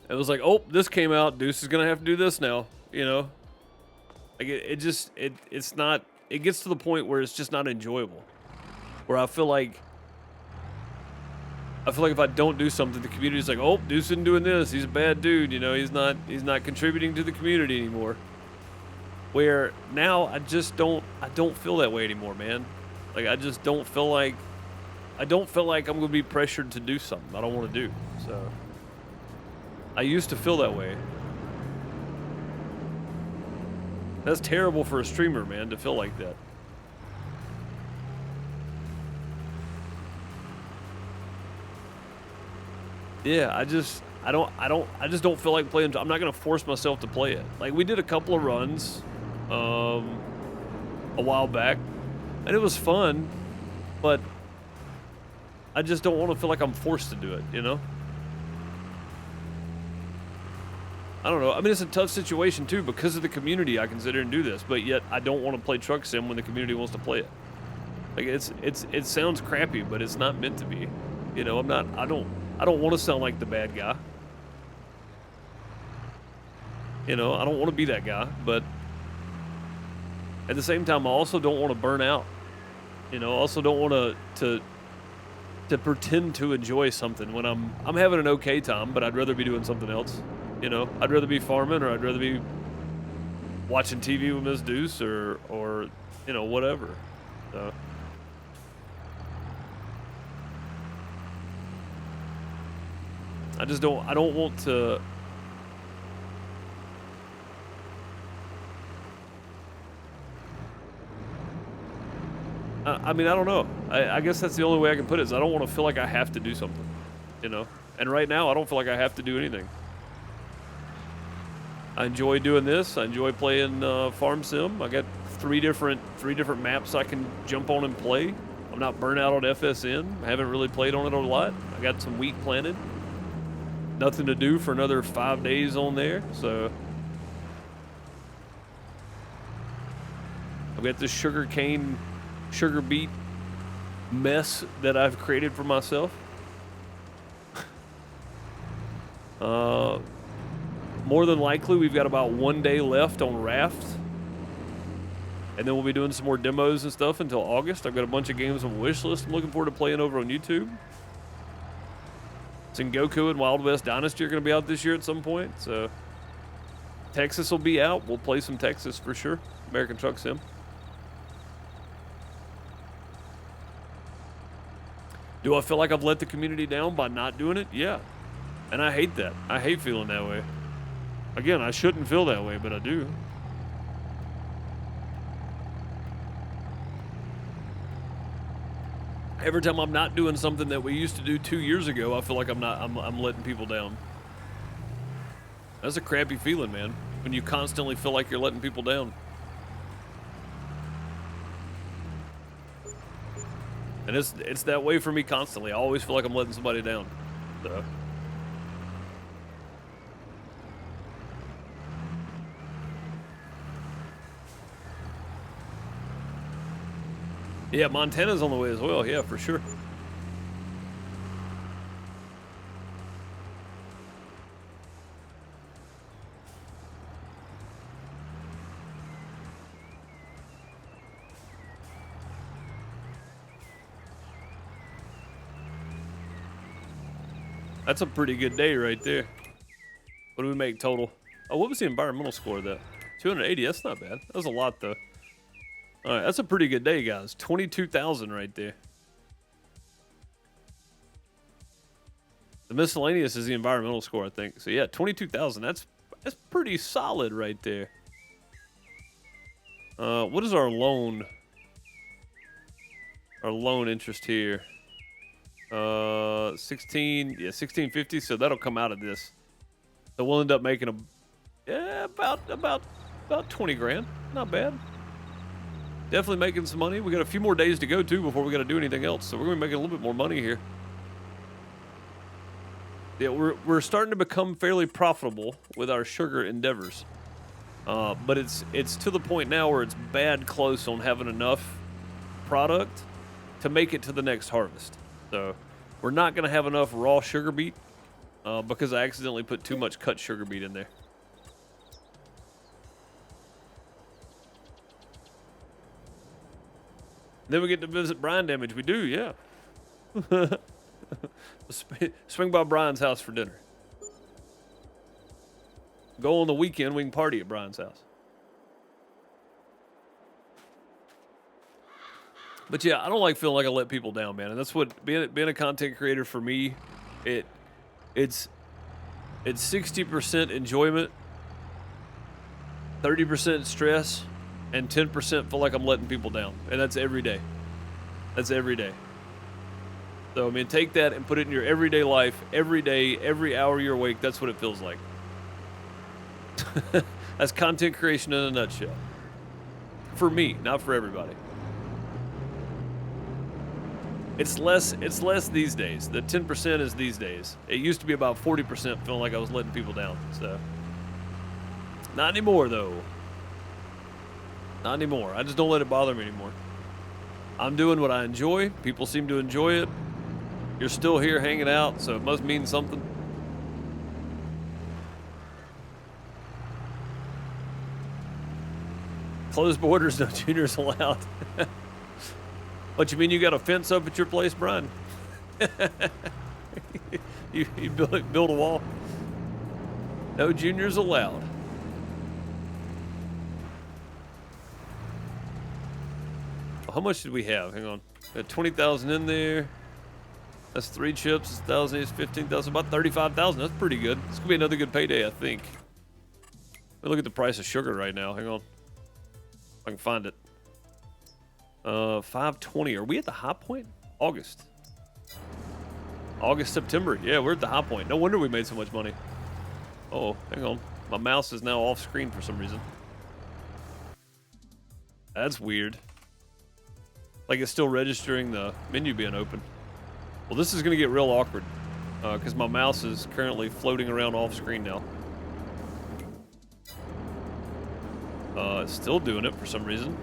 it was like, oh, this came out. Deuce is gonna have to do this now. You know, like it's not. It gets to the point where it's just not enjoyable. Where I feel like if I don't do something, the community's like, oh, Deuce isn't doing this. He's a bad dude. You know, he's not contributing to the community anymore. Where now I don't feel that way anymore, man. Like I just don't feel like I'm gonna be pressured to do something I don't want to do. So. I used to feel that way. That's terrible for a streamer, man, to feel like that. Yeah, I just don't feel like playing. I'm not gonna force myself to play it. Like we did a couple of runs, a while back, and it was fun, but I just don't want to feel like I'm forced to do it, you know? I don't know. I mean, it's a tough situation too because of the community. I consider and do this, but yet I don't want to play Truck Sim when the community wants to play it. Like it sounds crappy, but it's not meant to be. You know, I don't want to sound like the bad guy. You know, I don't want to be that guy, but at the same time, I also don't want to burn out. You know, I also don't want to pretend to enjoy something when I'm having an okay time, but I'd rather be doing something else. You know, I'd rather be farming, or I'd rather be watching TV with Miss Deuce, or you know, whatever. So. I don't want to. I mean, I don't know. I guess that's the only way I can put it is I don't want to feel like I have to do something, you know? And right now, I don't feel like I have to do anything. I enjoy doing this. I enjoy playing Farm Sim. I got three different maps I can jump on and play. I'm not burnt out on FSN. I haven't really played on it a lot. I got some wheat planted. Nothing to do for another 5 days on there, so. I've got this sugar beet mess that I've created for myself. More than likely, we've got about 1 day left on Raft. And then we'll be doing some more demos and stuff until August. I've got a bunch of games on the wish list I'm looking forward to playing over on YouTube. Sengoku and Wild West Dynasty are going to be out this year at some point. So Texas will be out. We'll play some Texas for sure. American Truck Sim. Do I feel like I've let the community down by not doing it? Yeah. And I hate that. I hate feeling that way. Again, I shouldn't feel that way, but I do. Every time I'm not doing something that we used to do 2 years ago, I feel like I'm letting people down. That's a crappy feeling, man, when you constantly feel like you're letting people down. And it's that way for me constantly. I always feel like I'm letting somebody down. So. Yeah, Montana's on the way as well. Yeah, for sure. That's a pretty good day right there. What do we make total? Oh, what was the environmental score of that? 280, that's not bad. That was a lot, though. All right, that's a pretty good day, guys. 22,000 right there. The miscellaneous is the environmental score, I think. So, yeah, 22,000. That's pretty solid right there. What is our loan? Our loan interest here. 1650, so that'll come out of this. So we'll end up making about 20 grand. Not bad. Definitely making some money. We got a few more days to go too before we got to do anything else. So we're gonna be making a little bit more money here. Yeah, we're starting to become fairly profitable with our sugar endeavors. But it's to the point now where it's bad close on having enough product to make it to the next harvest. So we're not going to have enough raw sugar beet because I accidentally put too much cut sugar beet in there. Then we get to visit Brian Damage. We do, yeah. Swing by Brian's house for dinner. Go on the weekend, we can party at Brian's house. But yeah, I don't like feeling like I let people down, man. And that's what being a content creator for me, it's 60% enjoyment, 30% stress, and 10% feel like I'm letting people down. And that's every day. That's every day. So I mean, take that and put it in your everyday life, every day, every hour you're awake. That's what it feels like. That's content creation in a nutshell. For me, not for everybody. It's less these days. The 10% is these days. It used to be about 40% feeling like I was letting people down. So not anymore though. Not anymore. I just don't let it bother me anymore. I'm doing what I enjoy. People seem to enjoy it. You're still here hanging out, so it must mean something. Closed borders, no juniors allowed. What, you mean you got a fence up at your place, Brian? you build a wall? No juniors allowed. How much did we have? Hang on. We had 20,000 in there. That's 3 chips. It's 1,000. It's 15,000. About 35,000. That's pretty good. It's gonna be another good payday, I think. Let me look at the price of sugar right now. Hang on. If I can find it. 520. Are we at the high point? August, September. Yeah, we're at the high point. No wonder we made so much money. Oh, hang on. My mouse is now off screen for some reason. That's weird. Like it's still registering the menu being open. Well, this is going to get real awkward because my mouse is currently floating around off screen now. It's still doing it for some reason.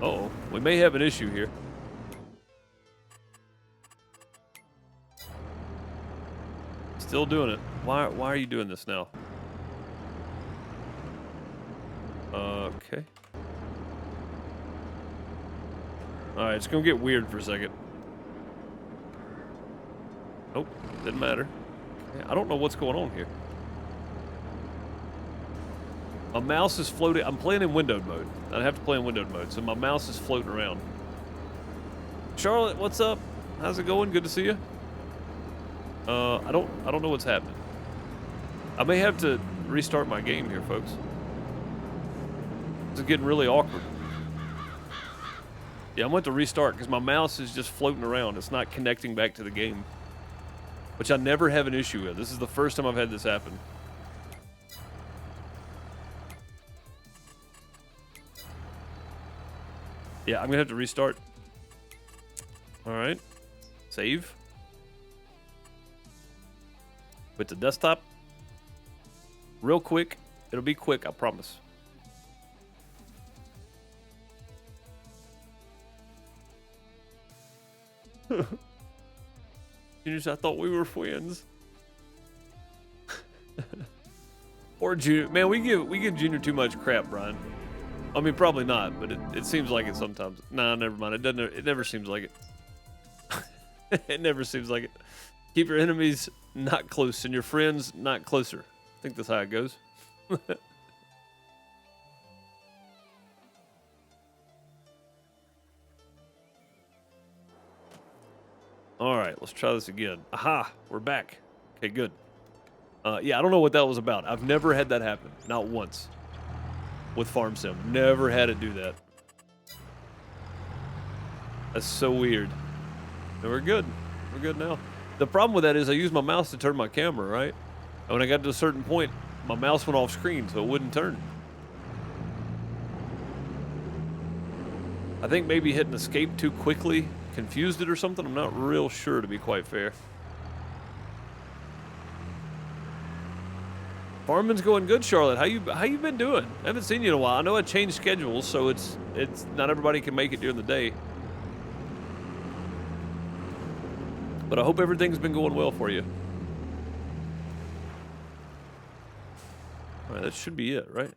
Uh-oh, we may have an issue here. Still doing it. Why are you doing this now? Okay. Alright, it's gonna get weird for a second. Oh, didn't matter. Okay, I don't know what's going on here. My mouse is floating. I'm playing in windowed mode. I have to play in windowed mode, so my mouse is floating around. Charlotte, what's up? How's it going? Good to see you. I don't know what's happening. I may have to restart my game here, folks. This is getting really awkward. Yeah, I'm going to restart because my mouse is just floating around. It's not connecting back to the game, which I never have an issue with. This is the first time I've had this happen. Yeah, I'm going to have to restart. All right. Save. With the desktop. Real quick. It'll be quick, I promise. Juniors, I thought we were friends. Or Junior. Man, we give Junior too much crap, Brian. I mean, probably not, but it seems like it sometimes. Nah, never mind. It never seems like it. It never seems like it. Keep your enemies not close and your friends not closer. I think that's how it goes. All right, let's try this again. Aha, we're back. Okay, good. Yeah, I don't know what that was about. I've never had that happen. Not once. With Farm Sim. Never had it do that. That's so weird. And we're good. We're good now. The problem with that is I use my mouse to turn my camera, right? And when I got to a certain point, my mouse went off screen, so it wouldn't turn. I think maybe hitting escape too quickly confused it or something. I'm not real sure, to be quite fair. Farming's going good, Charlotte. How you been doing? I haven't seen you in a while. I know I changed schedules, so it's not everybody can make it during the day. But I hope everything's been going well for you. All right, that should be it, right?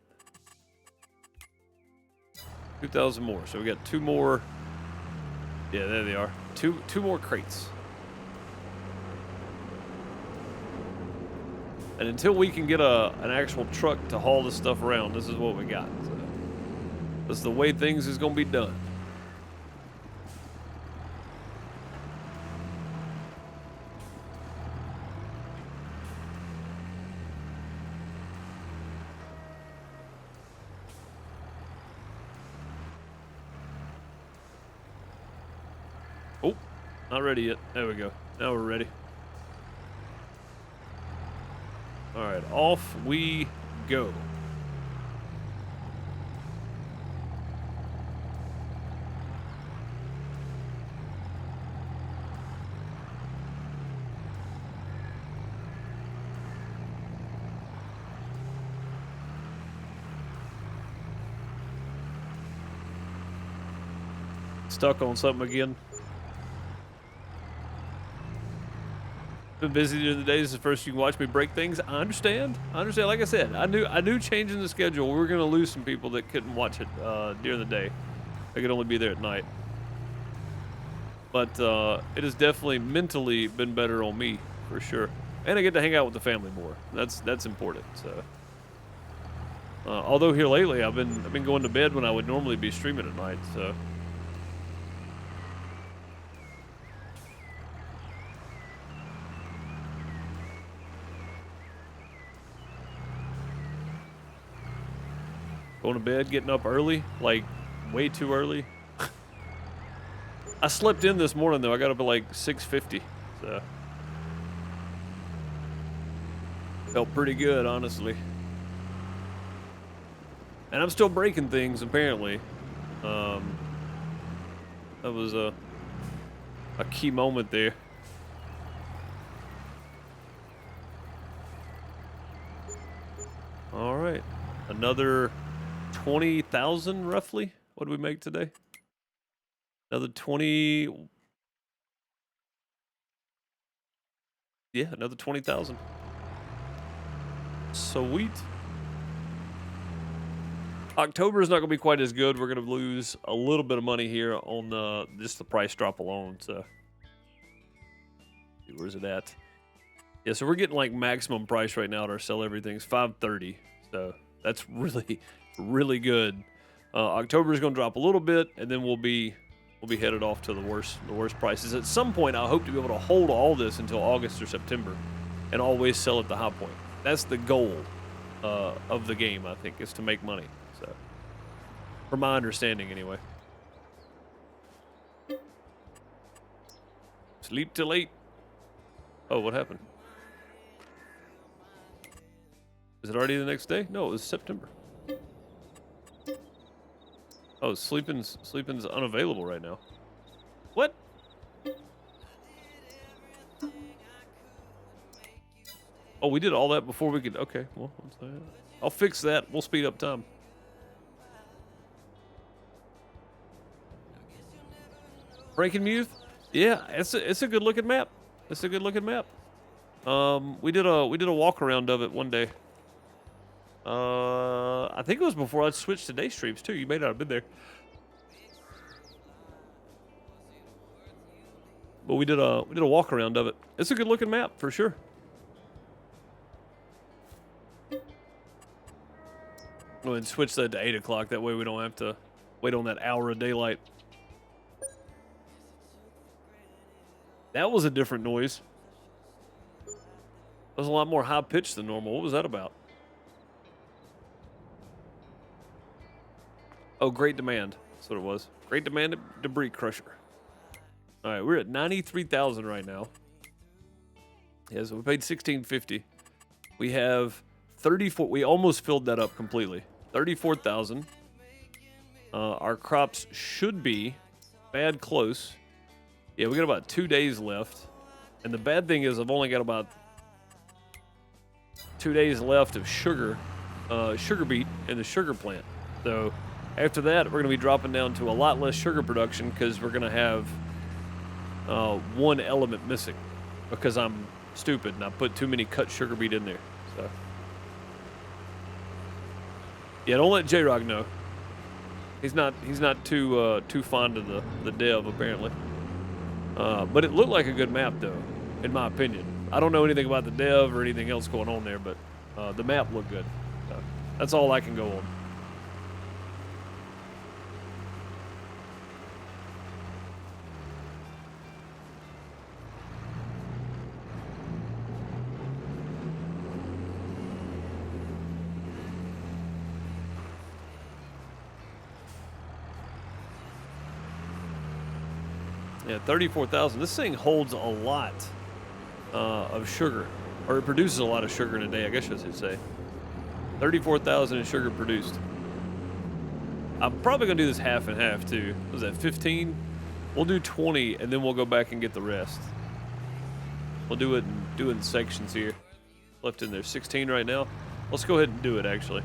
2,000 more. So we got 2 more. Yeah, there they are. Two more crates. And until we can get an actual truck to haul this stuff around, this is what we got. So this is the way things is going to be done. Oh, not ready yet. There we go. Now we're ready. All right, off we go. Stuck on something again. Been busy during the day. This is the first you can watch me break things. I understand. Like I said, I knew changing the schedule, we were going to lose some people that couldn't watch it during the day. They could only be there at night. But it has definitely mentally been better on me, for sure. And I get to hang out with the family more. That's important. So, although here lately, I've been going to bed when I would normally be streaming at night. So. Going to bed, getting up early, like way too early. I slept in this morning though. I got up at like 6:50, so felt pretty good, honestly. And I'm still breaking things apparently. That was a key moment there. All right, another 20,000 roughly. What did we make today? Another 20. Yeah, another 20,000. Sweet. October is not going to be quite as good. We're going to lose a little bit of money here on just the price drop alone. So, where's it at? Yeah, so we're getting like maximum price right now at our sell everything's $530. So that's really, really good. October is going to drop a little bit, and then we'll be we'll be headed off to the worst prices. At some point, I hope to be able to hold all this until August or September, and always sell at the high point. That's the goal of the game, I think, is to make money. So, from my understanding, anyway. Sleep till 8. Oh, what happened? Is it already the next day? No, it was September. Oh, sleeping's unavailable right now. What? Oh, we did all that before we could. Okay, well, I'll fix that. We'll speed up time. Frankenmuth? Yeah, it's a good looking map. It's a good looking map. We did a walk around of it one day. I think it was before I switched to day streams too. You may not have been there. But we did a walk around of it. It's a good looking map for sure. Go ahead and switch that to 8 o'clock. That way we don't have to wait on that hour of daylight. That was a different noise. That was a lot more high pitched than normal. What was that about? Oh, great demand. That's what it was. Great demand debris crusher. All right, we're at 93,000 right now. Yeah, so we paid $16.50. We have 34. We almost filled that up completely. 34,000. Our crops should be bad close. Yeah, we got about 2 days left. And the bad thing is I've only got about 2 days left of sugar beet in the sugar plant. So after that, we're going to be dropping down to a lot less sugar production because we're going to have one element missing because I'm stupid and I put too many cut sugar beet in there. So yeah, don't let J-Rock know. He's not too fond of the dev apparently. But it looked like a good map though, in my opinion. I don't know anything about the dev or anything else going on there, but the map looked good. So that's all I can go on. Yeah, 34,000. This thing holds a lot of sugar, or it produces a lot of sugar in a day, I guess I should say. 34,000 in sugar produced. I'm probably gonna do this half and half too. Was that 15? We'll do 20, and then we'll go back and get the rest. We'll do it in sections here. Left in there 16 right now. Let's go ahead and do it actually.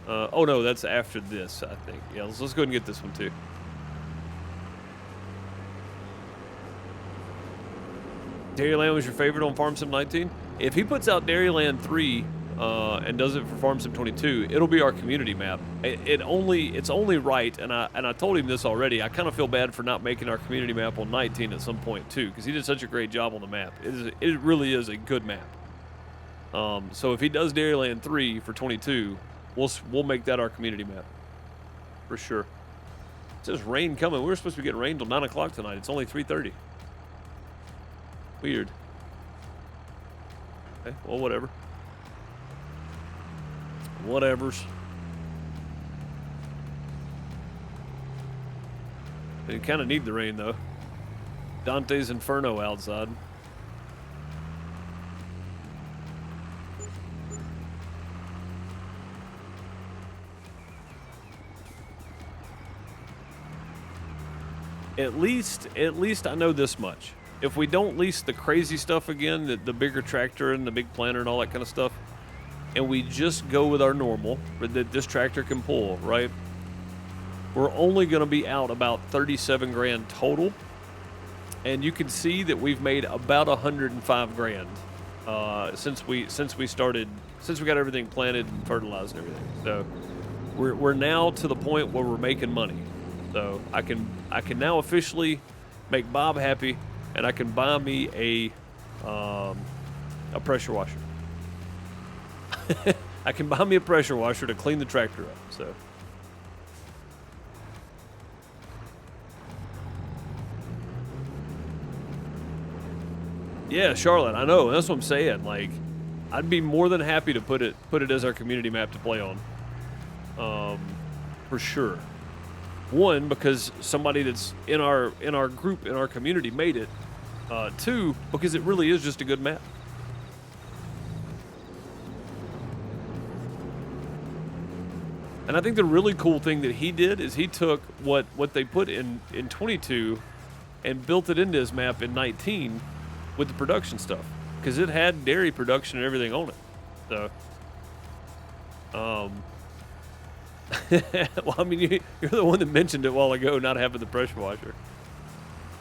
Oh no, that's after this, I think. Yeah, let's go ahead and get this one too. Dairyland was your favorite on Farm Sim 19? If he puts out Dairyland 3 and does it for Farm Sim 22, it'll be our community map. It's only right, and I told him this already. I kind of feel bad for not making our community map on 19 at some point too, because he did such a great job on the map. It really is a good map. So if he does Dairyland 3 for 22, we'll make that our community map for sure. It says rain coming. We were supposed to be getting rain till 9 o'clock tonight. It's only 3:30. Weird. Okay, well, whatever. Whatevers. You kind of need the rain, though. Dante's Inferno outside. At least I know this much. If we don't lease the crazy stuff again, the bigger tractor and the big planter and all that kind of stuff, and we just go with our normal that this tractor can pull, right? We're only going to be out about 37 grand total, and you can see that we've made about 105 grand since we got everything planted and fertilized and everything. So we're now to the point where we're making money. So I can now officially make Bob happy. And I can buy me a pressure washer. I can buy me a pressure washer to clean the tractor up. So Yeah, Charlotte. I know. That's what I'm saying. Like, I'd be more than happy to put it as our community map to play on. For sure. One, because somebody that's in our group, in our community made it. Two, because it really is just a good map. And I think the really cool thing that he did is he took what they put in 22 and built it into his map in 19 with the production stuff, because it had dairy production and everything on it. So, well, I mean, you're the one that mentioned it a while ago, not having the pressure washer.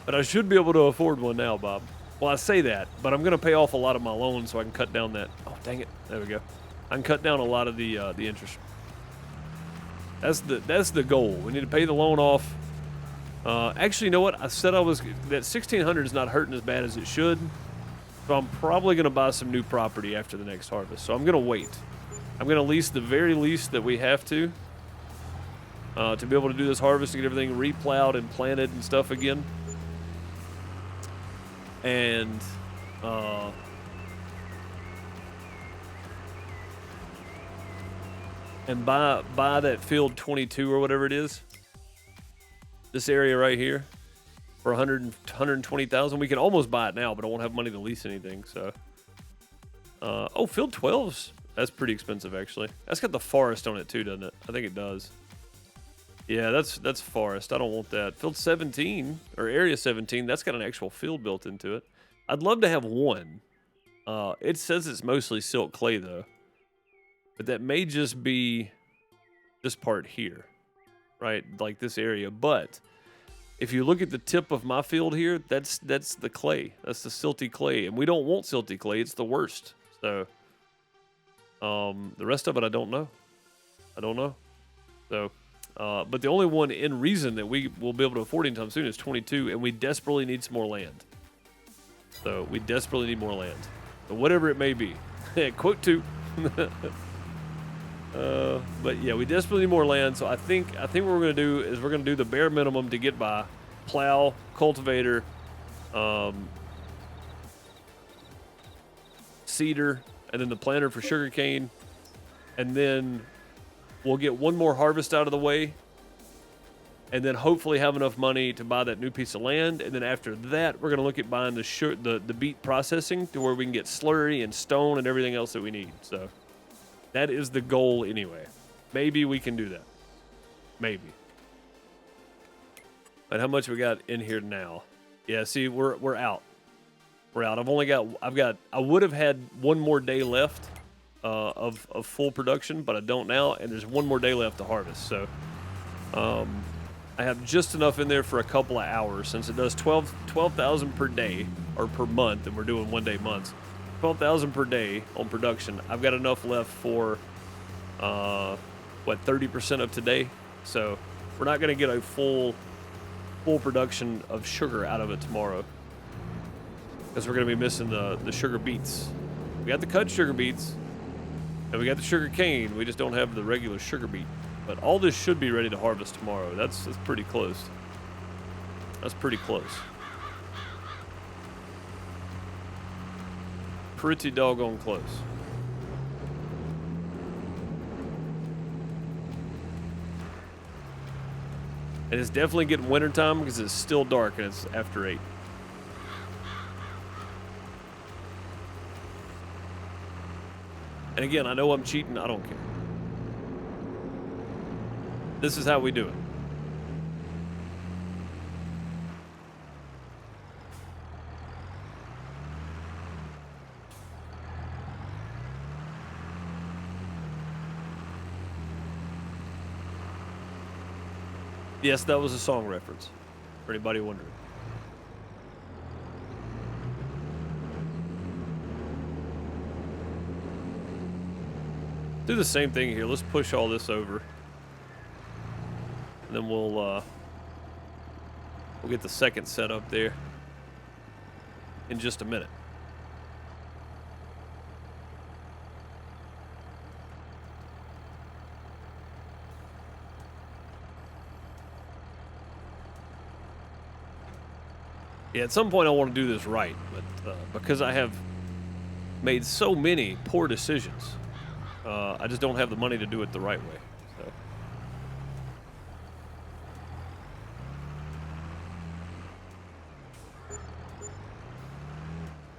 But I should be able to afford one now, Bob. Well, I say that, but I'm going to pay off a lot of my loans so I can cut down that. Oh, dang it. There we go. I can cut down a lot of the interest. That's the goal. We need to pay the loan off. Actually, you know what? I said that 1,600 is not hurting as bad as it should. So I'm probably going to buy some new property after the next harvest. So I'm going to wait. I'm going to lease the very least that we have to be able to do this harvest and get everything replowed and planted and stuff again. And buy that field 22 or whatever it is. This area right here for 120,000. We can almost buy it now, but I won't have money to lease anything. So, oh, field 12's that's pretty expensive actually. That's got the forest on it too, doesn't it? I think it does. Yeah, that's forest. I don't want that. Field 17 or area 17. That's got an actual field built into it. I'd love to have one. It says it's mostly silt clay though, but that may just be this part here, right? Like this area. But if you look at the tip of my field here, that's the clay. That's the silty clay, and we don't want silty clay. It's the worst. So, the rest of it, I don't know. So, but the only one in reason that we will be able to afford anytime soon is 22, and we desperately need some more land. So we desperately need more land. So whatever it may be. Quote 2. But yeah, we desperately need more land. So I think what we're gonna do is we're gonna do the bare minimum to get by. Plow, cultivator, seeder, and then the planter for sugarcane, and then we'll get one more harvest out of the way, and then hopefully have enough money to buy that new piece of land. And then after that, we're gonna look at buying the beet processing to where we can get slurry and stone and everything else that we need. So that is the goal anyway. Maybe we can do that. Maybe. But how much we got in here now? Yeah, see, we're out. We're out. I would have had one more day left of full production, but I don't now, and there's one more day left to harvest. So I have just enough in there for a couple of hours, since it does 12,000 per day or per month, and we're doing 1 day months. 12,000 per day on production. I've got enough left for 30% of today. So we're not going to get a full production of sugar out of it tomorrow, because we're going to be missing the sugar beets. We got the cut sugar beets, and we got the sugar cane. We just don't have the regular sugar beet. But all this should be ready to harvest tomorrow. That's pretty close. That's pretty close. Pretty doggone close. And it's definitely getting wintertime because it's still dark and it's after 8. And again, I know I'm cheating. I don't care. This is how we do it. Yes, that was a song reference, for anybody wondering. Do the same thing here. Let's push all this over. And then we'll get the second set up there in just a minute. Yeah, at some point I want to do this right, but because I have made so many poor decisions, I just don't have the money to do it the right way. So.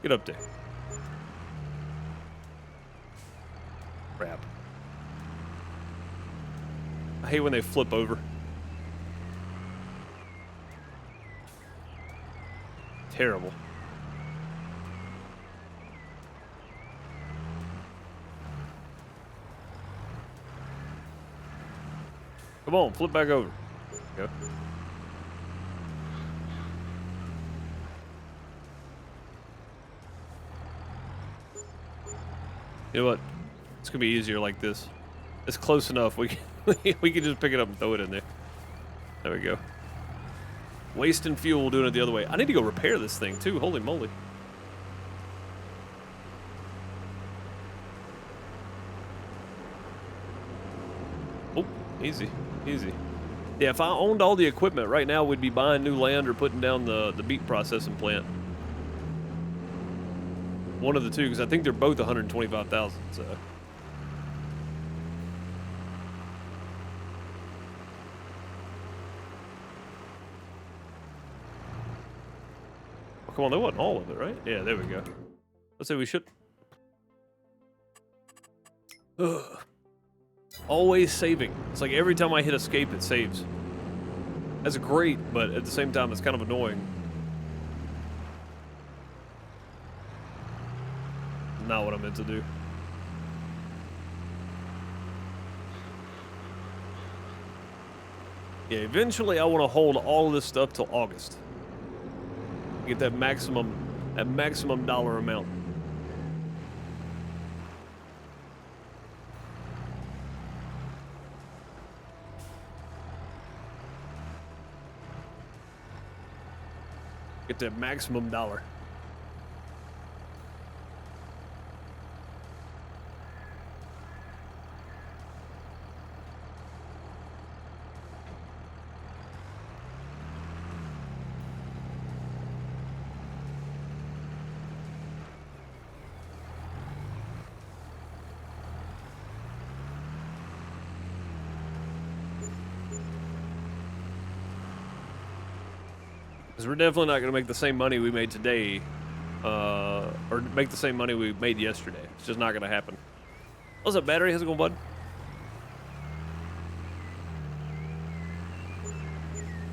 Get up there. Crap. I hate when they flip over. Terrible. Come on, flip back over. Go. You know what? It's gonna be easier like this. It's close enough. We can, we can just pick it up and throw it in there. There we go. Wasting fuel doing it the other way. I need to go repair this thing too. Holy moly. Oh, easy, easy. Yeah, if I owned all the equipment right now, we'd be buying new land or putting down the beet processing plant. One of the two, because I think they're both 125,000. So. Come on, that wasn't all of it, right? Yeah, there we go. Let's say we should. Ugh. Always saving. It's like every time I hit escape, it saves. That's great, but at the same time, it's kind of annoying. Not what I meant to do. Yeah, eventually I want to hold all of this stuff till August. Get that maximum dollar amount. Get that maximum dollar. Because we're definitely not going to make the same money we made today, or make the same money we made yesterday. It's just not going to happen. What's up, battery? How's it going, bud?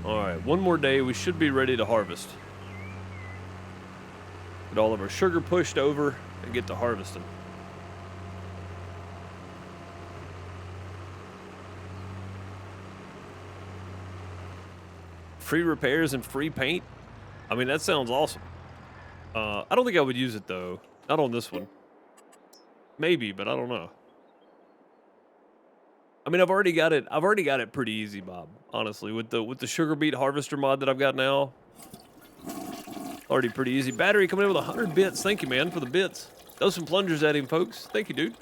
Alright, one more day. We should be ready to harvest. Get all of our sugar pushed over and get to harvesting. Free repairs and free paint? I mean, that sounds awesome. I don't think I would use it, though. Not on this one. Maybe, but I don't know. I mean, I've already got it pretty easy, Bob. Honestly, with the sugar beet harvester mod that I've got now, already pretty easy. Battery coming in with 100 bits. Thank you, man, for the bits. Throw some plungers at him, folks. Thank you, dude.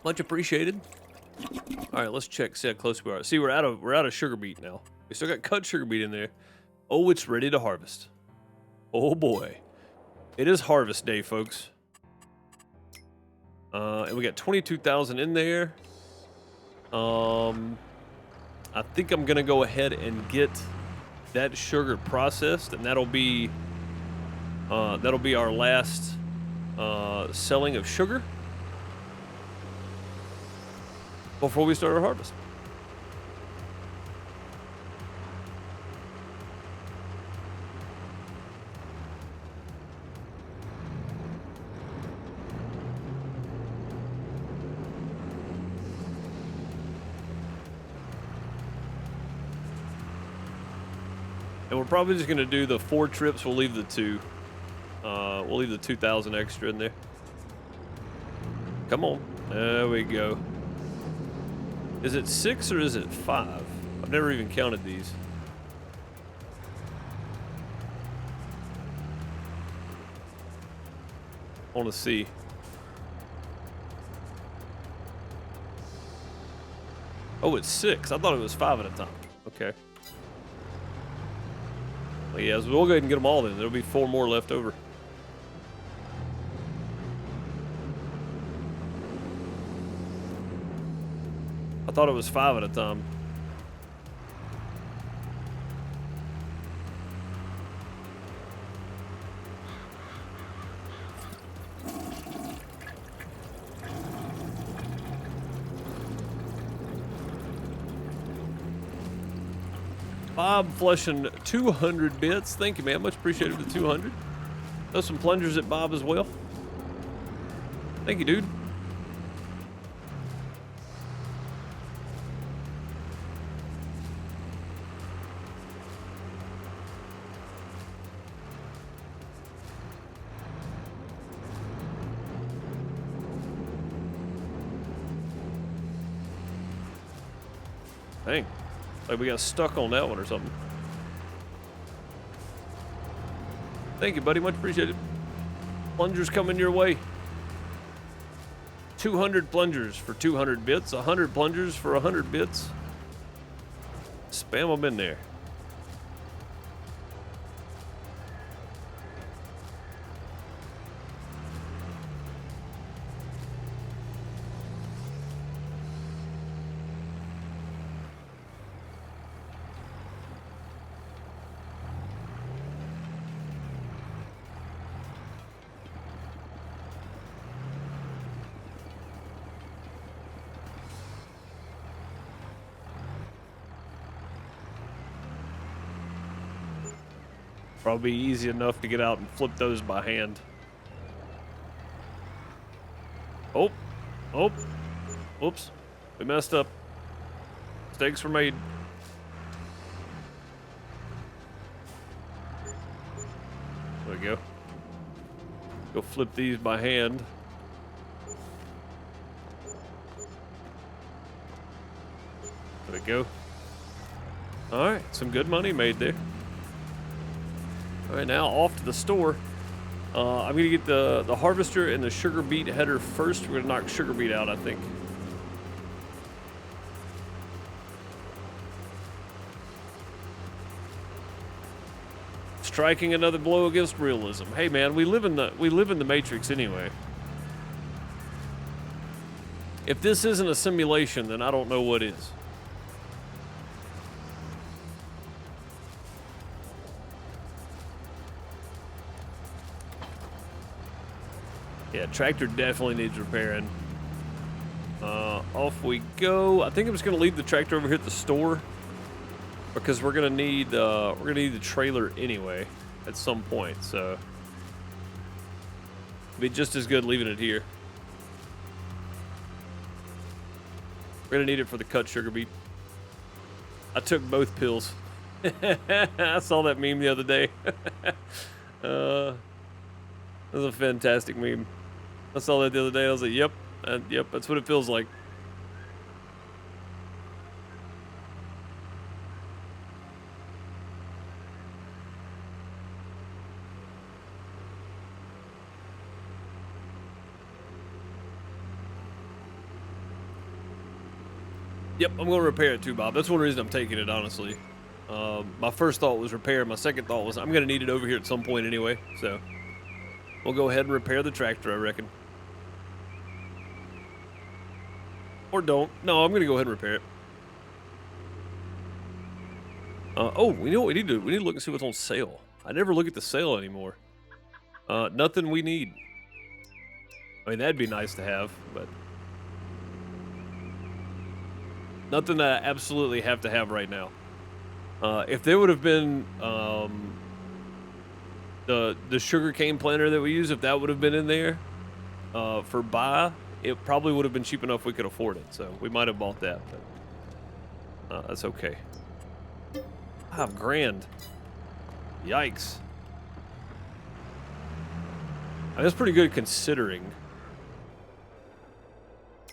Much appreciated. All right, let's check. See how close we are. See, we're out of sugar beet now. We still got cut sugar beet in there. Oh, it's ready to harvest. Oh boy, it is harvest day, folks. And we got 22,000 in there. I think I'm gonna go ahead and get that sugar processed, and that'll be our last selling of sugar before we start our harvest. And we're probably just gonna do the 4 trips. We'll leave the 2. We'll leave the 2,000 extra in there. Come on, there we go. Is it 6 or is it 5? I've never even counted these. I want to see. Oh, it's 6. I thought it was 5 at a time. Okay. Well, yeah, so we'll go ahead and get them all then. There'll be 4 more left over. I thought it was 5 at a time. Bob flushing 200 bits. Thank you, man. Much appreciated for the 200. Those some plungers at Bob as well. Thank you, dude. Dang. Like we got stuck on that one or something. Thank you, buddy. Much appreciated. Plungers coming your way. 200 plungers for 200 bits. 100 plungers for 100 bits. Spam them in there. Probably easy enough to get out and flip those by hand. Oh, oops, we messed up. Mistakes were made. There we go. Go flip these by hand. There we go. All right, some good money made there. All right, now off to the store. I'm gonna get the harvester and the sugar beet header first. We're gonna knock sugar beet out, I think. Striking another blow against realism. Hey man, we live in the Matrix anyway. If this isn't a simulation, then I don't know what is. Yeah, tractor definitely needs repairing. Off we go. I think I'm just gonna leave the tractor over here at the store because we're gonna need the trailer anyway at some point. So it'd be just as good leaving it here. We're gonna need it for the cut sugar beet. I took both pills. I saw that meme the other day. That was a fantastic meme. I saw that the other day. I was like, yep, yep, that's what it feels like. Yep, I'm going to repair it too, Bob. That's one reason I'm taking it, honestly. My first thought was repair. My second thought was I'm going to need it over here at some point anyway. So we'll go ahead and repair the tractor, I reckon. Or don't. No, I'm going to go ahead and repair it. Oh, we know what we need to do. We need to look and see what's on sale. I never look at the sale anymore. Nothing we need. I mean, that'd be nice to have, but nothing that I absolutely have to have right now. If there would have been the sugarcane planter that we use, if that would have been in there for buy, it probably would have been cheap enough we could afford it. So we might have bought that, but that's okay. $5 grand. Yikes. That's pretty good considering.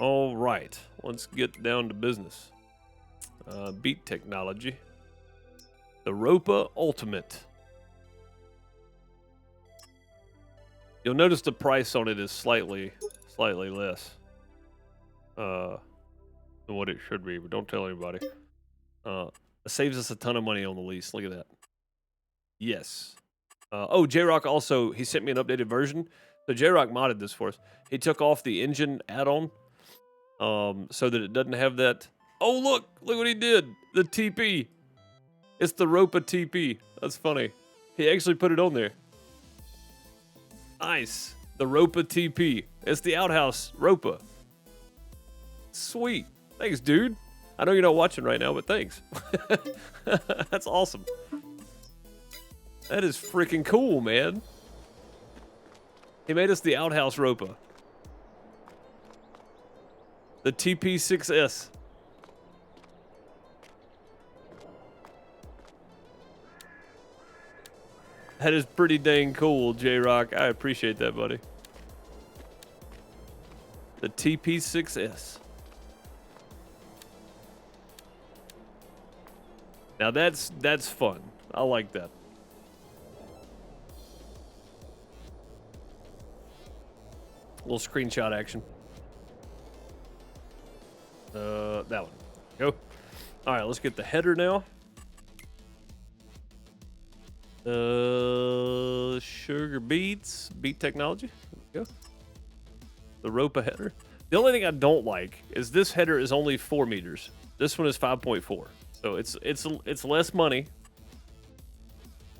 All right, let's get down to business. Beat technology. The Ropa Ultimate. You'll notice the price on it is slightly less than what it should be, but don't tell anybody. It saves us a ton of money on the lease. Look at that. Yes. Oh, J-Rock also, he sent me an updated version. So J-Rock modded this for us. He took off the engine add-on so that it doesn't have that. Oh, look what he did. The TP. It's the Ropa TP. That's funny. He actually put it on there. Nice. The Ropa TP. It's the outhouse Ropa. Sweet. Thanks, dude. I know you're not watching right now, but thanks. That's awesome. That is freaking cool, man. He made us the outhouse Ropa. The TP6S. That is pretty dang cool, J-Rock. I appreciate that, buddy. The TP6S. Now that's fun. I like that. Little screenshot action. That one. Go. All right, let's get the header now. Sugar beets, beet technology. There we go. The Ropa header. The only thing I don't like is this header is only 4 meters. This one is 5.4. So it's less money,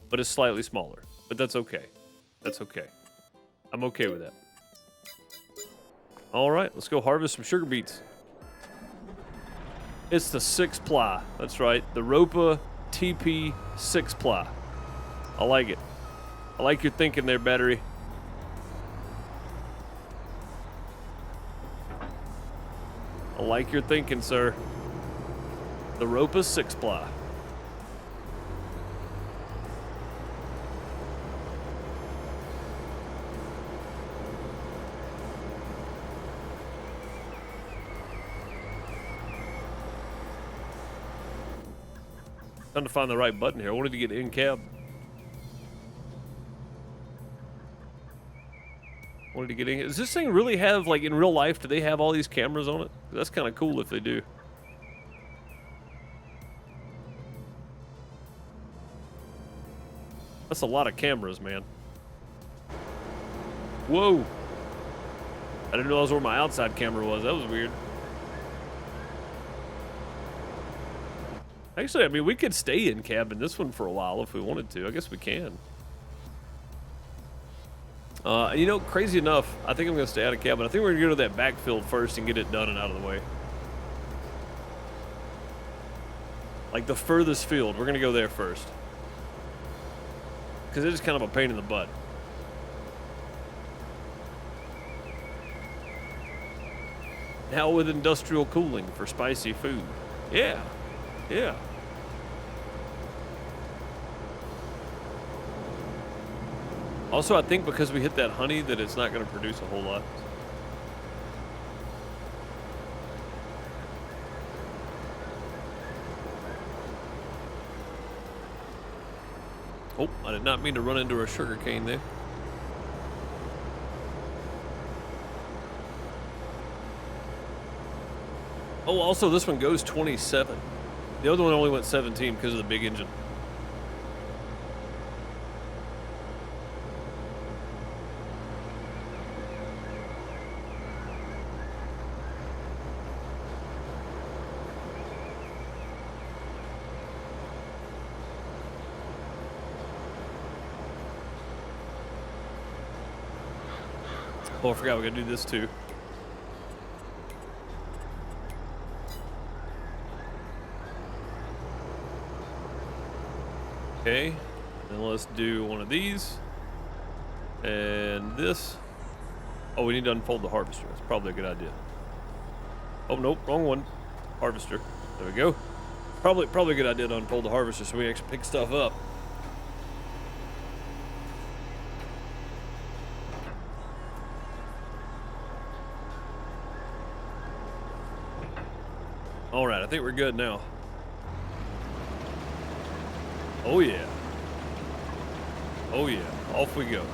but it's slightly smaller. But that's okay. That's okay. I'm okay with that. All right, let's go harvest some sugar beets. It's the 6-ply. That's right. The Ropa TP 6-ply. I like it. I like your thinking there, battery. I like your thinking, sir. The Ropa 6-ply. Trying to find the right button here. I wanted to get in cab. Wanted to get in. Does this thing really have, like, in real life, do they have all these cameras on it? That's kind of cool if they do. That's a lot of cameras, man. Whoa. I didn't know that was where my outside camera was. That was weird. Actually, I mean, we could stay in cab in this one for a while if we wanted to. I guess we can. You know, crazy enough, I think I'm going to stay out of cab, but I think we're going to go to that backfield first and get it done and out of the way. Like the furthest field, we're going to go there first. Because it is kind of a pain in the butt. Now with industrial cooling for spicy food. Yeah. Yeah. Also, I think because we hit that honey that it's not going to produce a whole lot. Oh, I did not mean to run into a sugar cane there. Oh, also this one goes 27. The other one only went 17 because of the big engine. Oh, I forgot we gotta do this too. Okay, then let's do one of these. And this. Oh, we need to unfold the harvester. That's probably a good idea. Oh, nope, wrong one. Harvester. There we go. Probably a good idea to unfold the harvester so we actually pick stuff up. All right, I think we're good now. Oh yeah. Oh yeah. Off we go.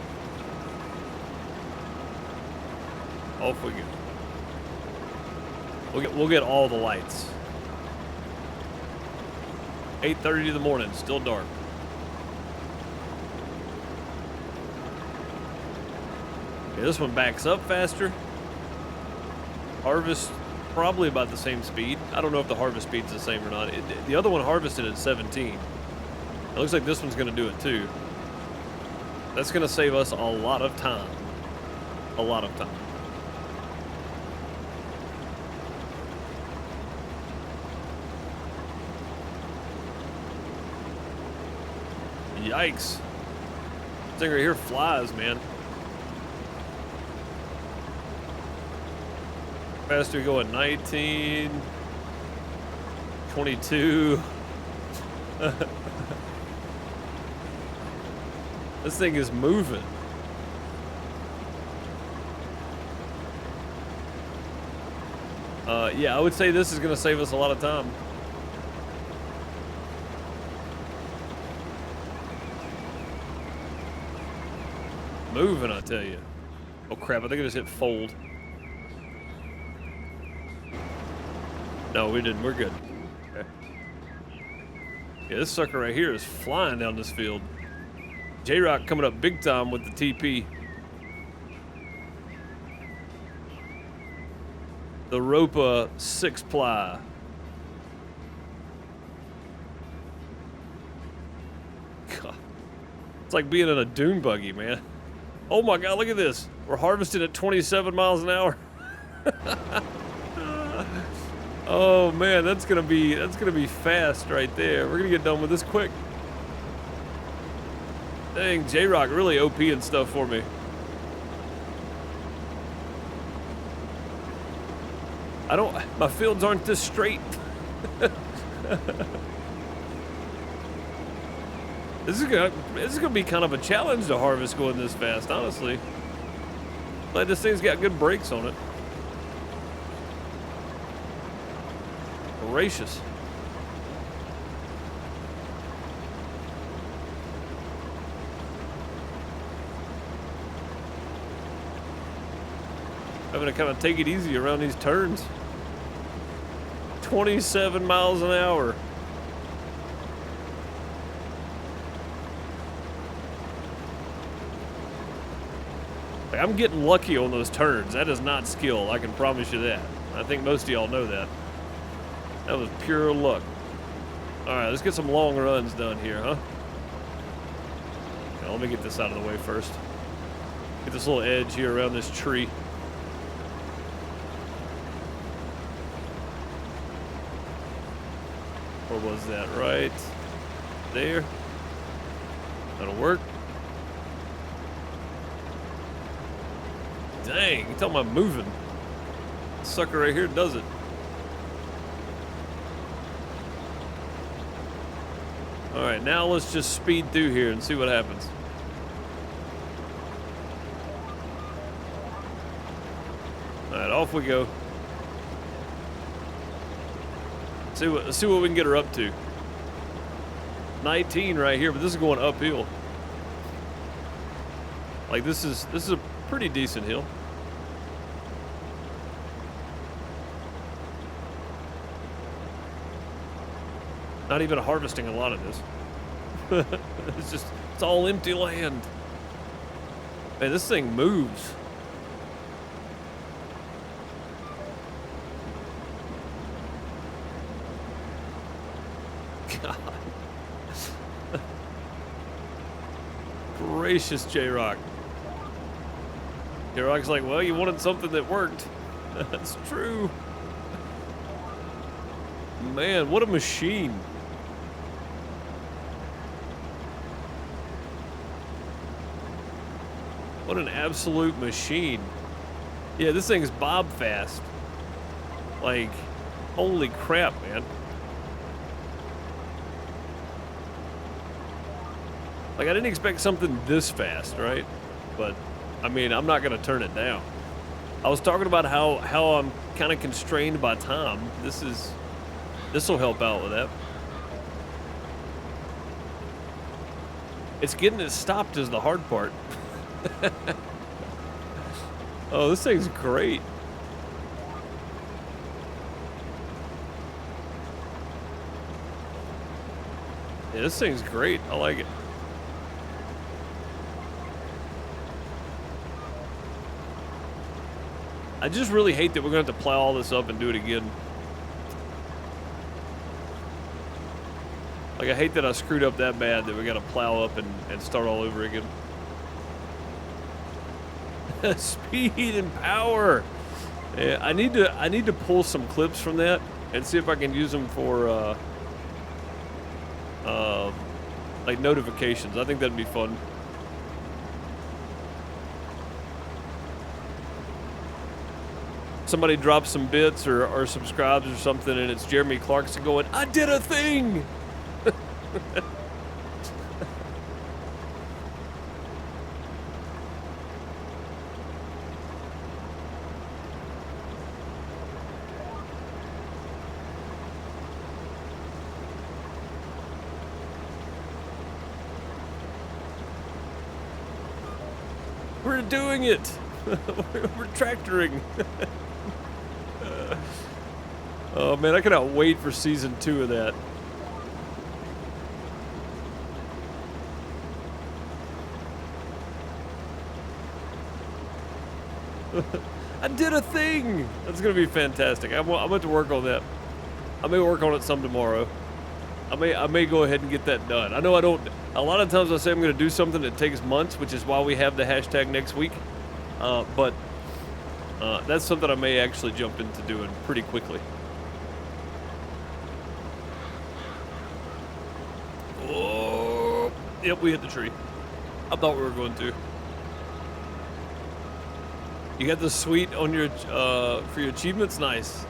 Off we go. We'll get all the lights. 8:30 in the morning, still dark. Yeah, this one backs up faster. Harvest probably about the same speed. I don't know if the harvest speed's the same or not. The other one harvested at 17. It looks like this one's gonna do it too. That's gonna save us a lot of time. A lot of time. Yikes. This thing right here flies, man. Faster go at 19, 22. This thing is moving. Yeah, I would say this is gonna save us a lot of time. Moving, I tell you. Oh crap, I think I just hit fold. No, we didn't. We're good. Okay. Yeah, this sucker right here is flying down this field. J-Rock coming up big time with the TP. The Ropa 6-ply. God. It's like being in a dune buggy, man. Oh my God, look at this. We're harvesting at 27 miles an hour. Oh man, that's gonna be fast right there. We're gonna get done with this quick. Dang, J-Rock really OP and stuff for me. My fields aren't this straight. This is gonna be kind of a challenge to harvest going this fast, honestly. Glad this thing's got good brakes on it. Gracious. Having to kind of take it easy around these turns. 27 miles an hour. Like, I'm getting lucky on those turns. That is not skill, I can promise you that. I think most of y'all know that. That was pure luck. All right, let's get some long runs done here, huh? Now, let me get this out of the way first. Get this little edge here around this tree. Where was that? Right there. That'll work. Dang, you tell me I'm moving. This sucker right here does it. All right, now let's just speed through here and see what happens. All right, off we go. Let's see what we can get her up to. 19 right here, but this is going uphill. Like this is a pretty decent hill. Not even harvesting a lot of this. It's all empty land. Man, this thing moves. God. Gracious J-Rock. J-Rock's like, well, you wanted something that worked. That's true. Man, what a machine. What an absolute machine. Yeah, this thing's bob fast. Like, holy crap, man. Like, I didn't expect something this fast, right? But, I mean, I'm not gonna turn it down. I was talking about how I'm kind of constrained by time. This will help out with that. It's getting it stopped is the hard part. Oh, this thing's great. Yeah, this thing's great. I like it. I just really hate that we're going to have to plow all this up and do it again. Like, I hate that I screwed up that bad that we got to plow up and start all over again. Speed and power. Yeah, I need to pull some clips from that and see if I can use them for like notifications. I think that'd be fun. Somebody drops some bits or subscribes or something, and it's Jeremy Clarkson going, "I did a thing." We're doing it. We're tractoring. Oh man, I cannot wait for season 2 of that. I did a thing. That's gonna be fantastic. I'm going to work on that. I may work on it some tomorrow. I may go ahead and get that done. I know I don't. A lot of times I say I'm going to do something that takes months, which is why we have the hashtag next week. But that's something I may actually jump into doing pretty quickly. Oh, yep, we hit the tree. I thought we were going to. You got the suite on your for your achievements, nice.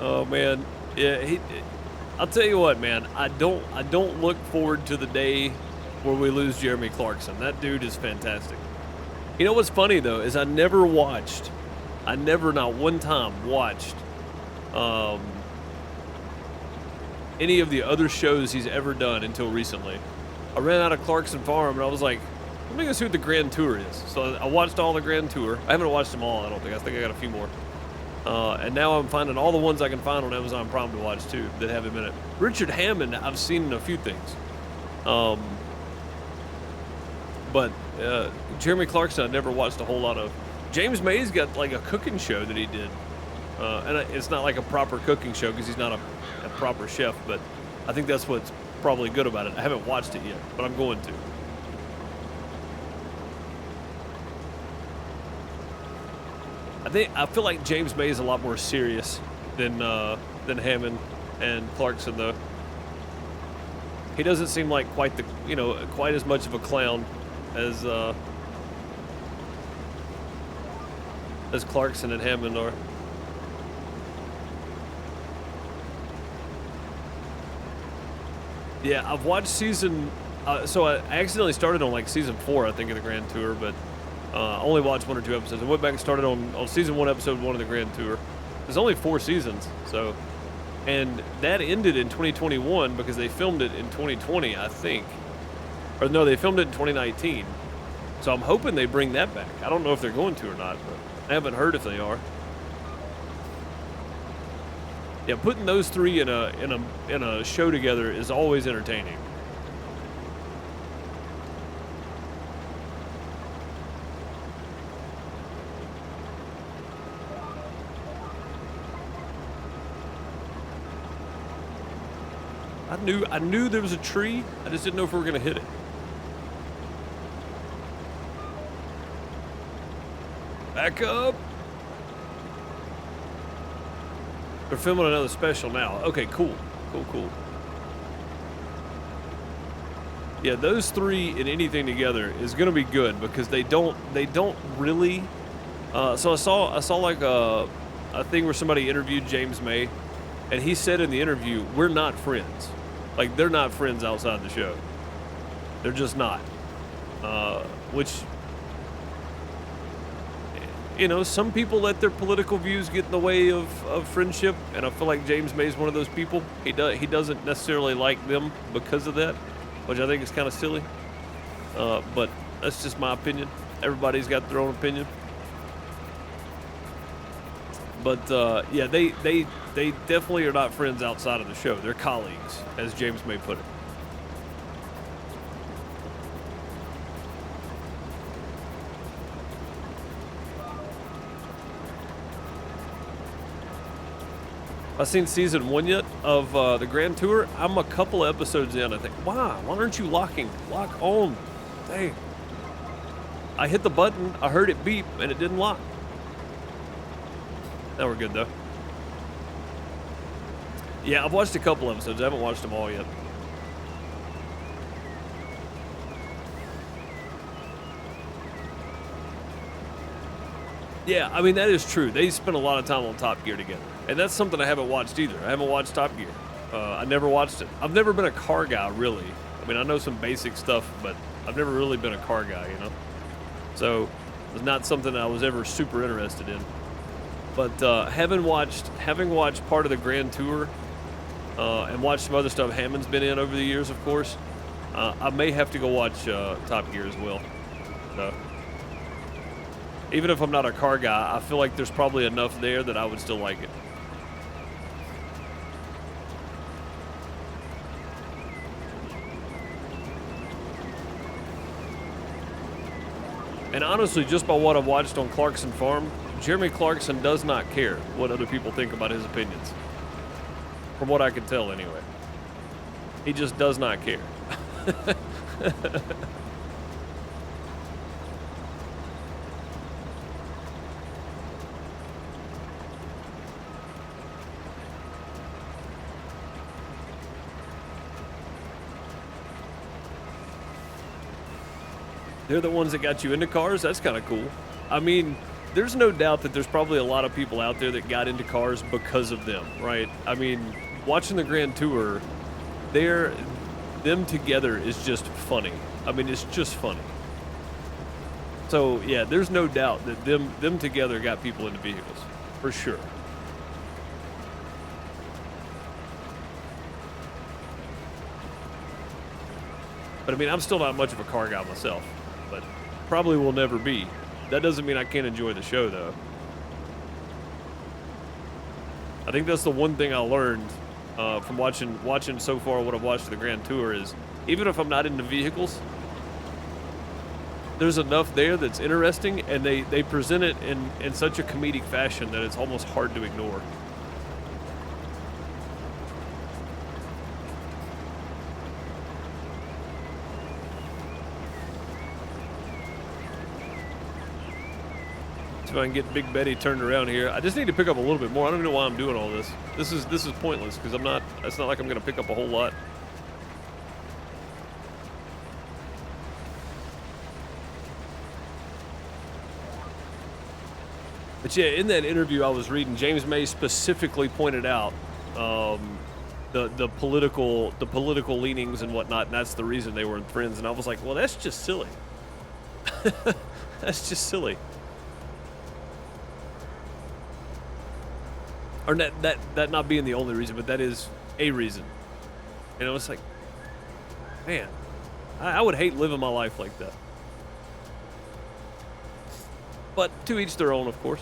Oh man, yeah. I'll tell you what, man. I don't look forward to the day where we lose Jeremy Clarkson. That dude is fantastic. You know what's funny though is I never not one time watched any of the other shows he's ever done until recently. I ran out of Clarkson Farm and I was like, let me go see what the Grand Tour is. So I watched all the Grand Tour. I haven't watched them all, I don't think. I think I got a few more. And now I'm finding all the ones I can find on Amazon Prime to watch too that have him in it. Richard Hammond, I've seen in a few things. But Jeremy Clarkson, I never watched a whole lot of. James May's got like a cooking show that he did. And it's not like a proper cooking show because he's not a proper chef, but I think that's what's probably good about it. I haven't watched it yet, but I'm going to. I feel like James May is a lot more serious than Hammond and Clarkson though. He doesn't seem like quite as much of a clown as Clarkson and Hammond are. Yeah, I've watched season. So I accidentally started on like season 4, I think, of the Grand Tour, but. I only watched 1 or 2 episodes. I went back and started on season 1, episode 1 of the Grand Tour. There's only 4 seasons, so, and that ended in 2021 because they filmed it in 2020, I think. Or no, they filmed it in 2019. So I'm hoping they bring that back. I don't know if they're going to or not, but I haven't heard if they are. Yeah, putting those 3 in a show together is always entertaining. I knew there was a tree. I just didn't know if we were gonna hit it. Back up. They're filming another special now. Okay, cool. Cool. Yeah, those 3 in anything together is gonna be good because they don't really. So I saw like a thing where somebody interviewed James May, and he said in the interview, "We're not friends." Like, they're not friends outside the show. They're just not. Which, you know, some people let their political views get in the way of friendship, and I feel like James May's one of those people. He doesn't necessarily like them because of that, which I think is kind of silly. But that's just my opinion. Everybody's got their own opinion. But yeah, they definitely are not friends outside of the show. They're colleagues, as James May put it. I've seen season 1 yet of the Grand Tour. I'm a couple episodes in. I think, wow, why aren't you locking? Lock on. Dang. I hit the button, I heard it beep, and it didn't lock. Now we're good, though. Yeah, I've watched a couple episodes. I haven't watched them all yet. Yeah, I mean, that is true. They spend a lot of time on Top Gear together. And that's something I haven't watched either. I haven't watched Top Gear. I never watched it. I've never been a car guy, really. I mean, I know some basic stuff, but I've never really been a car guy, you know? So, it's not something I was ever super interested in. But having watched part of the Grand Tour and watched some other stuff Hammond's been in over the years, of course, I may have to go watch Top Gear as well. So, even if I'm not a car guy, I feel like there's probably enough there that I would still like it. And honestly, just by what I've watched on Clarkson Farm, Jeremy Clarkson does not care what other people think about his opinions. From what I can tell, anyway. He just does not care. They're the ones that got you into cars? That's kind of cool. I mean, there's no doubt that there's probably a lot of people out there that got into cars because of them, right? I mean, watching the Grand Tour, them together is just funny. I mean, it's just funny. So, yeah, there's no doubt that them together got people into vehicles, for sure. But, I mean, I'm still not much of a car guy myself. But probably will never be. That doesn't mean I can't enjoy the show, though. I think that's the one thing I learned from watching so far what I've watched of the Grand Tour is, even if I'm not into vehicles, there's enough there that's interesting, and they present it in such a comedic fashion that it's almost hard to ignore. If I can get Big Betty turned around here. I just need to pick up a little bit more. I don't even know why I'm doing all this. This is pointless because it's not like I'm going to pick up a whole lot. But yeah, in that interview I was reading, James May specifically pointed out the political leanings and whatnot, and that's the reason they weren't friends. And I was like, well, that's just silly. That's just silly. Or that not being the only reason, but that is a reason. And it was like, man, I would hate living my life like that. But to each their own, of course.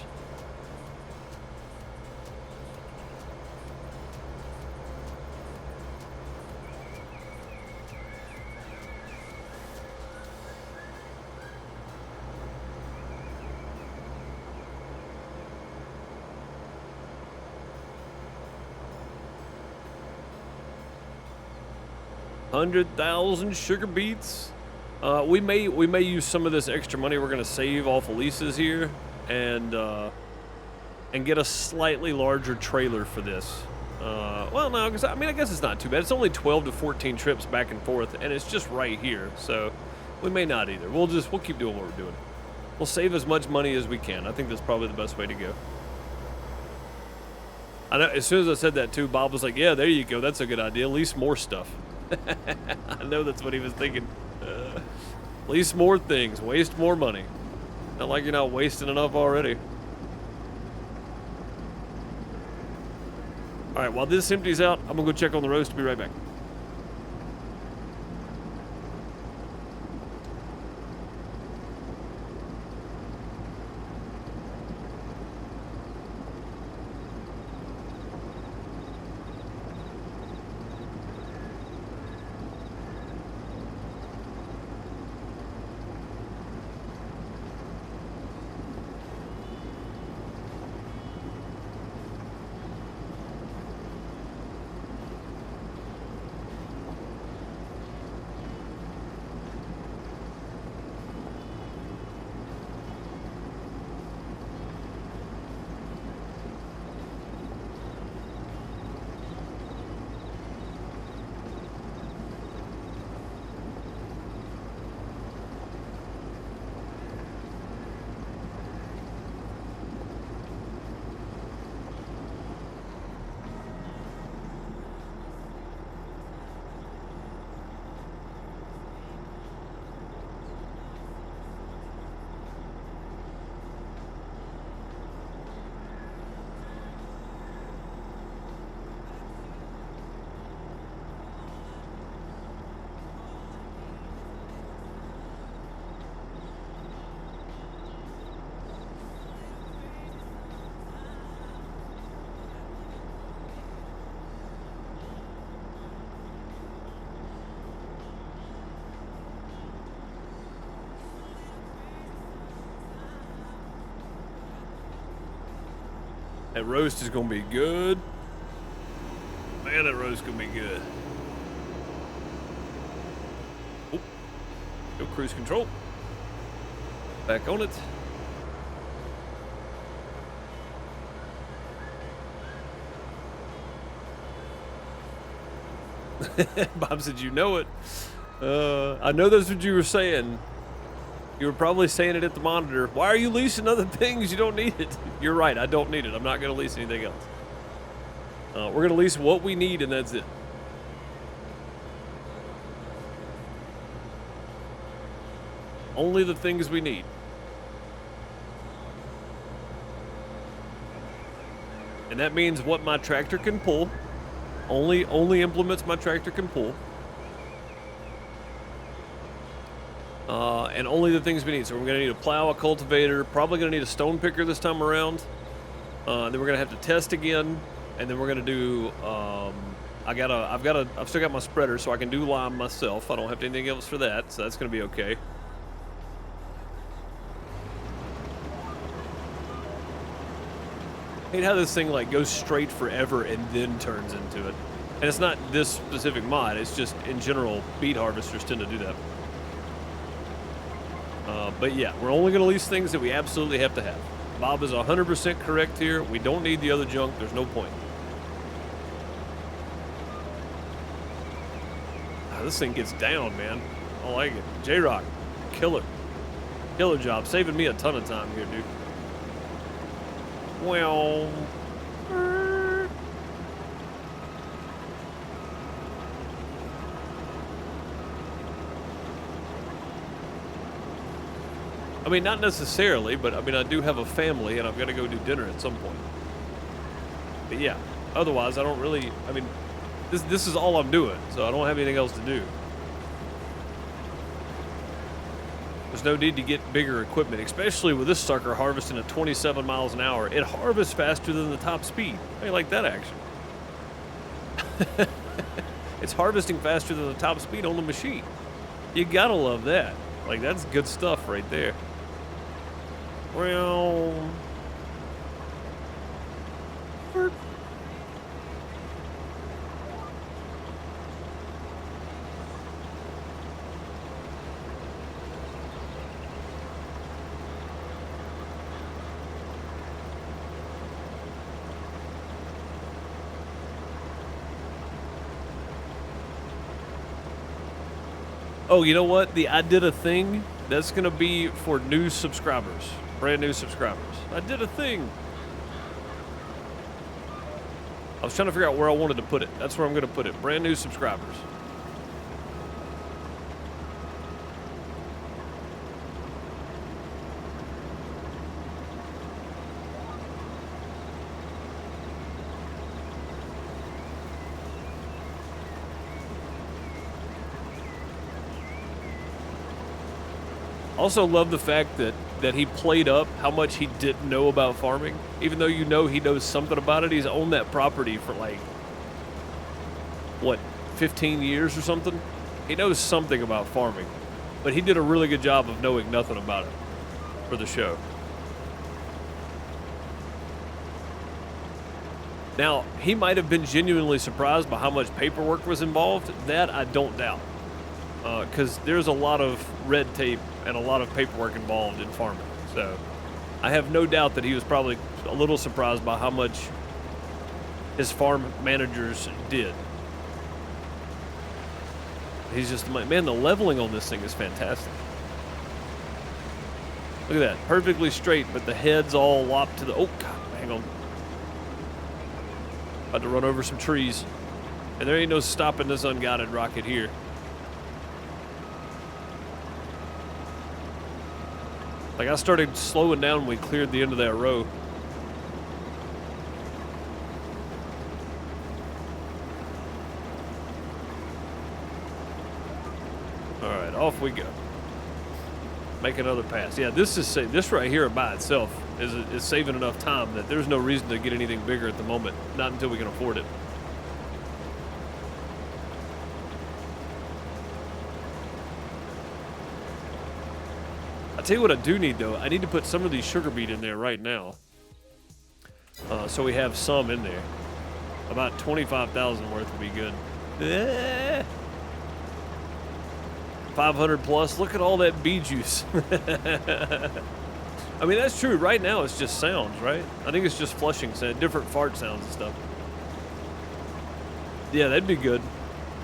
$100,000 sugar beets. We may use some of this extra money we're gonna save off of leases here, and get a slightly larger trailer for this. Well, no, because I mean, I guess it's not too bad. It's only 12 to 14 trips back and forth, and it's just right here. So we may not either. We'll keep doing what we're doing. We'll save as much money as we can. I think that's probably the best way to go. I know. As soon as I said that too, Bob was like, "Yeah, there you go. That's a good idea. Lease more stuff." I know that's what he was thinking. Lease more things, waste more money. Not like you're not wasting enough already. All right, while this empties out, I'm gonna go check on the roast. Be right back. That roast is gonna be good. Man, that roast is gonna be good. Oh, go cruise control. Back on it. Bob said, you know it. I know that's what you were saying. You were probably saying it at the monitor. Why are you leasing other things? You don't need it. You're right. I don't need it. I'm not going to lease anything else. We're going to lease what we need, and that's it. Only the things we need. And that means what my tractor can pull. Only implements my tractor can pull. And only the things we need. So we're going to need a plow, a cultivator, probably going to need a stone picker this time around. Then we're going to have to test again, and then we're going to do. I've still got my spreader, so I can do lime myself. I don't have to do anything else for that, so that's going to be okay. I hate how this thing like goes straight forever and then turns into it. And it's not this specific mod. It's just in general, beet harvesters tend to do that. But yeah, we're only going to lease things that we absolutely have to have. Bob is 100% correct here. We don't need the other junk. There's no point. This thing gets down, man. I like it. J-Rock, killer. Killer job. Saving me a ton of time here, dude. Well... I mean, not necessarily, but I mean, I do have a family and I've got to go do dinner at some point. But yeah, otherwise, I don't really, I mean, this is all I'm doing, so I don't have anything else to do. There's no need to get bigger equipment, especially with this sucker harvesting at 27 miles an hour. It harvests faster than the top speed. I like that action. It's harvesting faster than the top speed on the machine. You gotta love that. Like, that's good stuff right there. Well... Oh, you know what? I did a thing that's going to be for new subscribers. Brand new subscribers. I did a thing. I was trying to figure out where I wanted to put it. That's where I'm going to put it. Brand new subscribers. Also love the fact that he played up how much he didn't know about farming. Even though you know he knows something about it, he's owned that property for like, what, 15 years or something? He knows something about farming. But he did a really good job of knowing nothing about it for the show. Now, he might have been genuinely surprised by how much paperwork was involved. That I don't doubt. Because there's a lot of red tape and a lot of paperwork involved in farming. So I have no doubt that he was probably a little surprised by how much his farm managers did. He's just like, man, the leveling on this thing is fantastic. Look at that, perfectly straight, but the head's all lopped to the, oh God, hang on. About to run over some trees. And there ain't no stopping this unguided rocket here. Like, I started slowing down when we cleared the end of that row. All right, off we go. Make another pass. Yeah, this right here by itself is saving enough time that there's no reason to get anything bigger at the moment. Not until we can afford it. I tell you what I do need, though. I need to put some of these sugar beet in there right now. So we have some in there. About 25,000 worth would be good. 500 plus. Look at all that bee juice. I mean, that's true. Right now, it's just sounds, right? I think it's just flushing sound, different fart sounds and stuff. Yeah, that'd be good.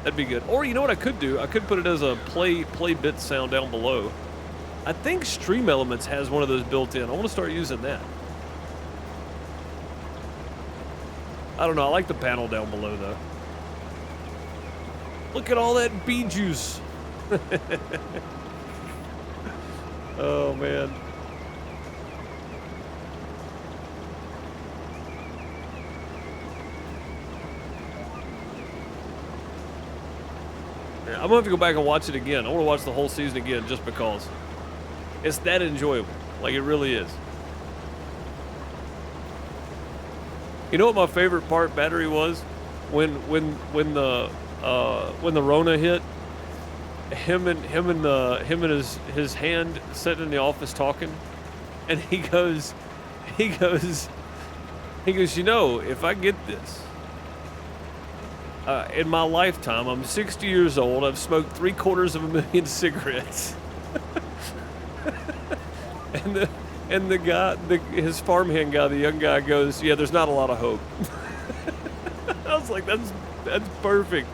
That'd be good. Or you know what I could do? I could put it as a play bit sound down below. I think Stream Elements has one of those built in. I want to start using that. I don't know. I like the panel down below, though. Look at all that bee juice. Oh, man. Yeah, I'm gonna have to go back and watch it again. I want to watch the whole season again just because it's that enjoyable. Like, it really is. You know what my favorite part, Battery, was? When the Rona hit, him and his hand sitting in the office talking, and he goes, you know, if I get this, in my lifetime, I'm 60 years old, I've smoked 750,000 cigarettes. and the guy, his farmhand guy, the young guy goes, yeah, there's not a lot of hope. I was like, that's perfect.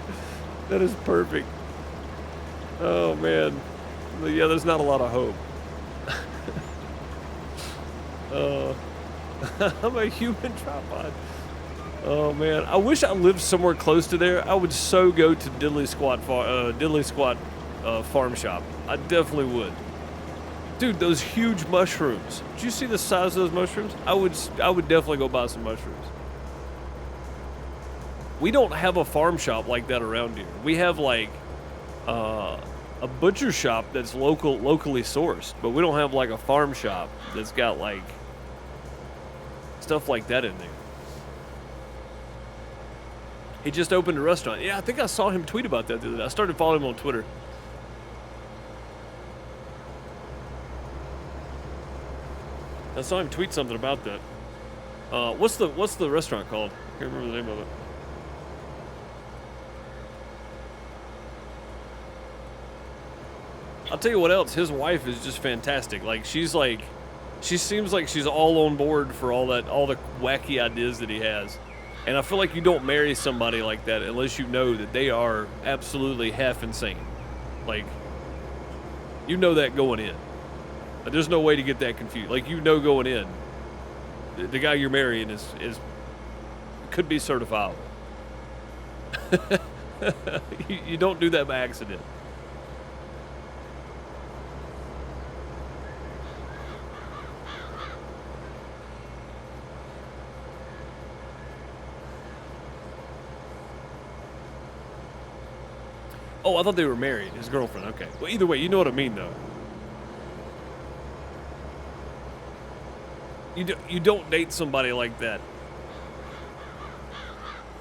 That is perfect. Oh, man. Yeah, there's not a lot of hope. I'm a human tripod. Oh, man. I wish I lived somewhere close to there. I would so go to Diddley Squat Farm Shop. I definitely would. Dude, those huge mushrooms. Did you see the size of those mushrooms? I would definitely go buy some mushrooms. We don't have a farm shop like that around here. We have like a butcher shop that's locally sourced, but we don't have like a farm shop that's got like stuff like that in there. He just opened a restaurant. Yeah, I think I saw him tweet about that the other day. I started following him on Twitter. I saw him tweet something about that. What's the restaurant called? I can't remember the name of it. I'll tell you what else. His wife is just fantastic. Like, she seems like she's all on board for all the wacky ideas that he has. And I feel like you don't marry somebody like that unless you know that they are absolutely half insane. Like, you know that going in. There's no way to get that confused. Like, you know going in, the guy you're marrying is could be certifiable. You don't do that by accident. Oh, I thought they were married. His girlfriend. Okay. Well, either way, you know what I mean, though. You don't date somebody like that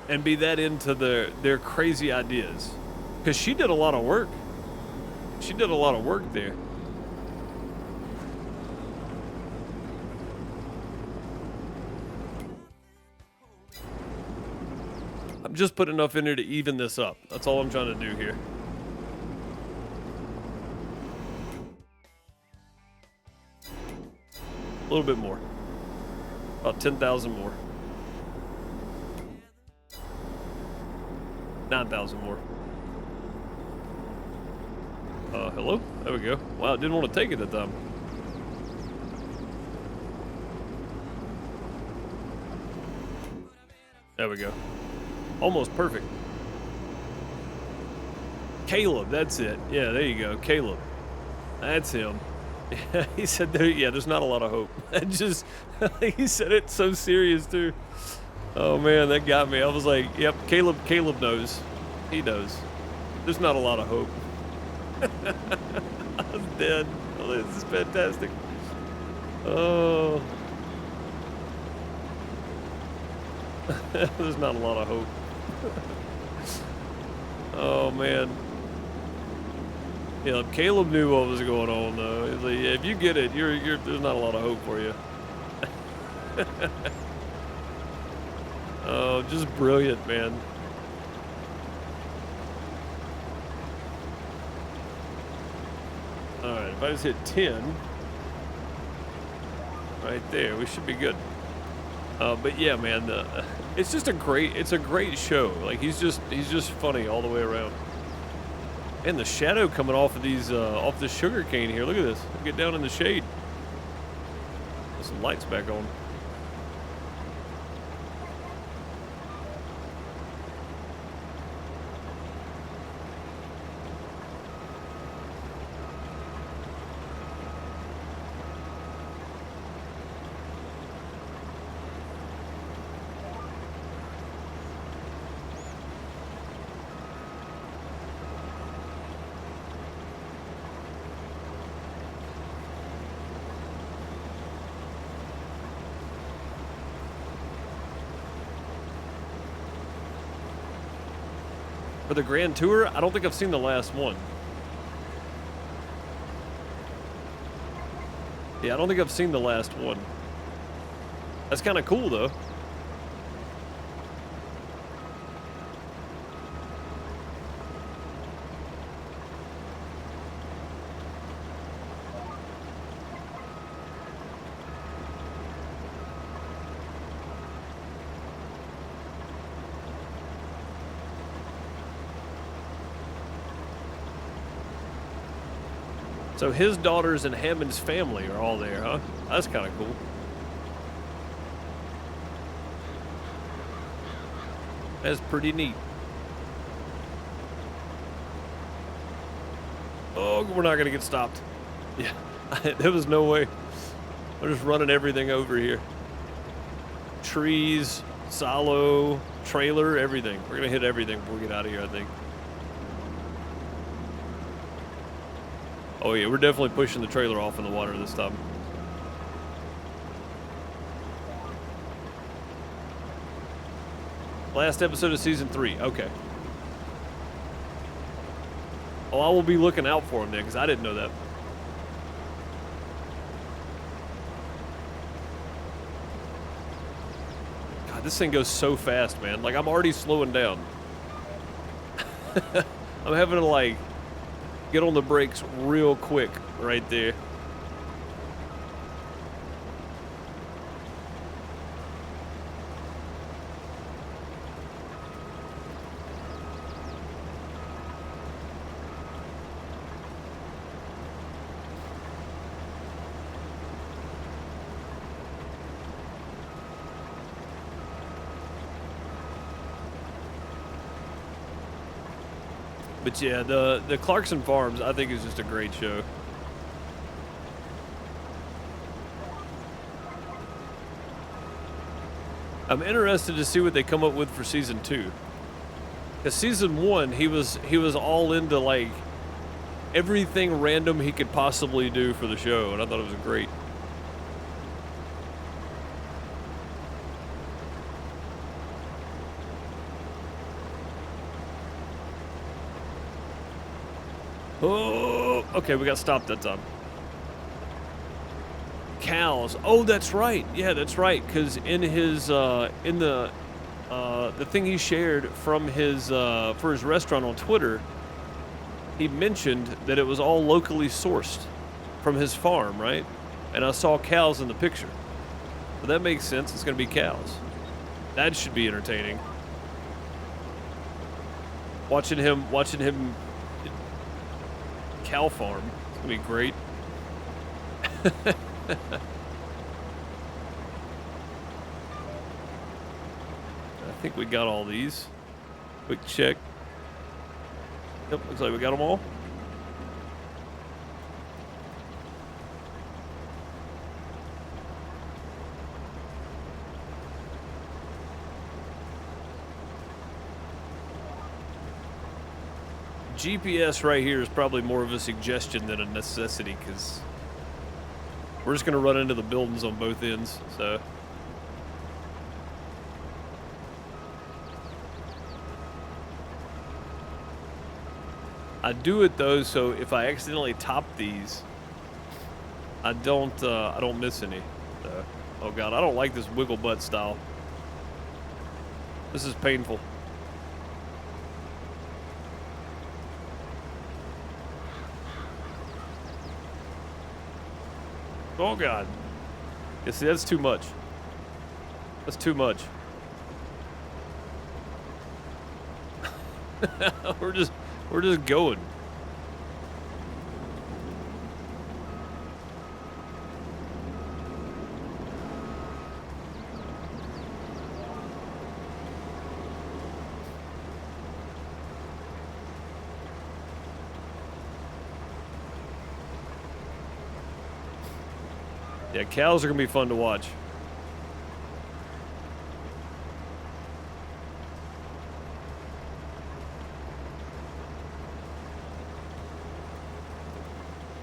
and be that into their crazy ideas, because she did a lot of work. She did a lot of work there. I'm just putting enough in there to even this up. That's all I'm trying to do here. A little bit more. About 10,000 more. 9,000 more. Hello? There we go. Wow, didn't want to take it that time. There we go. Almost perfect. Caleb, that's it. Yeah, there you go. Caleb. That's him. Yeah, he said there's not a lot of hope. He said it so serious too. Oh man, that got me. I was like, yep, Caleb knows. He knows. There's not a lot of hope. I was dead. Oh, this is fantastic. Oh. There's not a lot of hope. Oh man. Yeah, Caleb knew what was going on though. He's like, yeah, if you get it, there's not a lot of hope for you. Oh, just brilliant, man. All right, if I just hit 10, right there, we should be good. But yeah, man, it's just a great show. Like he's just funny all the way around. And the shadow coming off of these, off the sugar cane here. Look at this. Get down in the shade. Put some lights back on. For the Grand Tour, I don't think I've seen the last one. Yeah, I don't think I've seen the last one. That's kind of cool, though. So his daughters and Hammond's family are all there, huh? That's kind of cool. That's pretty neat. Oh, we're not gonna get stopped. Yeah, there was no way. We're just running everything over here. Trees, silo, trailer, everything. We're gonna hit everything before we get out of here, I think. Oh yeah, we're definitely pushing the trailer off in the water this time. Last episode of season 3. Okay. Oh, I will be looking out for him then, because I didn't know that. God, this thing goes so fast, man. Like, I'm already slowing down. I'm having to, like, get on the brakes real quick right there. But yeah, the Clarkson Farms, I think, is just a great show. I'm interested to see what they come up with for season 2. Because season 1, he was all into like everything random he could possibly do for the show, and I thought it was great. Oh, okay, we got stopped that time. Cows. Oh, that's right. Yeah, that's right. Because in his in the thing he shared from his for his restaurant on Twitter, he mentioned that it was all locally sourced from his farm, right? And I saw cows in the picture, so that makes sense. It's gonna be cows. That should be entertaining. Watching him cow farm. It's gonna be great. I think we got all these. Quick check. Yep, looks like we got them all. GPS right here is probably more of a suggestion than a necessity, because we're just going to run into the buildings on both ends, so. I do it though, so if I accidentally top these, I don't miss any. So, oh god, I don't like this wiggle butt style. This is painful. Oh God. Yeah, see, that's too much. That's too much. we're just going. Yeah, cows are gonna be fun to watch.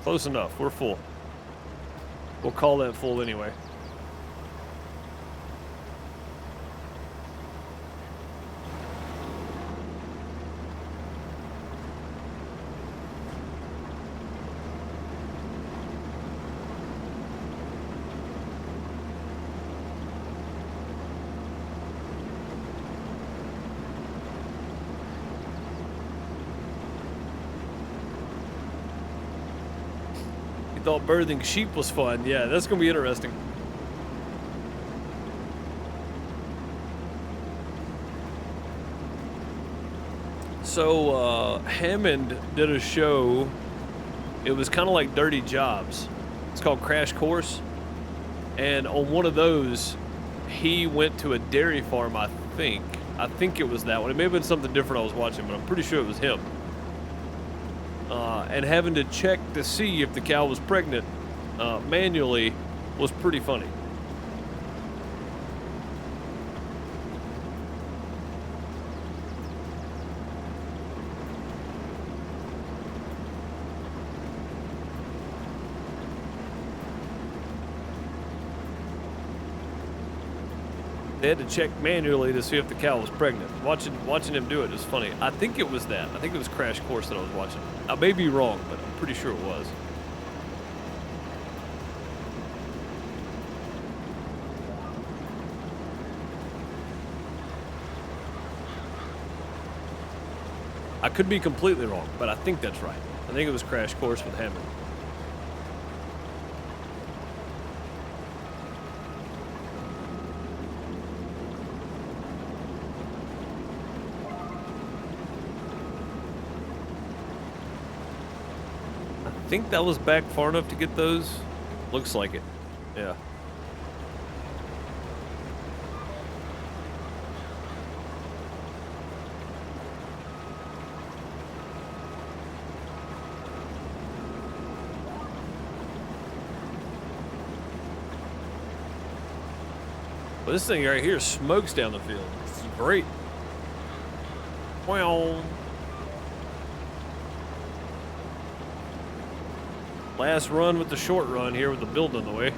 Close enough. We're full. We'll call that full anyway. You thought birthing sheep was fun. Yeah, that's gonna be interesting. So, Hammond did a show. It was kind of like Dirty Jobs. It's called Crash Course. And on one of those, he went to a dairy farm, I think. I think it was that one. It may have been something different I was watching, but I'm pretty sure it was him. And having to check to see if the cow was pregnant manually was pretty funny. They had to check manually to see if the cow was pregnant. Watching him do it was funny. I think it was that. I think it was Crash Course that I was watching. I may be wrong, but I'm pretty sure it was. I could be completely wrong, but I think that's right. I think it was Crash Course with Hammond. I think that was back far enough to get those. Looks like it. Yeah. Well, this thing right here smokes down the field. This is great. Well. Last run with the short run here with the build in the way.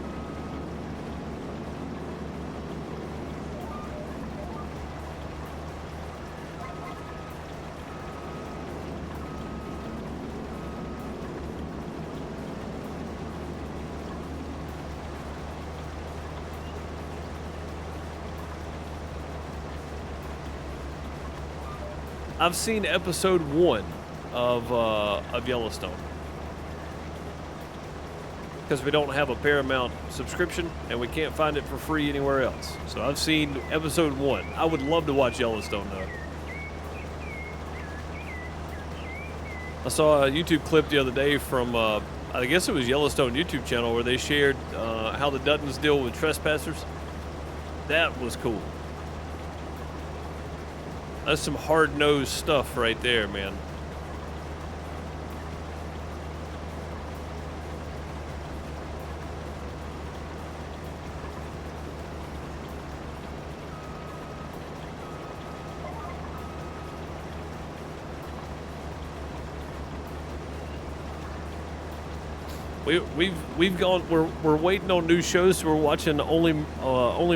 I've seen episode 1 of Yellowstone. Because we don't have a Paramount subscription and we can't find it for free anywhere else. So I've seen episode 1. I would love to watch Yellowstone though. I saw a YouTube clip the other day from, I guess it was Yellowstone YouTube channel, where they shared how the Duttons deal with trespassers. That was cool. That's some hard-nosed stuff right there, man. We've gone. We're waiting on new shows. So we're watching Only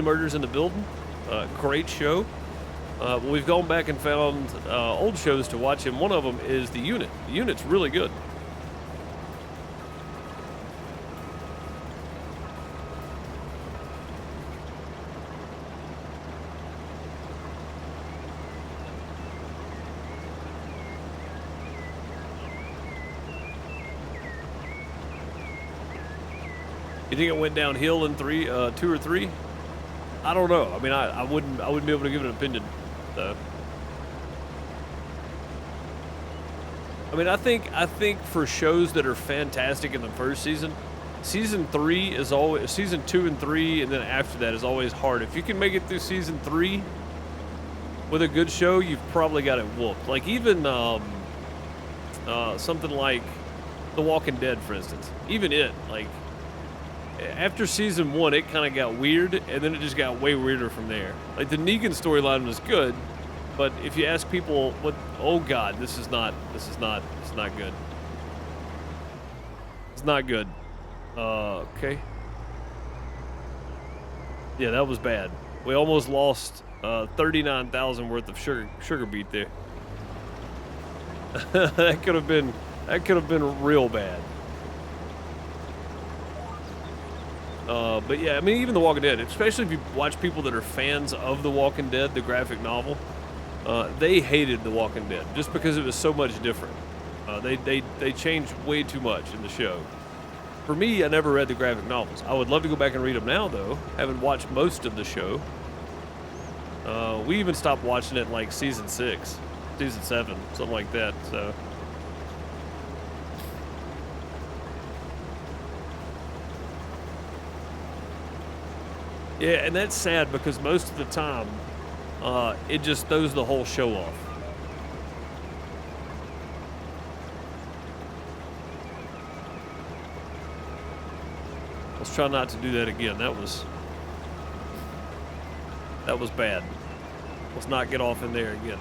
Murders in the Building. Great show. We've gone back and found old shows to watch, and one of them is The Unit. The Unit's really good. You think it went downhill in 2 or 3? I don't know. I mean, I wouldn't be able to give an opinion. So. I mean, I think for shows that are fantastic in the first season, season 3 is always season 2 and 3, and then after that is always hard. If you can make it through season 3 with a good show, you've probably got it whooped. Like even something like The Walking Dead, for instance. Even it, like after season 1, it kind of got weird, and then it just got way weirder from there. Like the Negan storyline was good, but if you ask people what, oh god, this is not good. It's not good. Okay. Yeah, that was bad. We almost lost 39,000 worth of sugar beet there. that could have been real bad. But yeah, I mean, even The Walking Dead, especially if you watch people that are fans of The Walking Dead, the graphic novel, they hated The Walking Dead just because it was so much different. They changed way too much in the show. For me, I never read the graphic novels. I would love to go back and read them now, though. Haven't watched most of the show. We even stopped watching it like season 6, season 7, something like that. So. Yeah, and that's sad because most of the time, it just throws the whole show off. Let's try not to do that again. That was bad. Let's not get off in there again.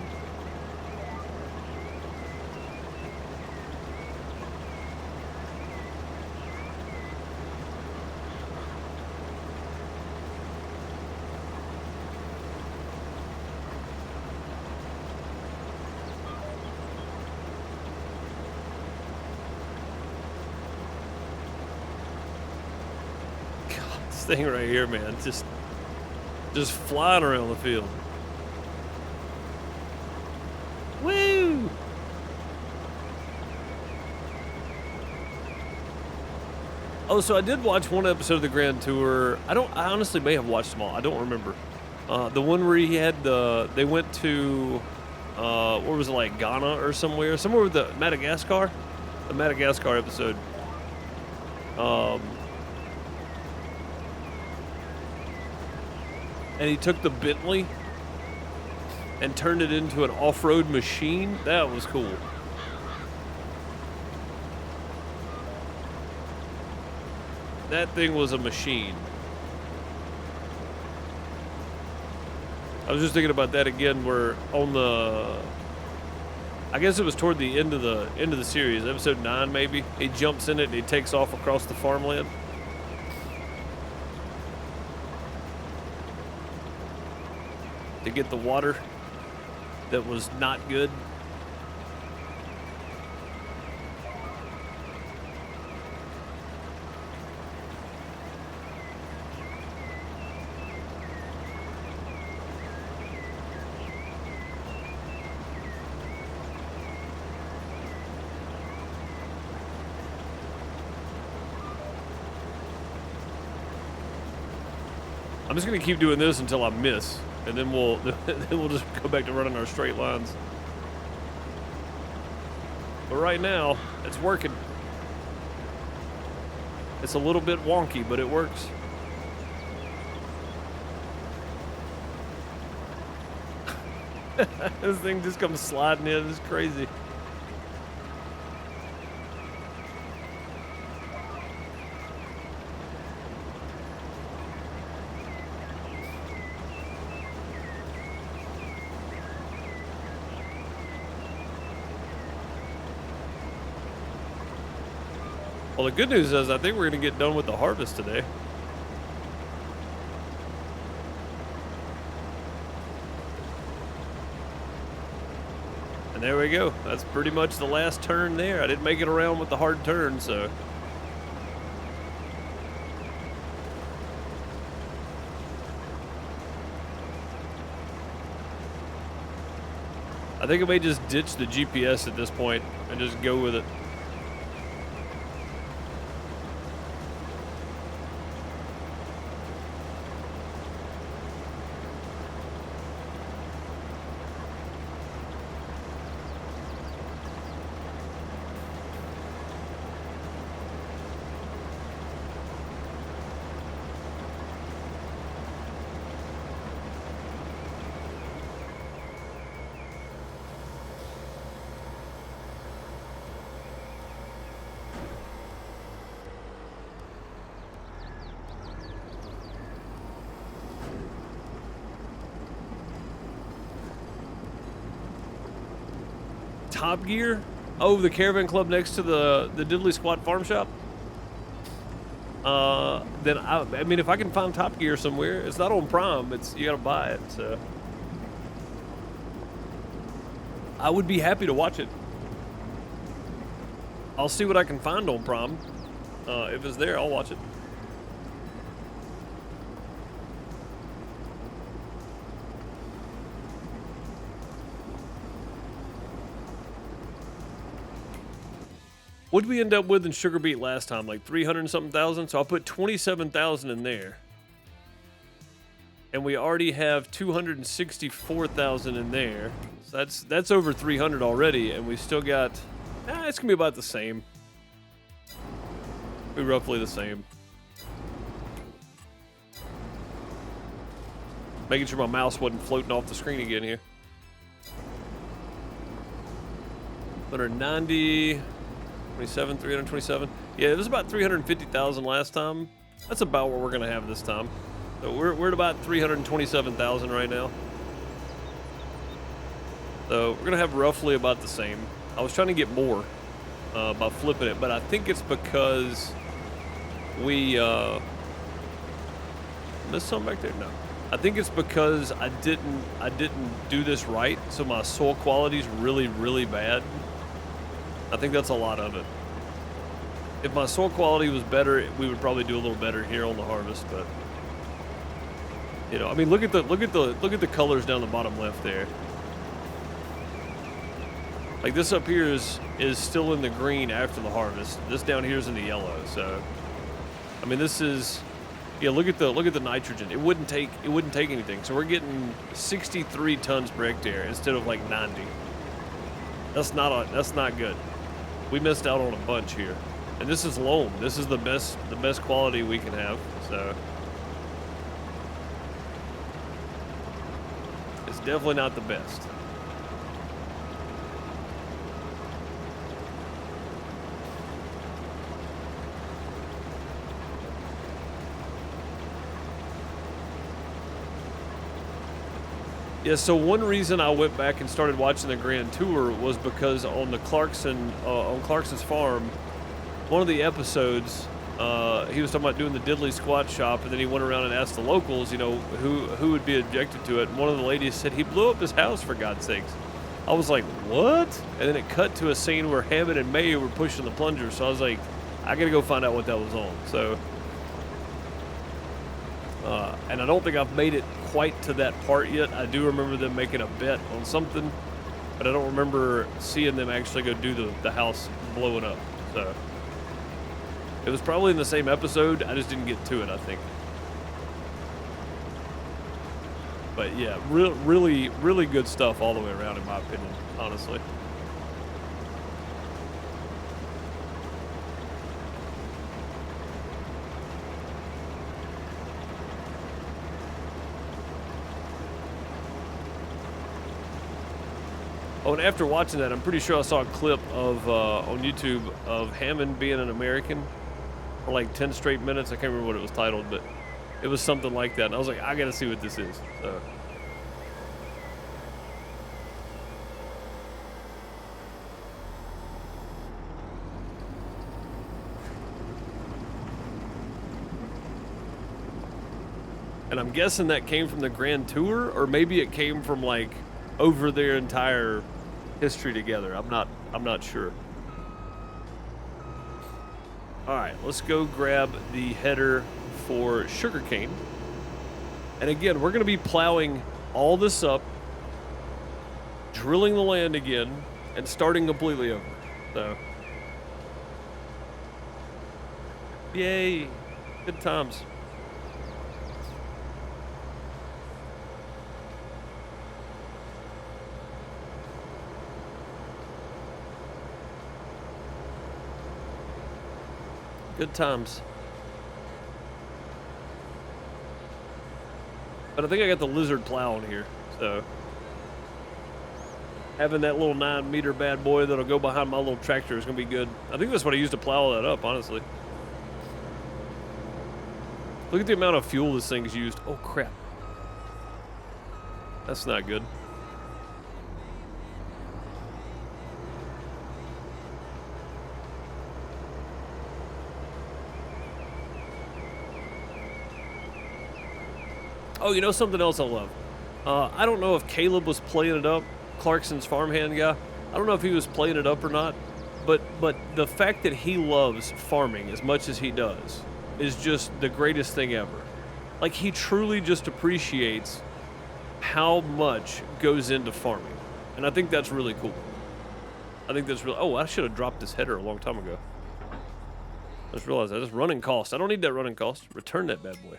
Thing right here, man, just flying around the field. Woo! Oh, so I did watch one episode of the Grand Tour. I honestly may have watched them all. I don't remember. The one where he had they went to where was it, like Ghana or somewhere with the Madagascar episode. And he took the Bentley and turned it into an off-road machine. That was cool. That thing was a machine. I was just thinking about that again. Where on the, I guess it was toward the end of the series, episode 9 maybe. He jumps in it and he takes off across the farmland. To get the water that was not good. I'm just gonna keep doing this until I miss. And then we'll just go back to running our straight lines. But right now, it's working. It's a little bit wonky, but it works. This thing just comes sliding in. It's crazy. Well, the good news is I think we're going to get done with the harvest today. And there we go. That's pretty much the last turn there. I didn't make it around with the hard turn, so. I think I may just ditch the GPS at this point and just go with it. Top Gear? Oh, the caravan club next to the Diddley Squat farm shop? Then I mean, if I can find Top Gear somewhere, it's not on Prime. You gotta buy it. So I would be happy to watch it. I'll see what I can find on Prime. If it's there, I'll watch it. What did we end up with in Sugar Beet last time? Like 300 and something thousand? So I'll put 27,000 in there. And we already have 264,000 in there. So that's over 300 already, and we still got, it's gonna be about the same. Be roughly the same. Making sure my mouse wasn't floating off the screen again here. 190, 27, 327. Yeah, it was about 350,000 last time. That's about what we're gonna have this time. So we're at about 327,000 right now. So we're gonna have roughly about the same. I was trying to get more by flipping it, but I think it's because we missed something back there. No, I think it's because I didn't do this right, so my soil quality is really, really bad. I think that's a lot of it. If my soil quality was better, we would probably do a little better here on the harvest. But you know, I mean, look at the colors down the bottom left there. Like this up here is still in the green after the harvest. This down here is in the yellow. So, I mean, this is, yeah. Look at the nitrogen. It wouldn't take anything. So we're getting 63 tons per hectare instead of like 90. That's not good. We missed out on a bunch here. And this is loam. This is the best quality we can have. So it's definitely not the best. Yeah, so one reason I went back and started watching the Grand Tour was because on the Clarkson's farm, one of the episodes, he was talking about doing the Diddley Squat shop, and then he went around and asked the locals, you know, who would be objected to it. And one of the ladies said he blew up his house, for God's sakes. I was like, what? And then it cut to a scene where Hammond and May were pushing the plunger. So I was like, I gotta go find out what that was on. So, and I don't think I've made it quite to that part yet. I do remember them making a bet on something, but I don't remember seeing them actually go do the house blowing up. So it was probably in the same episode. I just didn't get to it, I think. But yeah, really, really good stuff all the way around, in my opinion, honestly. Oh, and after watching that, I'm pretty sure I saw a clip of on YouTube of Hammond being an American for like 10 straight minutes. I can't remember what it was titled, but it was something like that. And I was like, I gotta see what this is. So. And I'm guessing that came from the Grand Tour, or maybe it came from like over their entire history together. I'm not sure. All right, let's go grab the header for sugarcane. And again, we're going to be plowing all this up, drilling the land again, and starting completely over. So, yay, good times. Good times. But I think I got the lizard plow on here, so having that little 9-meter bad boy that'll go behind my little tractor is gonna be good. I think that's what I used to plow that up, honestly. Look at the amount of fuel this thing's used. Oh crap. That's not good. Oh, you know something else I love? I don't know if Caleb was playing it up, Clarkson's farmhand guy. I don't know if he was playing it up or not, but the fact that he loves farming as much as he does is just the greatest thing ever. Like, he truly just appreciates how much goes into farming, and I think that's really cool. I think that's really... Oh, I should have dropped this header a long time ago. I just realized that. That's running cost. I don't need that running cost. Return that bad boy.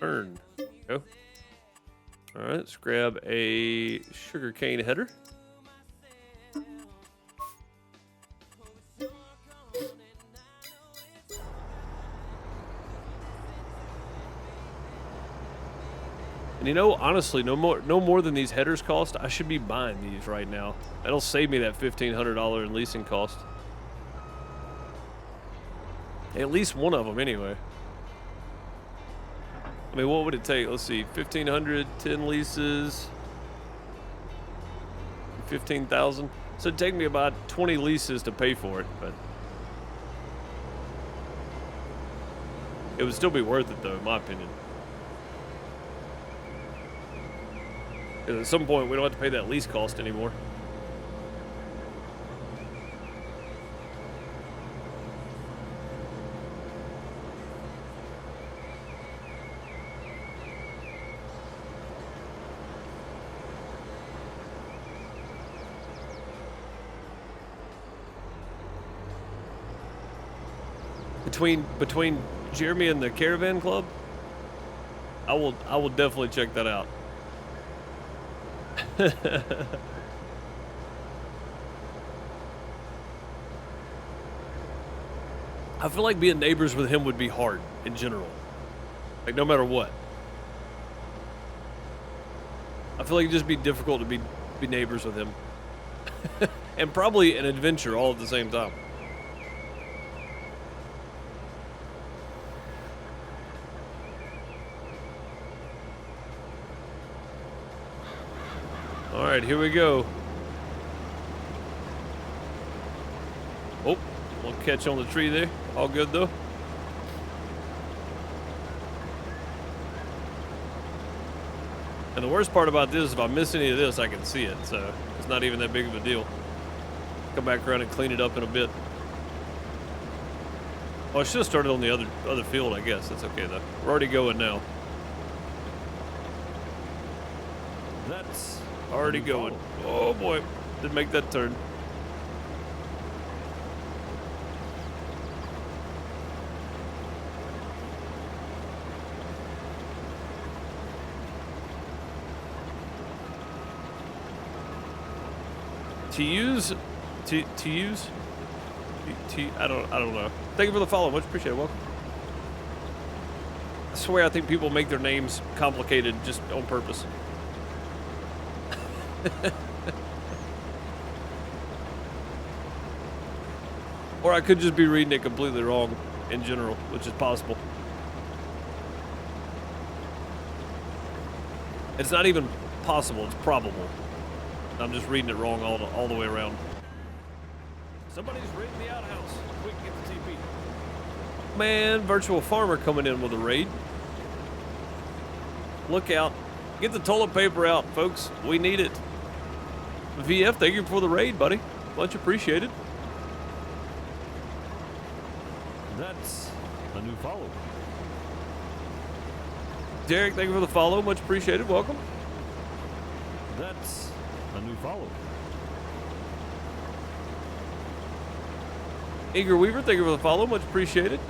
Turn. Go. All right, let's grab a sugarcane header. And you know, honestly, no more than these headers cost. I should be buying these right now. That'll save me that $1,500 in leasing cost. At least one of them, anyway. I mean, what would it take? Let's see, 1,500, 10 leases, 15,000. So it'd take me about 20 leases to pay for it, but it would still be worth it, though, in my opinion. Because at some point, we don't have to pay that lease cost anymore. Between Jeremy and the Caravan Club, I will definitely check that out. I feel like being neighbors with him would be hard in general. Like, no matter what. I feel like it'd just be difficult to be neighbors with him. And probably an adventure all at the same time. All right, here we go. Oh, we'll catch on the tree there. All good, though. And the worst part about this is if I miss any of this, I can see it. So it's not even that big of a deal. Come back around and clean it up in a bit. Oh, I should have started on the other field, I guess. That's okay, though. We're already going now. That's already going. Oh, boy. Didn't make that turn. I don't know. Thank you for the follow. Much appreciated. Welcome. I swear I think people make their names complicated just on purpose. Or I could just be reading it completely wrong in general, which is possible. It's not even possible, it's probable. I'm just reading it wrong all the way around. Somebody's raiding the outhouse. Quick, get the TP. Man, virtual farmer coming in with a raid. Look out. Get the toilet paper out, folks. We need it. VF, thank you for the raid, buddy. Much appreciated. That's a new follow. Derek, thank you for the follow. Much appreciated. Welcome. That's a new follow. Eager Weaver, thank you for the follow. Much appreciated.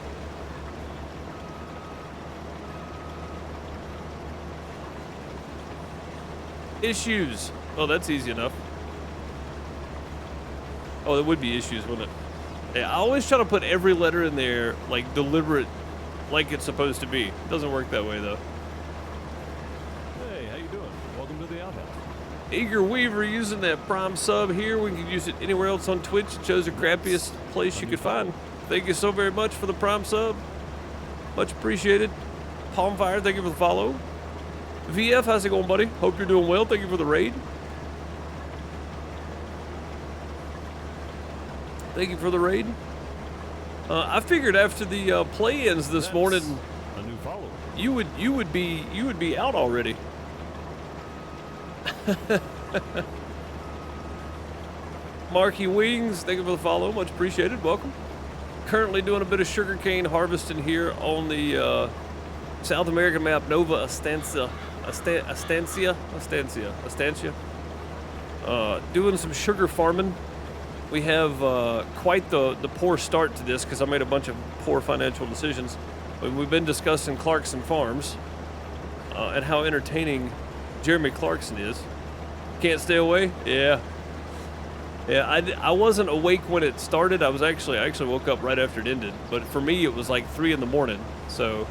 Issues. Oh, that's easy enough. Oh, there would be issues, wouldn't it? Yeah, I always try to put every letter in there, like, deliberate, like it's supposed to be. It doesn't work that way, though. Hey, how you doing? Welcome to the outhouse. Eager Weaver using that Prime sub here. We can use it anywhere else on Twitch. It chose the crappiest place you could find. Thank you so very much for the Prime sub. Much appreciated. Palmfire, thank you for the follow. VF, how's it going, buddy? Hope you're doing well. Thank you for the raid. Thank you for the raid. I figured after the play-ins this morning, following. You would be out already. Marky Wings, thank you for the follow, much appreciated. Welcome. Currently doing a bit of sugarcane harvesting here on the South American map, Nova Estancia. Doing some sugar farming. We have quite the poor start to this because I made a bunch of poor financial decisions. But we've been discussing Clarkson Farms and how entertaining Jeremy Clarkson is. Can't stay away? Yeah. Yeah, I wasn't awake when it started. I actually woke up right after it ended. But for me, it was like 3 in the morning. So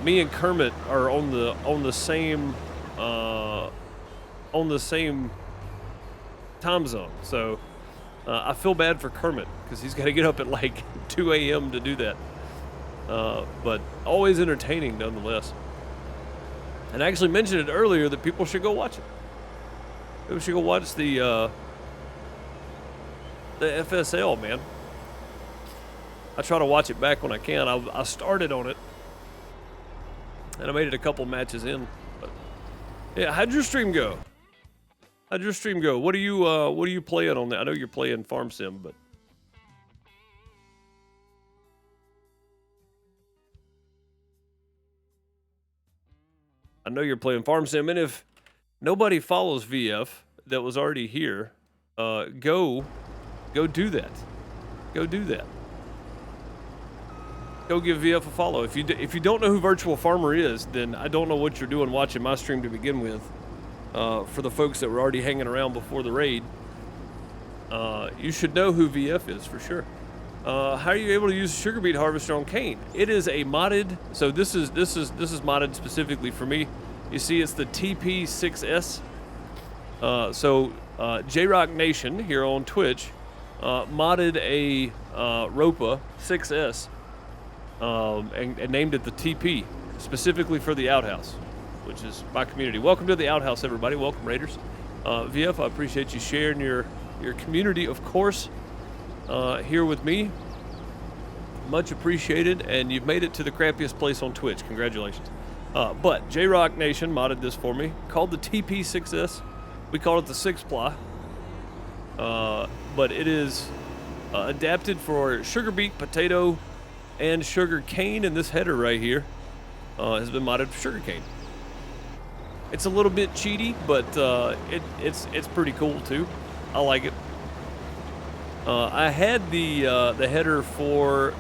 me and Kermit are on the same time zone. So I feel bad for Kermit because he's got to get up at like 2 a.m. to do that. But always entertaining nonetheless. And I actually mentioned it earlier that people should go watch it. People should go watch the FSL, man. I try to watch it back when I can. I started on it, and I made it a couple matches in. But yeah, how'd your stream go? How'd your stream go? What are you playing on that? I know you're playing Farm Sim, but I know you're playing Farm Sim, and if nobody follows VF that was already here, go do that. Go do that. Go give VF a follow. If you don't know who Virtual Farmer is, then I don't know what you're doing watching my stream to begin with. For the folks that were already hanging around before the raid, you should know who VF is for sure. How are you able to use sugar beet harvester on cane? It is a modded. So this is modded specifically for me. You see, it's the TP6S. So J-Rock Nation here on Twitch modded a Ropa 6S and named it the TP specifically for the outhouse, which is my community. Welcome to the outhouse, everybody. Welcome, Raiders. VF, I appreciate you sharing your community, of course, here with me. Much appreciated, and you've made it to the crappiest place on Twitch. Congratulations. But J-Rock Nation modded this for me, called the TP6S. We call it the 6-ply. But it is adapted for sugar beet, potato, and sugar cane, and this header right here has been modded for sugar cane. It's a little bit cheaty, but it's pretty cool too. I like it. I had the header for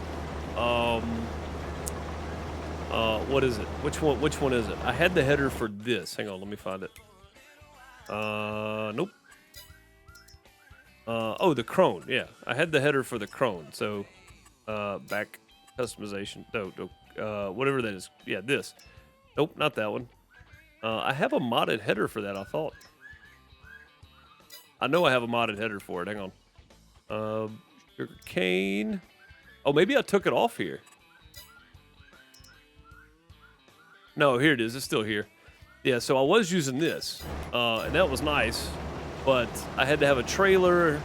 what is it? Which one is it? I had the header for this. Hang on, let me find it. Nope. Oh, the Crone. Yeah, I had the header for the Crone. So, back customization. No, whatever that is. Yeah, this. Nope, not that one. I have a modded header for that, I thought. I know I have a modded header for it. Hang on. Sugar cane. Oh, maybe I took it off here. No, here it is. It's still here. Yeah, so I was using this, and that was nice, but I had to have a trailer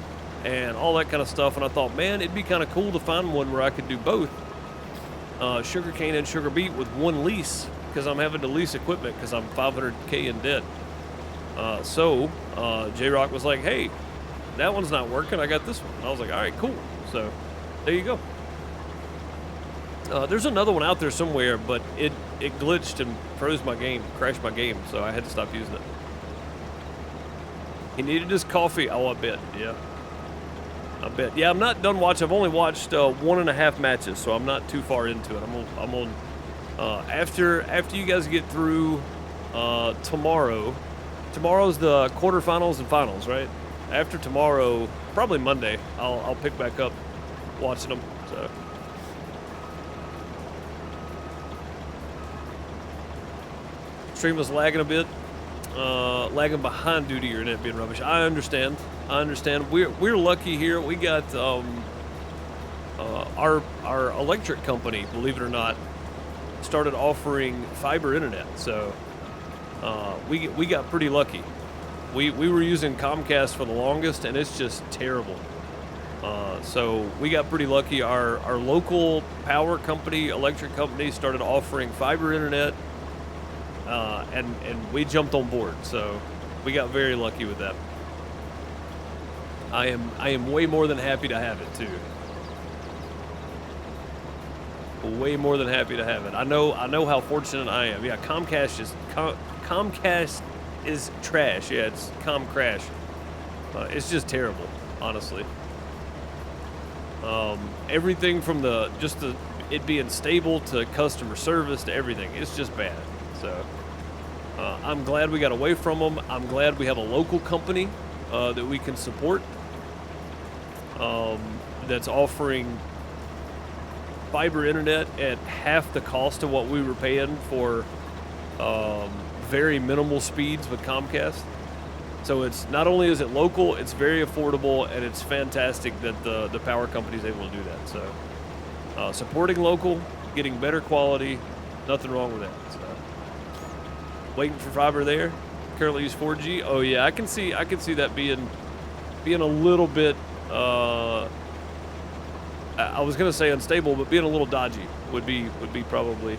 and all that kind of stuff, and I thought, man, it'd be kind of cool to find one where I could do both sugar cane and sugar beet with one lease, because I'm having to lease equipment because I'm $500K in debt. So J-Rock was like, hey, that one's not working. I got this one. And I was like, all right, cool. So there you go. There's another one out there somewhere, but it glitched and froze my game, crashed my game, so I had to stop using it. He needed his coffee. Oh, I bet. Yeah. I bet. Yeah, I'm not done watching. I've only watched 1.5 matches, so I'm not too far into it. I'm on after you guys get through tomorrow. Tomorrow's the quarterfinals and finals, right? After tomorrow, probably Monday, I'll pick back up watching them. So. Stream was lagging a bit, lagging behind due to your internet being rubbish. I understand. We're lucky here. We got our electric company, believe it or not, started offering fiber internet. So we got pretty lucky. We were using Comcast for the longest, and it's just terrible. So we got pretty lucky. Our local power company, electric company, started offering fiber internet, and we jumped on board. So we got very lucky with that. I am way more than happy to have it too. Way more than happy to have it. I know how fortunate I am. Yeah, Comcast is trash. Yeah, it's Comcrash. It's just terrible, honestly. Everything from it being stable to customer service to everything, it's just bad. So I'm glad we got away from them. I'm glad we have a local company that we can support, that's offering fiber internet at half the cost of what we were paying for very minimal speeds with Comcast. So it's not only is it local, it's very affordable, and it's fantastic that the power company is able to do that. So supporting local, getting better quality, nothing wrong with that. So waiting for fiber there. Currently use 4G. Oh yeah, I can see that being a little bit. I was gonna say unstable, but being a little dodgy would be probably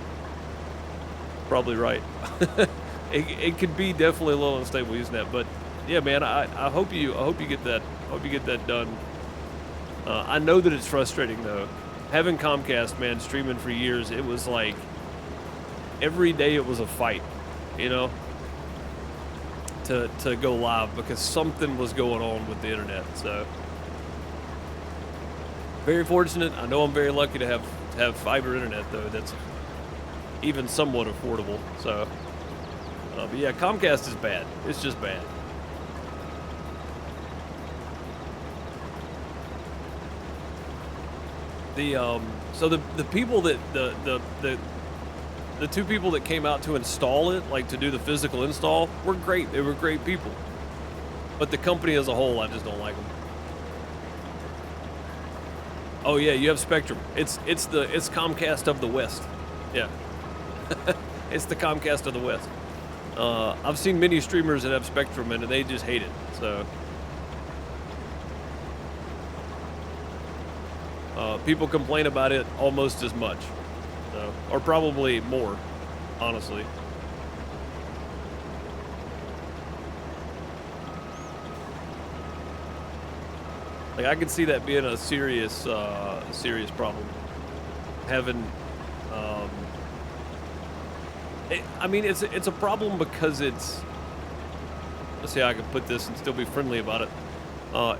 right. It could be definitely a little unstable using that, but yeah, man, I hope you get that. Hope you get that done. I know that it's frustrating though. Having Comcast, man, streaming for years, it was like every day it was a fight, you know, to go live because something was going on with the internet. So very fortunate. I know I'm very lucky to have fiber internet though. That's even somewhat affordable. So, but yeah, Comcast is bad. It's just bad. So the people that the two people that came out to install it, like to do the physical install, were great. They were great people. But the company as a whole, I just don't like them. Oh yeah, you have Spectrum. It's Comcast of the West. Yeah. It's the Comcast of the West. I've seen many streamers that have Spectrum and they just hate it. So people complain about it almost as much, or probably more, honestly. Like I could see that being a serious problem. Having, I mean, it's a problem because it's. Let's see how I can put this and still be friendly about it.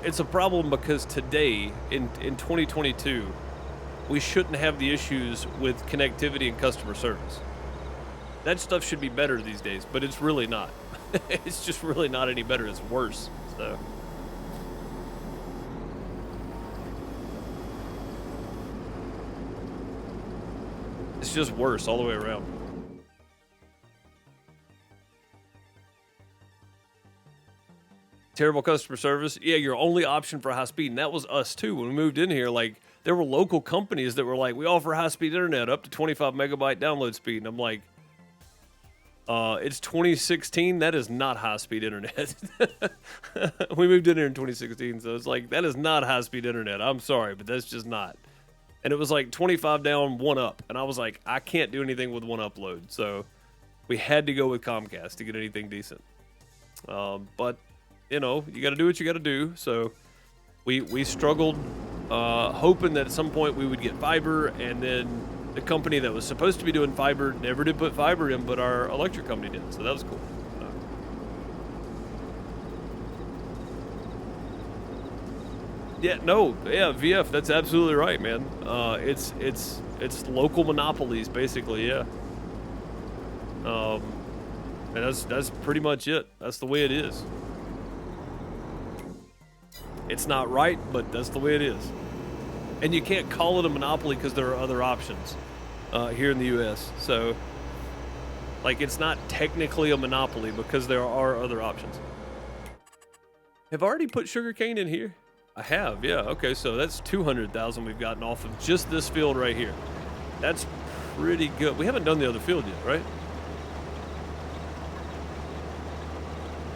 It's a problem because today, in 2022, we shouldn't have the issues with connectivity and customer service. That stuff should be better these days, but it's really not. It's just really not any better. It's worse. So. It's just worse all the way around. Terrible customer service. Yeah, your only option for high speed, and that was us too. When we moved in here, like there were local companies that were like, we offer high speed internet up to 25 megabyte download speed. And I'm like, it's 2016. That is not high speed internet. We moved in here in 2016, so it's like, that is not high speed internet. I'm sorry, but that's just not. And it was like 25 down, 1 up. And I was like, I can't do anything with 1 upload. So we had to go with Comcast to get anything decent. But you know, you got to do what you got to do. So we struggled, hoping that at some point we would get fiber, and then the company that was supposed to be doing fiber never did put fiber in, but our electric company did. So that was cool. Yeah, no, yeah, VF, that's absolutely right, man. It's local monopolies, basically, yeah. And that's pretty much it. That's the way it is. It's not right, but that's the way it is. And you can't call it a monopoly because there are other options here in the U.S. So, like, it's not technically a monopoly because there are other options. Have I already put sugarcane in here? I have, yeah. Okay, so that's 200,000 we've gotten off of just this field right here. That's pretty good. We haven't done the other field yet, right?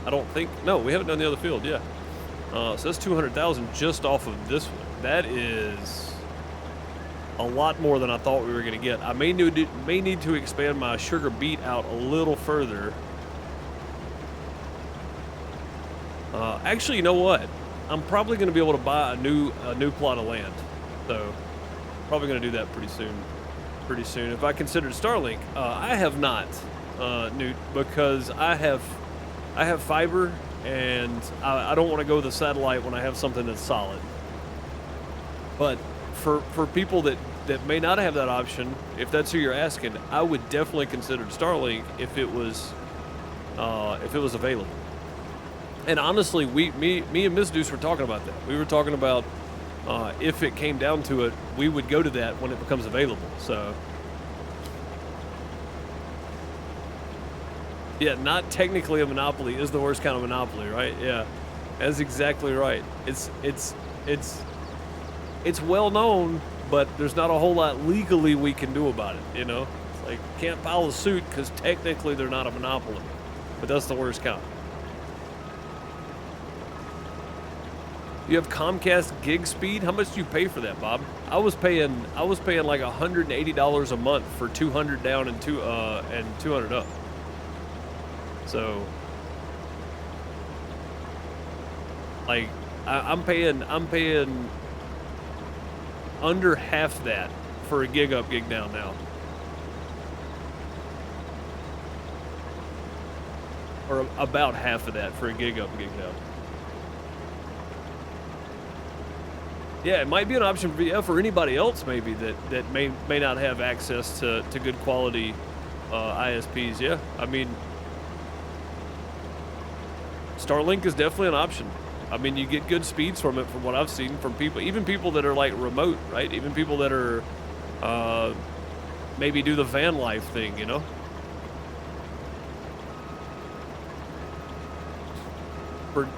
I don't think. No, we haven't done the other field, yeah. So that's 200,000 just off of this one. That is a lot more than I thought we were going to get. I may need to expand my sugar beet out a little further. Actually, you know what? I'm probably going to be able to buy a new plot of land. So probably going to do that pretty soon. If I considered Starlink, I have not, Newt, because I have fiber, and I don't want to go with the satellite when I have something that's solid. But for people that may not have that option, if that's who you're asking, I would definitely consider Starlink if it was available. And honestly, me and Ms. Deuce were talking about that. We were talking about if it came down to it, we would go to that when it becomes available. So yeah, not technically a monopoly is the worst kind of monopoly, right? Yeah, that's exactly right. It's well known, but there's not a whole lot legally we can do about it. You know, it's like can't file a suit because technically they're not a monopoly, but that's the worst kind. You have Comcast gig speed. How much do you pay for that, Bob? I was paying like $180 a month for 200 down and 200 up. So, like, I'm paying under half that for a gig up, gig down now. Or about half of that for a gig up, gig down. Yeah, it might be an option for anybody else maybe that may not have access to good quality ISPs. Yeah, I mean, Starlink is definitely an option. I mean, you get good speeds from it from what I've seen from people, even people that are like remote, right? Even people that are maybe do the van life thing, you know?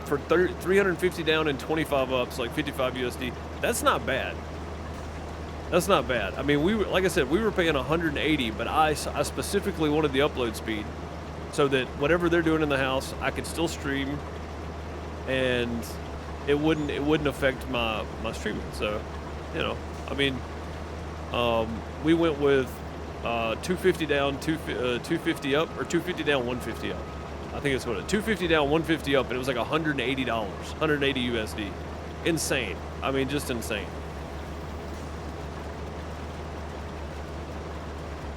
For 350 down and 25 ups, like 55 USD, that's not bad. That's not bad. I mean, like I said, we were paying 180, but I specifically wanted the upload speed so that whatever they're doing in the house, I could still stream, and it wouldn't affect my streaming. So, you know, I mean, we went with 250 down, 250 up, or 250 down, 150 up. I think it's what it. 250 down, 150 up, and it was like $180, 180 USD. Insane. I mean, just insane.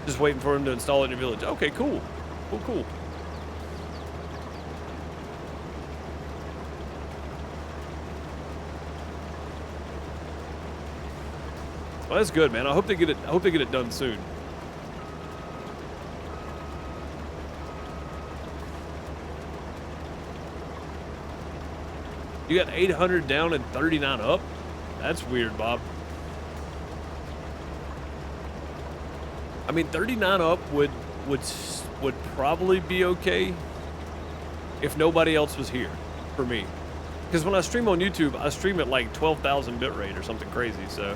Just waiting for him to install it in your village. Okay, cool. Cool. Well, that's good, man. I hope they get it done soon. You got 800 down and 39 up? That's weird, Bob. I mean, 39 up would probably be okay if nobody else was here for me. Because when I stream on YouTube, I stream at like 12,000 bitrate or something crazy. So,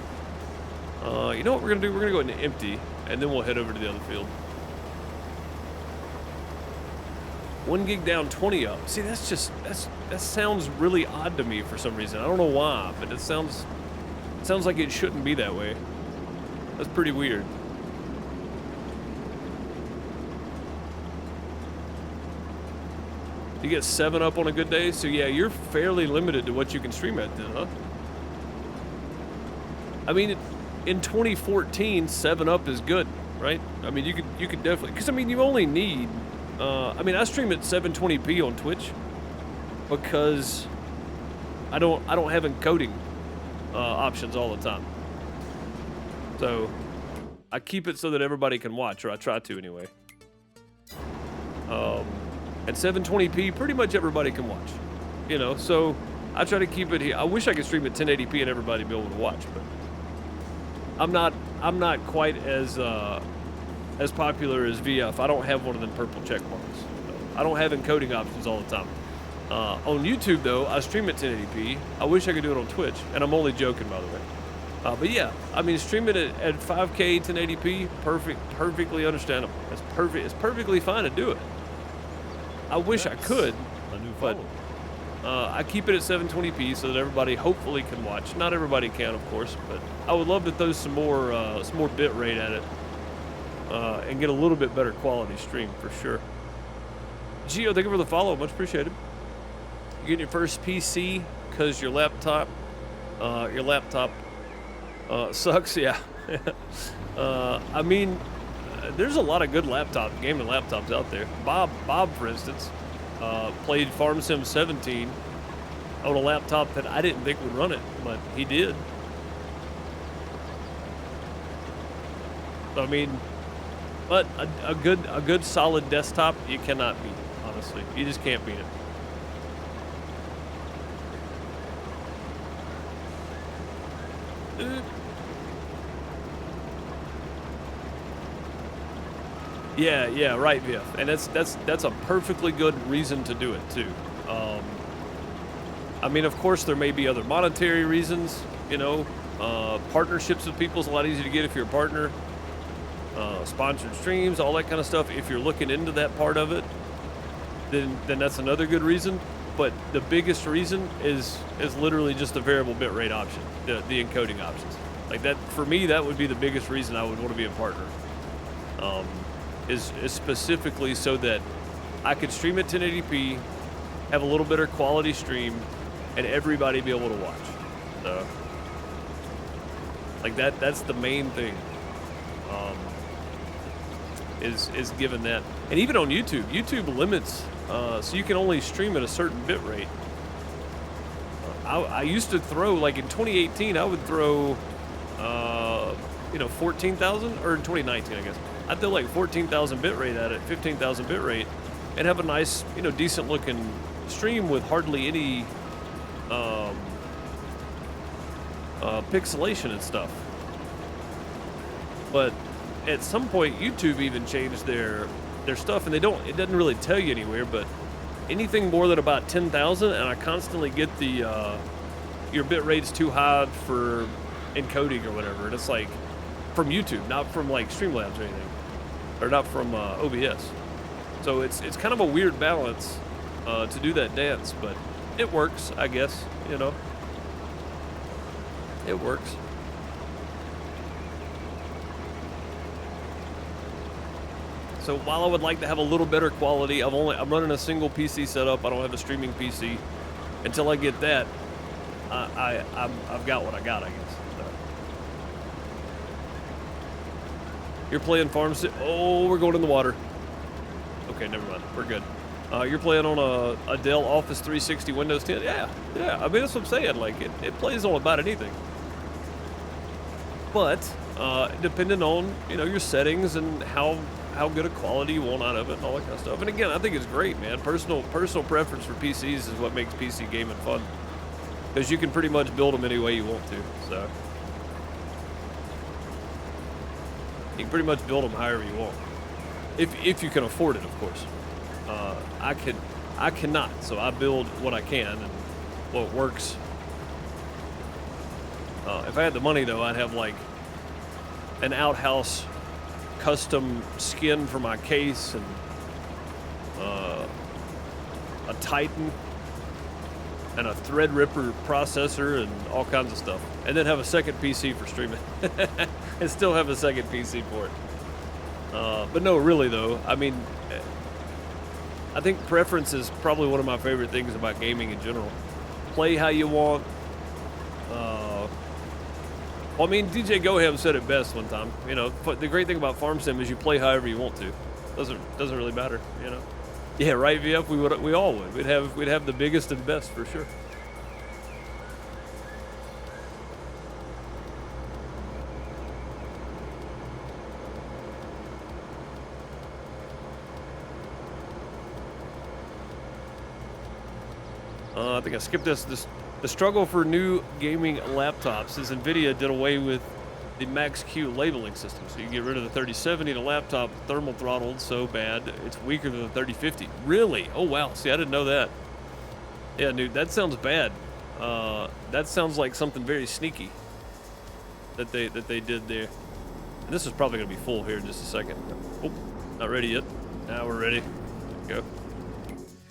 you know what we're gonna do? We're gonna go into empty, and then we'll head over to the other field. 1 gig down, 20 up. See, that sounds really odd to me for some reason. I don't know why, but it sounds like it shouldn't be that way. That's pretty weird. You get 7 up on a good day, so yeah, you're fairly limited to what you can stream at then, huh? I mean, in 2014, 7 up is good, right? I mean, you could definitely, because I mean, you only need. I mean, I stream at 720p on Twitch because I don't have encoding options all the time. So I keep it so that everybody can watch, or I try to anyway. At 720p, pretty much everybody can watch. You know, so I try to keep it here. I wish I could stream at 1080p and everybody be able to watch, but I'm not quite as popular as VF. I don't have one of them purple check marks. I don't have encoding options all the time. On YouTube, though, I stream at 1080p. I wish I could do it on Twitch, and I'm only joking, by the way. But yeah, I mean, stream it at 5K 1080p, perfectly understandable. It's perfect. It's perfectly fine to do it. I wish I could, a new but I keep it at 720p so that everybody hopefully can watch. Not everybody can, of course, but I would love to throw some more bit rate at it and get a little bit better quality stream for sure. Gio, thank you for the follow. Much appreciated. You're getting your first PC because your laptop sucks. Yeah. I mean, there's a lot of good gaming laptops out there. Bob, for instance, played Farm Sim 17 on a laptop that I didn't think would run it, but he did. I mean, but a good solid desktop you cannot beat. Honestly, you just can't beat it. Yeah, right, VF. And that's a perfectly good reason to do it too. I mean, of course, there may be other monetary reasons. You know, partnerships with people is a lot easier to get if you're a partner. Sponsored streams, all that kind of stuff. If you're looking into that part of it, then that's another good reason. But the biggest reason is literally just the variable bitrate option, the encoding options. Like that, for me, that would be the biggest reason I would want to be a partner. Is specifically so that I could stream at 1080p, have a little better quality stream, and everybody be able to watch. So, like that's the main thing. Is given that, and even on YouTube limits, so you can only stream at a certain bit rate. I used to throw, like in 2018, I would throw, 14,000, or in 2019, I guess. I'd throw like 14,000 bit rate at it, 15,000 bit rate, and have a nice, decent looking stream with hardly any pixelation and stuff. But at some point, YouTube even changed their stuff, and it doesn't really tell you anywhere, but anything more than about 10,000, and I constantly get the your bit rate's too high for encoding or whatever, and it's like from YouTube, not from like Streamlabs or anything, or not from OBS. So it's kind of a weird balance to do that dance, but it works, I guess. It works. So while I would like to have a little better quality, I'm running a single PC setup. I don't have a streaming PC. Until I get that, I've got what I got, I guess. So. You're playing Farm Sim. Oh, we're going in the water. Okay, never mind. We're good. You're playing on a Dell Office 360 Windows 10. Yeah. I mean, that's what I'm saying. Like it plays on about anything. But depending on your settings and how good a quality you want out of it and all that kind of stuff. And again, I think it's great, man. Personal preference for PCs is what makes PC gaming fun, because you can pretty much build them any way you want to. So you can pretty much build them however you want, if you can afford it, of course. I cannot, so I build what I can and what works. If I had the money, though, I'd have like an outhouse custom skin for my case and a Titan and a Threadripper processor and all kinds of stuff, and then have a second PC for streaming and still have a second PC for it. But no, really though, I mean, I think preference is probably one of my favorite things about gaming in general. Play how you want. I mean, DJ Goham said it best one time. The great thing about Farm Sim is you play however you want to. Doesn't really matter. Yeah, right, VF. We all would. We'd have the biggest and best for sure. I think I skipped this. The struggle for new gaming laptops is NVIDIA did away with the Max-Q labeling system. So you can get rid of the 3070 in a laptop thermal throttled so bad it's weaker than the 3050. Really? Oh, wow. See, I didn't know that. Yeah, dude, that sounds bad. That sounds like something very sneaky that they did there. And this is probably going to be full here in just a second. Oh, not ready yet. Now we're ready. Go.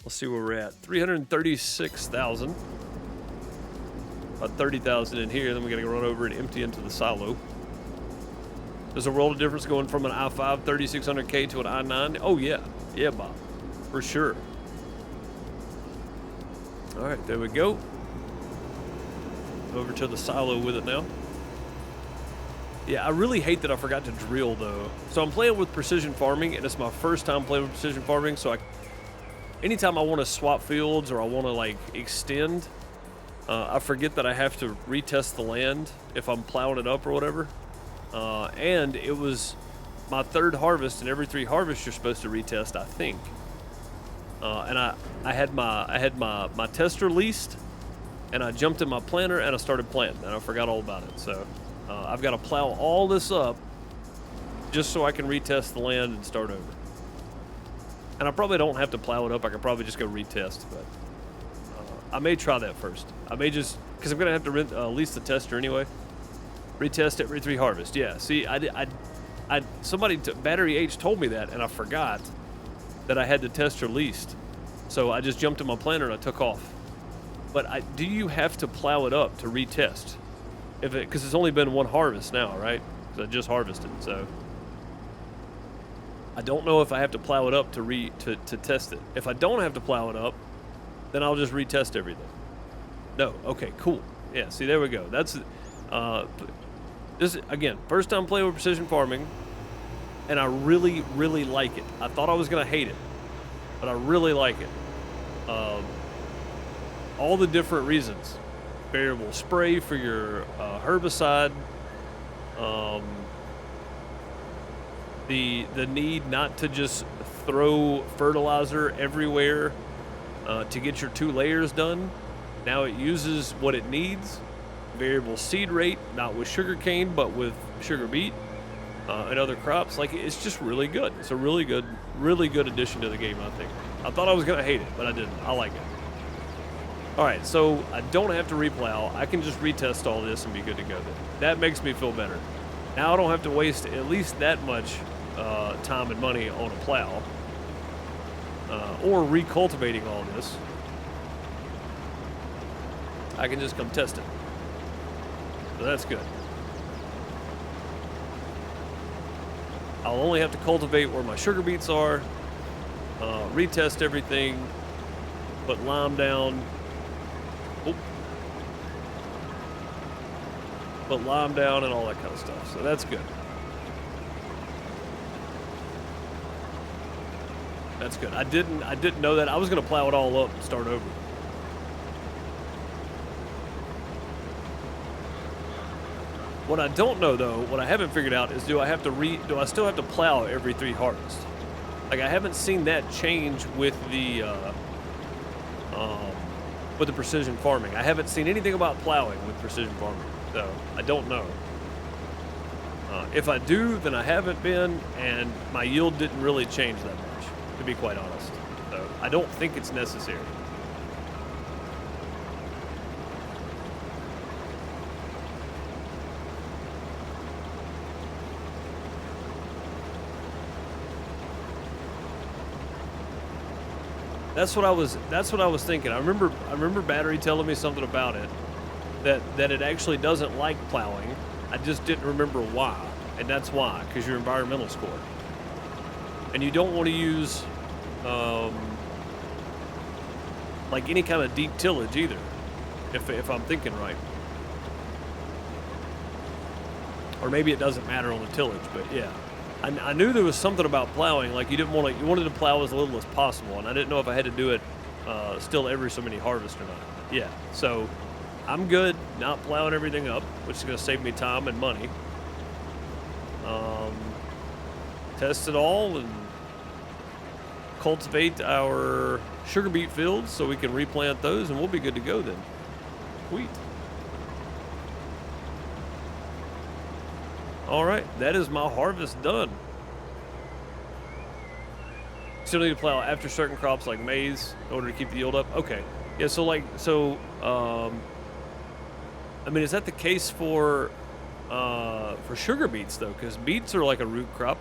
Let's see where we're at. 336,000. About 30,000 in here. Then we got to run over and empty into the silo. There's a world of difference going from an i5 3600K to an i9. Oh yeah, yeah, Bob, for sure. All right, there we go. Over to the silo with it now. Yeah, I really hate that I forgot to drill though. So I'm playing with precision farming, and it's my first time playing with precision farming. So anytime I want to swap fields or I want to like extend, I forget that I have to retest the land if I'm plowing it up or whatever. And it was my third harvest, and every 3 harvests you're supposed to retest, I think. And I had my tester leased, and I jumped in my planter and I started planting, and I forgot all about it. So I've got to plow all this up just so I can retest the land and start over. And I probably don't have to plow it up. I could probably just go retest, but I may try that first. I may just, because I'm gonna have to lease the tester anyway. Retest every 3 harvests. Yeah. See, somebody Battery H told me that, and I forgot that I had the tester leased. So I just jumped in my planter and I took off. But do you have to plow it up to retest? Because it's only been 1 harvest now, right? Because I just harvested, so I don't know if I have to plow it up to test it. If I don't have to plow it up, then I'll just retest everything. No. Okay. Cool. Yeah. See, there we go. That's this again. First time playing with precision farming, and I really, really like it. I thought I was gonna hate it, but I really like it. All the different reasons. Variable spray for your herbicide. The need not to just throw fertilizer everywhere to get your 2 layers done. Now it uses what it needs. Variable seed rate, not with sugarcane, but with sugar beet and other crops. Like, it's just really good. It's a really good addition to the game, I think. I thought I was gonna hate it, but I didn't. I like it. All right, so I don't have to replow. I can just retest all this and be good to go then. That makes me feel better. Now I don't have to waste at least that much time and money on a plow or recultivating all this. I can just come test it. So that's good. I'll only have to cultivate where my sugar beets are, retest everything, put lime down. Put lime down and all that kind of stuff. So that's good. That's good. I didn't know that. I was gonna plow it all up and start over. What I don't know though, what I haven't figured out is do I still have to plow every 3 harvests? Like, I haven't seen that change with the precision farming. I haven't seen anything about plowing with precision farming, so I don't know. If I do, then I haven't been, and my yield didn't really change that much, to be quite honest. So I don't think it's necessary. That's what I was thinking. I remember Battery telling me something about it, that it actually doesn't like plowing. I just didn't remember why, and that's why, because your environmental score, and you don't want to use like any kind of deep tillage either, if I'm thinking right. Or maybe it doesn't matter on the tillage, but yeah. I knew there was something about plowing, like you wanted to plow as little as possible, and I didn't know if I had to do it still every so many harvests or not. Yeah, so I'm good not plowing everything up, which is going to save me time and money. Test it all and cultivate our sugar beet fields so we can replant those, and we'll be good to go then. Sweet. All right, that is my harvest done. Still need to plow after certain crops like maize in order to keep the yield up. Okay, yeah. I mean, is that the case for sugar beets though? Because beets are like a root crop.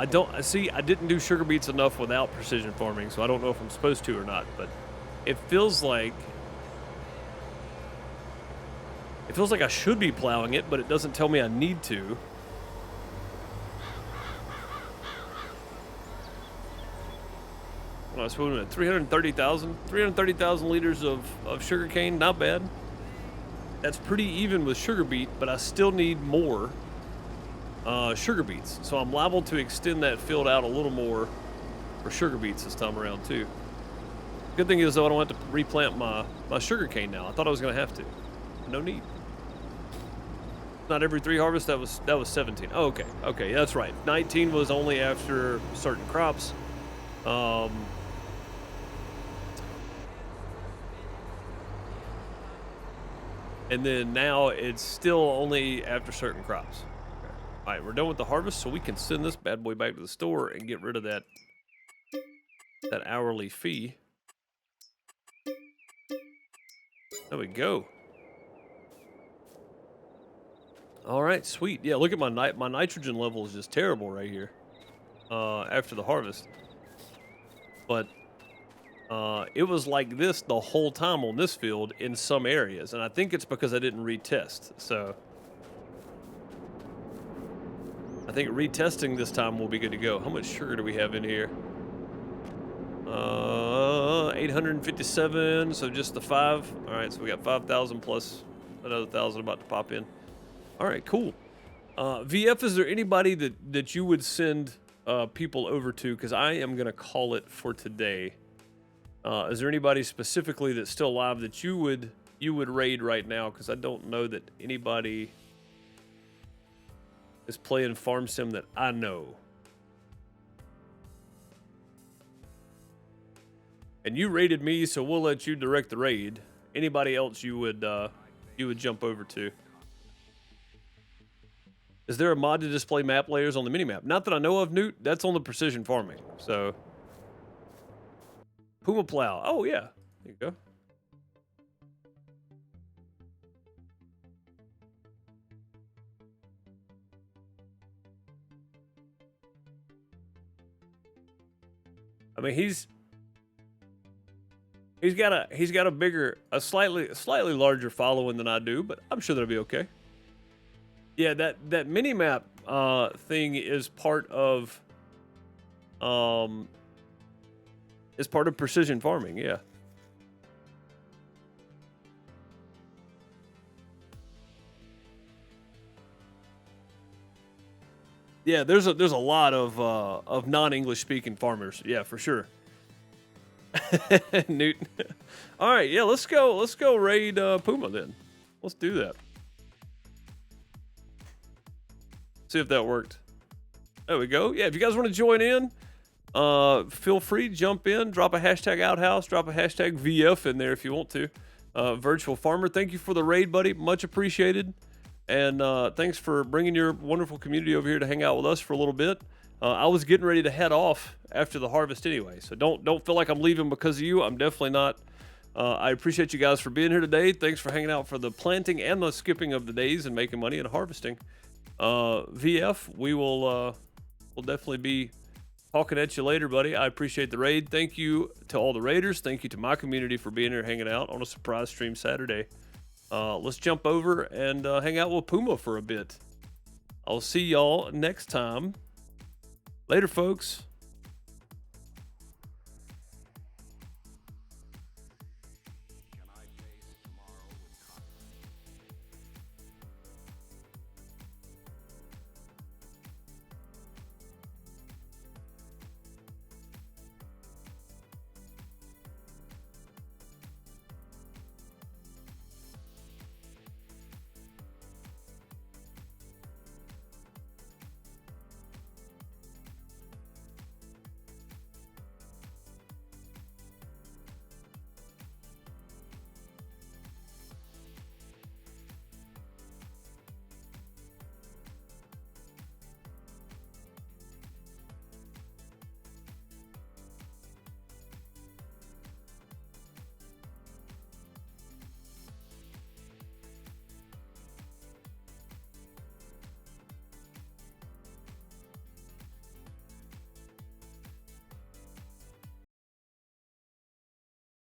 I don't see. I didn't do sugar beets enough without precision farming, so I don't know if I'm supposed to or not. But it feels like I should be plowing it, but it doesn't tell me I need to. Well, so 330,000 liters of sugar cane, not bad. That's pretty even with sugar beet, but I still need more sugar beets. So I'm liable to extend that field out a little more for sugar beets this time around too. Good thing is though, I don't have to replant my sugar cane now. I thought I was gonna have to. No need. Not every 3 harvests. That was 17. Oh, okay, that's right. 19 was only after certain crops. And then now it's still only after certain crops. Okay. All right, we're done with the harvest, so we can send this bad boy back to the store and get rid of that hourly fee. There we go. All right, sweet. Yeah, look at my nitrogen level is just terrible right here after the harvest. But it was like this the whole time on this field in some areas, and I think it's because I didn't retest. So I think retesting this time will be good to go. How much sugar do we have in here? 857, so just the 5. All right, so we got 5,000 plus another 1,000 about to pop in. All right, cool. VF, is there anybody that you would send people over to? Because I am going to call it for today. Is there anybody specifically that's still alive that you would raid right now? Because I don't know that anybody is playing Farm Sim that I know. And you raided me, so we'll let you direct the raid. Anybody else you would jump over to? Is there a mod to display map layers on the minimap? Not that I know of, Newt. That's on the precision farming. So, Puma plow. Oh yeah, there you go. I mean, he's got a slightly larger following than I do, but I'm sure that'll be okay. Yeah, that mini map thing is part of precision farming. Yeah. Yeah, there's a lot of non-English speaking farmers. Yeah, for sure. Newt. All right, yeah, let's go raid Puma then. Let's do that. See if that worked. There we go. Yeah, if you guys want to join in, feel free to jump in, drop a hashtag outhouse, drop a hashtag VF in there if you want to. Virtual Farmer, thank you for the raid, buddy. Much appreciated. And thanks for bringing your wonderful community over here to hang out with us for a little bit. I was getting ready to head off after the harvest anyway, so don't feel like I'm leaving because of you. I'm definitely not. I appreciate you guys for being here today. Thanks for hanging out for the planting and the skipping of the days and making money and harvesting. VF, we'll definitely be talking at you later, buddy. I appreciate the raid. Thank you to all the raiders. Thank you to my community for being here hanging out on a surprise stream Saturday. Let's jump over and hang out with Puma for a bit. I'll see y'all next time. Later, folks.